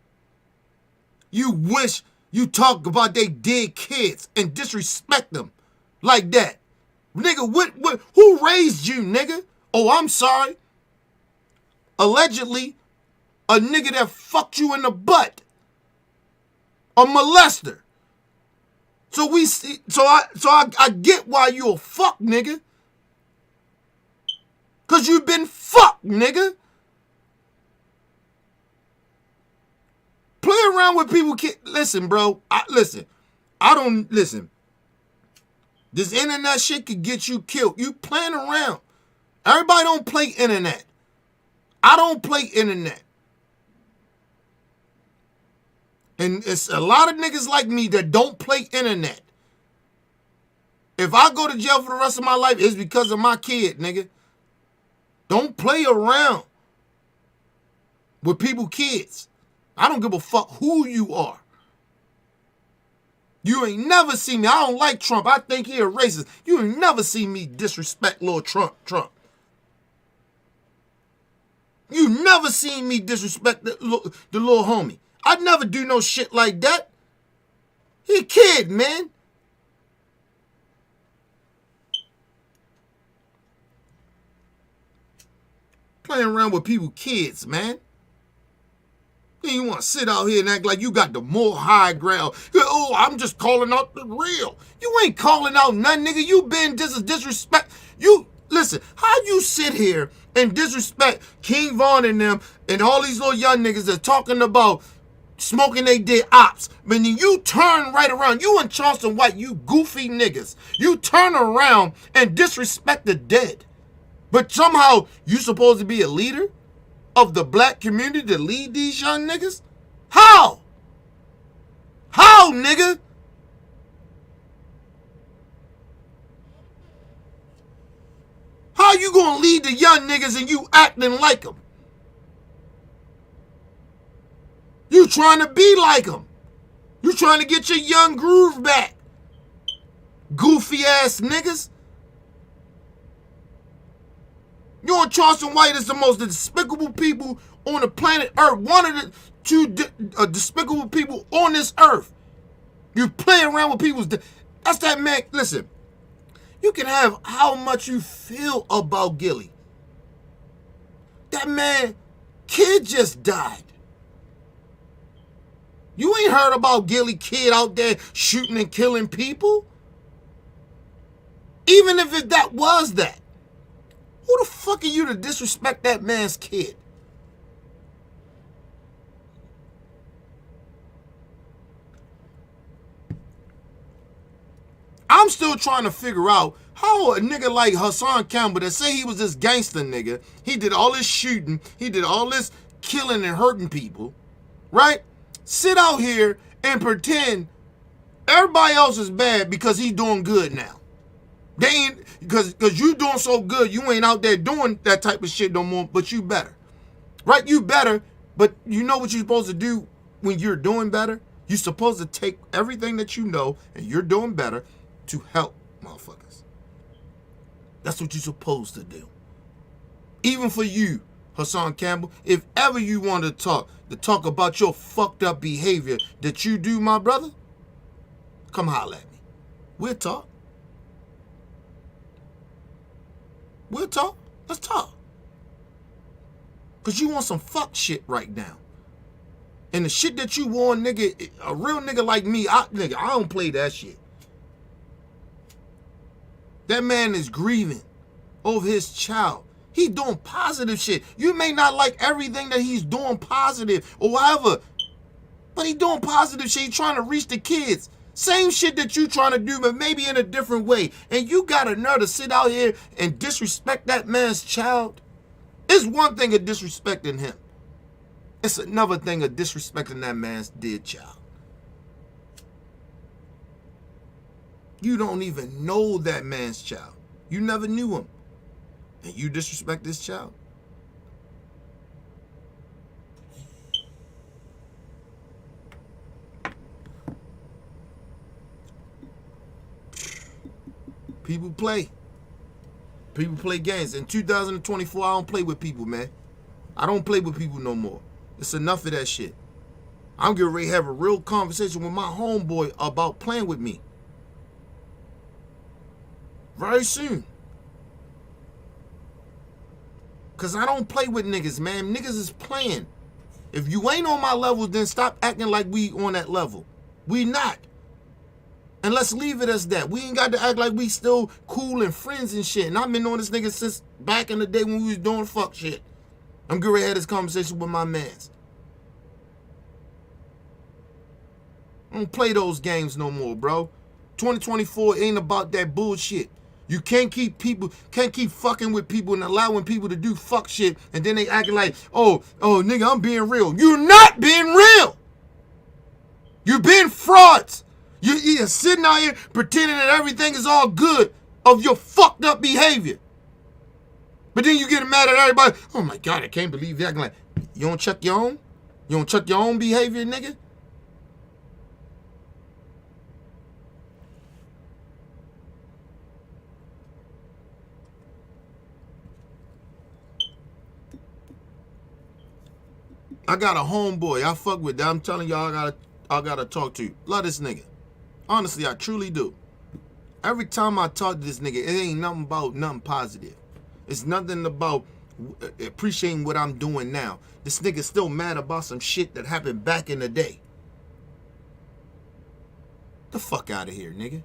You wish you talk about they dead kids and disrespect them like that. Nigga, who raised you, nigga? Oh, I'm sorry. Allegedly, a nigga that fucked you in the butt. A molester. So I get why you a fuck, nigga. Cause you've been fucked, nigga. Play around with people. Listen, bro. Listen. This internet shit could get you killed. You playing around. Everybody don't play internet. I don't play internet. And it's a lot of niggas like me that don't play internet. If I go to jail for the rest of my life, it's because of my kid, nigga. Don't play around with people's kids. I don't give a fuck who you are. You ain't never seen me. I don't like Trump. I think he a racist. You ain't never seen me disrespect Lil Trump. You never seen me disrespect the little homie. I'd never do no shit like that. He a kid, man. Playing around with people's kids, man. Then you want to sit out here and act like you got the more high ground. Oh, I'm just calling out the real. You ain't calling out nothing, nigga. You been disrespect. You, listen, how you sit here and disrespect King Von and them and all these little young niggas that talking about smoking they dead ops. But then you turn right around. You and Charleston White, you goofy niggas. You turn around and disrespect the dead. But somehow you supposed to be a leader of the black community to lead these young niggas? How? How, nigga? How you gonna lead the young niggas and you acting like them? You trying to be like them. You trying to get your young groove back. Goofy ass niggas. You and Charleston White is the most despicable people on the planet Earth. One of the two despicable people on this earth. You play around with people's... That's that man... Listen. You can have how much you feel about Gilly. That man... Kid just died. You ain't heard about Gilly Kid out there shooting and killing people? Even if that was that. Who the fuck are you to disrespect that man's kid? I'm still trying to figure out how a nigga like Hassan Campbell that say he was this gangster nigga, he did all this shooting, he did all this killing and hurting people, right? Sit out here and pretend everybody else is bad because he's doing good now. They ain't, because you doing so good, you ain't out there doing that type of shit no more, but you better. Right? You better, but you know what you're supposed to do when you're doing better? You're supposed to take everything that you know and you're doing better to help motherfuckers. That's what you're supposed to do. Even for you, Hassan Campbell, if ever you want to talk about your fucked up behavior that you do, my brother, come holler at me. We'll talk. We'll talk. Let's talk. Because you want some fuck shit right now. And the shit that you want, nigga, a real nigga like me, I don't play that shit. That man is grieving over his child. He doing positive shit. You may not like everything that he's doing positive or whatever, but he doing positive shit. He trying to reach the kids. Same shit that you trying to do, but maybe in a different way. And you got a nerve to sit out here and disrespect that man's child? It's one thing of disrespecting him. It's another thing of disrespecting that man's dead child. You don't even know that man's child. You never knew him. And you disrespect this child? People play. People play games. In 2024, I don't play with people, man. I don't play with people no more. It's enough of that shit. I'm getting ready to have a real conversation with my homeboy about playing with me. Very soon. Because I don't play with niggas, man. Niggas is playing. If you ain't on my level, then stop acting like we on that level. We not. And let's leave it as that. We ain't got to act like we still cool and friends and shit. And I've been on this nigga since back in the day when we was doing fuck shit. I'm getting ready to have this conversation with my mans. I don't play those games no more, bro. 2024 ain't about that bullshit. You can't keep fucking with people and allowing people to do fuck shit and then they acting like, oh nigga, I'm being real. You're not being real. You're being frauds. You're sitting out here pretending that everything is all good of your fucked up behavior. But then you get mad at everybody. Oh my God, I can't believe you acting like, you don't check your own? You don't check your own behavior, nigga? I got a homeboy I fuck with that. I'm telling y'all, I gotta talk to you. Love this nigga. Honestly, I truly do. Every time I talk to this nigga, it ain't nothing about nothing positive. It's nothing about appreciating what I'm doing now. This nigga's still mad about some shit that happened back in the day. The fuck out of here, nigga.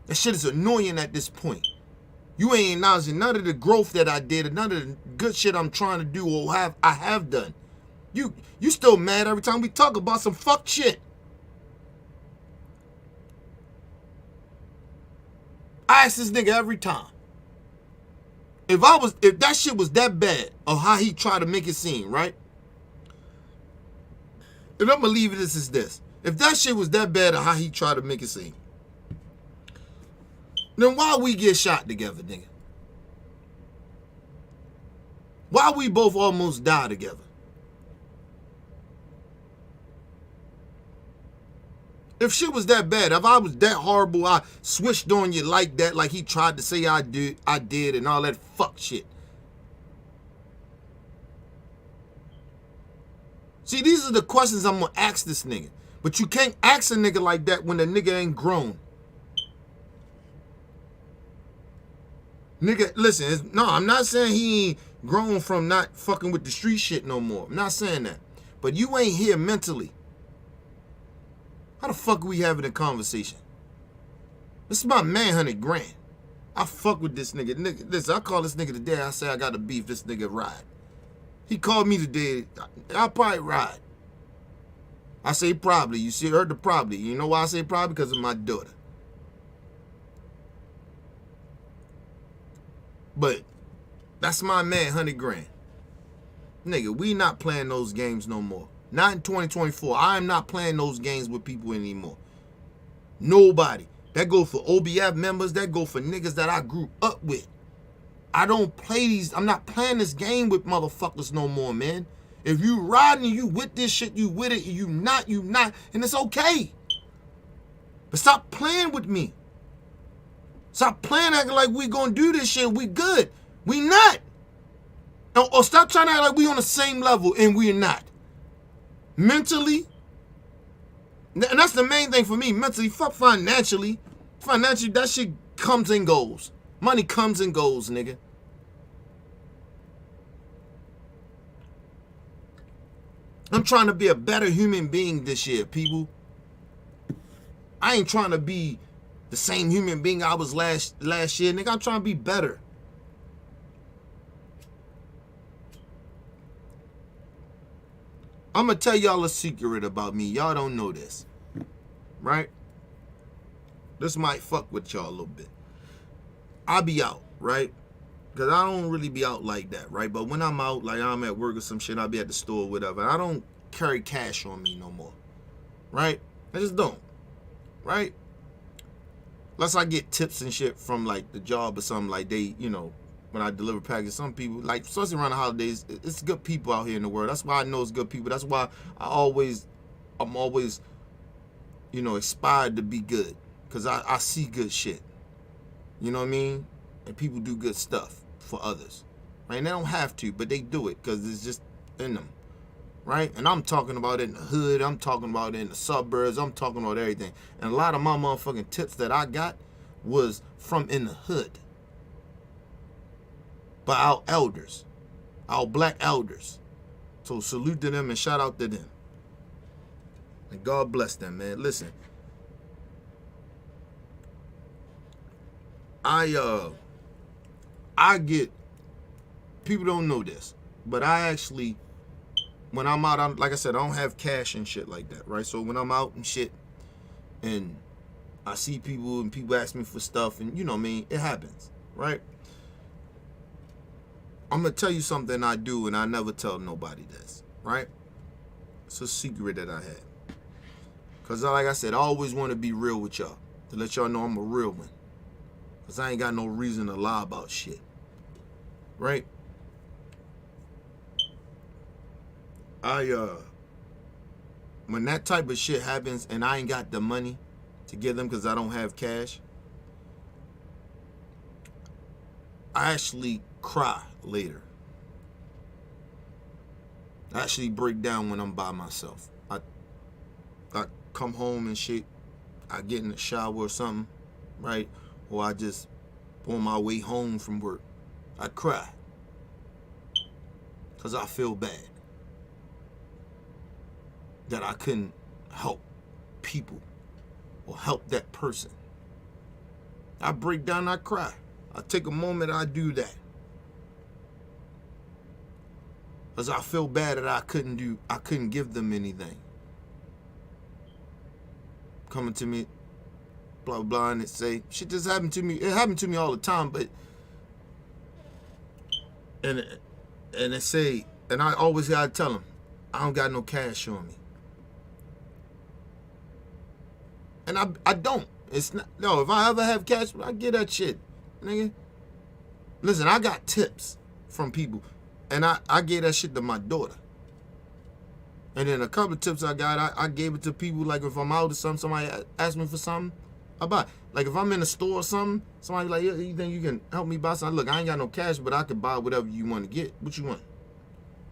That shit is annoying at this point. You ain't acknowledging none of the growth that I did, and none of the good shit I'm trying to do or I have done. You still mad every time we talk about some fuck shit. I ask this nigga every time. If that shit was that bad of how he tried to make it seem, right? And I'm gonna leave it as this. If that shit was that bad of how he tried to make it seem, then why we get shot together, nigga? Why we both almost die together? If shit was that bad, if I was that horrible, I switched on you like that, like he tried to say I did, and all that fuck shit. See, these are the questions I'm gonna ask this nigga. But you can't ask a nigga like that when the nigga ain't grown. Nigga, listen, no, I'm not saying he ain't grown from not fucking with the street shit no more. I'm not saying that. But you ain't here mentally. How the fuck are we having a conversation? This is my man, 100 grand. I fuck with this nigga. Listen, I call this nigga today. I say I got to beef. This nigga ride. He called me today. I'll probably ride. I say probably. You see, heard the probably. You know why I say probably? Because of my daughter. But that's my man, 100 grand. Nigga, we not playing those games no more. Not in 2024. I am not playing those games with people anymore. Nobody. That go for OBF members. That go for niggas that I grew up with. I don't play these. I'm not playing this game with motherfuckers no more, man. If you riding and you with this shit, you with it. You not. And it's okay. But stop playing with me. Stop playing acting like we gonna do this shit. We good. We not. Or stop trying to act like we on the same level and we're not. Mentally, and that's the main thing for me. Mentally, fuck financially. Financially, that shit comes and goes. Money comes and goes, nigga. I'm trying to be a better human being this year, people. I ain't trying to be the same human being I was last year, nigga. I'm trying to be better. I'm going to tell y'all a secret about me. Y'all don't know this. Right? This might fuck with y'all a little bit. I be out, right? Because I don't really be out like that, right? But when I'm out, like I'm at work or some shit, I'll be at the store or whatever. I don't carry cash on me no more. Right? I just don't. Right? Unless I get tips and shit from like the job or something, like they, you know, when I deliver packages, some people, like, especially around the holidays, it's good people out here in the world. That's why I know it's good people. That's why I'm always, you know, inspired to be good. Because I see good shit. You know what I mean? And people do good stuff for others. Right? And they don't have to, but they do it because it's just in them. Right? And I'm talking about it in the hood. I'm talking about it in the suburbs. I'm talking about everything. And a lot of my motherfucking tips that I got was from in the hood. By our elders, our black elders. So salute to them and shout out to them. And God bless them, man. Listen, I get, people don't know this, but I actually, when I'm out, like I said, I don't have cash and shit like that, right? So when I'm out and shit, and I see people and people ask me for stuff, and you know what I mean, it happens, right? I'm going to tell you something I do, and I never tell nobody this, right? It's a secret that I had. Because like I said, I always want to be real with y'all. To let y'all know I'm a real one. Because I ain't got no reason to lie about shit. Right? When that type of shit happens and I ain't got the money to give them because I don't have cash, I actually cry later. I actually break down when I'm by myself. I come home and shit. I get in the shower or something, right? Or I just on my way home from work. I cry. Because I feel bad that I couldn't help people or help that person. I break down, I cry. I take a moment, I do that. Because I feel bad that I couldn't give them anything. Coming to me, blah, blah, and it say, shit just happened to me. It happened to me all the time, but, and it say, and I always gotta tell them, I don't got no cash on me. And I don't. It's not, no, if I ever have cash, I get that shit, nigga. Listen, I got tips from people, and I gave that shit to my daughter. And then a couple of tips I got, I gave it to people, like if I'm out or something, somebody ask me for something, I buy. Like if I'm in a store or something, somebody like, yeah, you think you can help me buy something? Look, I ain't got no cash, but I can buy whatever you want to get. What you want?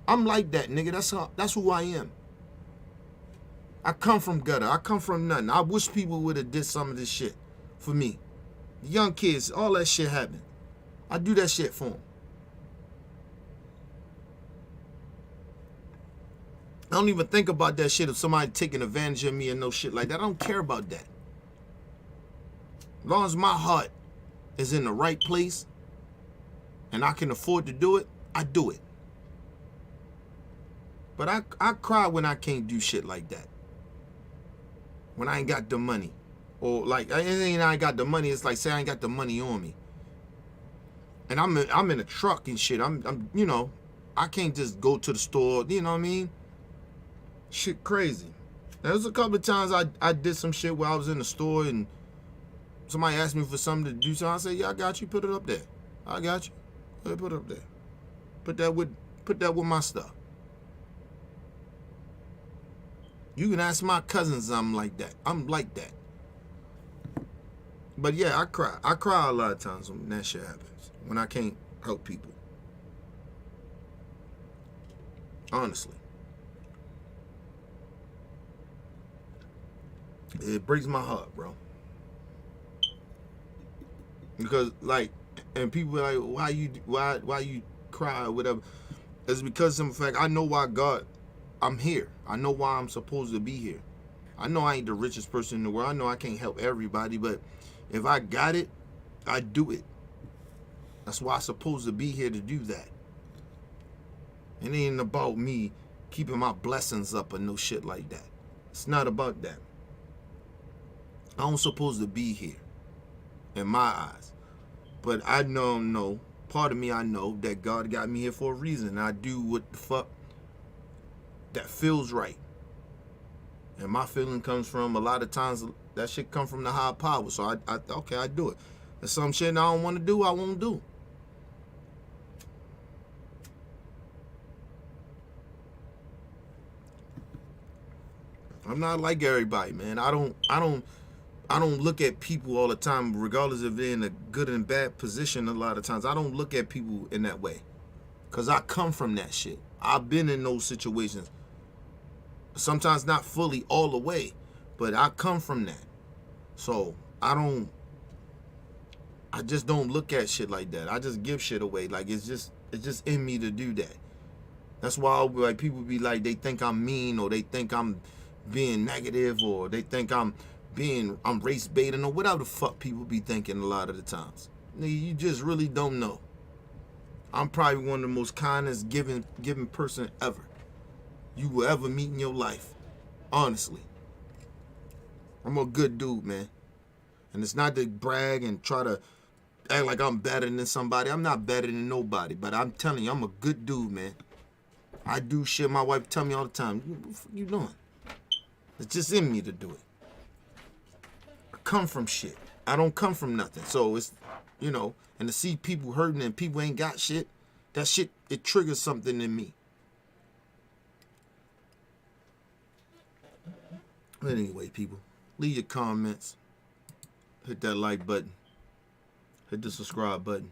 I'm like that, nigga. That's who I am. I come from gutter. I come from nothing. I wish people would have did some of this shit for me. The young kids, all that shit happened. I do that shit for them. I don't even think about that shit if somebody taking advantage of me and no shit like that. I don't care about that. As long as my heart is in the right place and I can afford to do it, I do it. But I cry when I can't do shit like that. When I ain't got the money. Or like, I ain't got the money, it's like, say I ain't got the money on me. And I'm in a truck and shit. I'm you know, I can't just go to the store, you know what I mean? Shit crazy. There was a couple of times I did some shit where I was in the store and somebody asked me for something to do something. I said, yeah, I got you. Put it up there. I got you. Put it up there. Put that with my stuff. You can ask my cousins I'm like that. I'm like that. But yeah, I cry. I cry a lot of times when that shit happens. When I can't help people. Honestly. It breaks my heart, bro. Because like, and people are like, why you cry or whatever? It's because of the fact I know why I'm here. I know why I'm supposed to be here. I know I ain't the richest person in the world. I know I can't help everybody, but if I got it, I do it. That's why I'm supposed to be here to do that. It ain't about me keeping my blessings up or no shit like that. It's not about that. I'm supposed to be here in my eyes. But I know, part of me I know that God got me here for a reason. I do what the fuck that feels right. And my feeling comes from, a lot of times, that shit come from the higher power. So I do it. There's some shit I don't want to do, I won't do. I'm not like everybody, man. I don't look at people all the time, regardless if they're in a good and bad position. A lot of times, I don't look at people in that way, cause I come from that shit. I've been in those situations. Sometimes not fully all the way, but I come from that. So I just don't look at shit like that. I just give shit away. Like it's just in me to do that. That's why like people be like, they think I'm mean, or they think I'm being negative, or they think I'm race baiting, or whatever the fuck people be thinking a lot of the times. You just really don't know. I'm probably one of the most kindest giving person ever you will ever meet in your life. Honestly. I'm a good dude, man. And it's not to brag and try to act like I'm better than somebody. I'm not better than nobody, but I'm telling you, I'm a good dude, man. I do shit my wife tell me all the time. What the fuck you doing? It's just in me to do it. come from shit. I don't come from nothing. So it's, you know, and to see people hurting and people ain't got shit, that shit, it triggers something in me. But anyway, people, leave your comments. Hit that like button. Hit the subscribe button.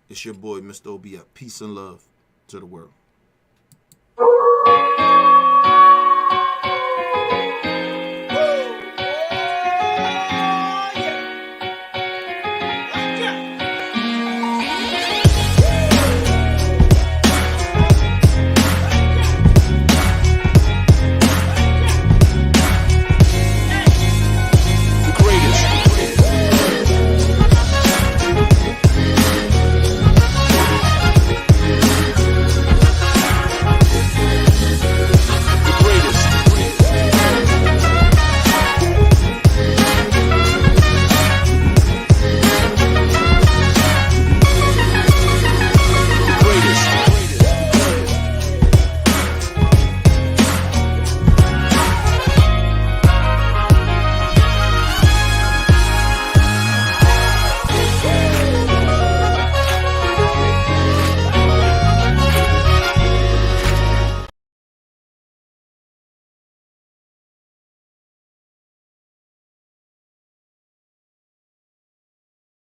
It's your boy, Mr. OBF. Peace and love to the world.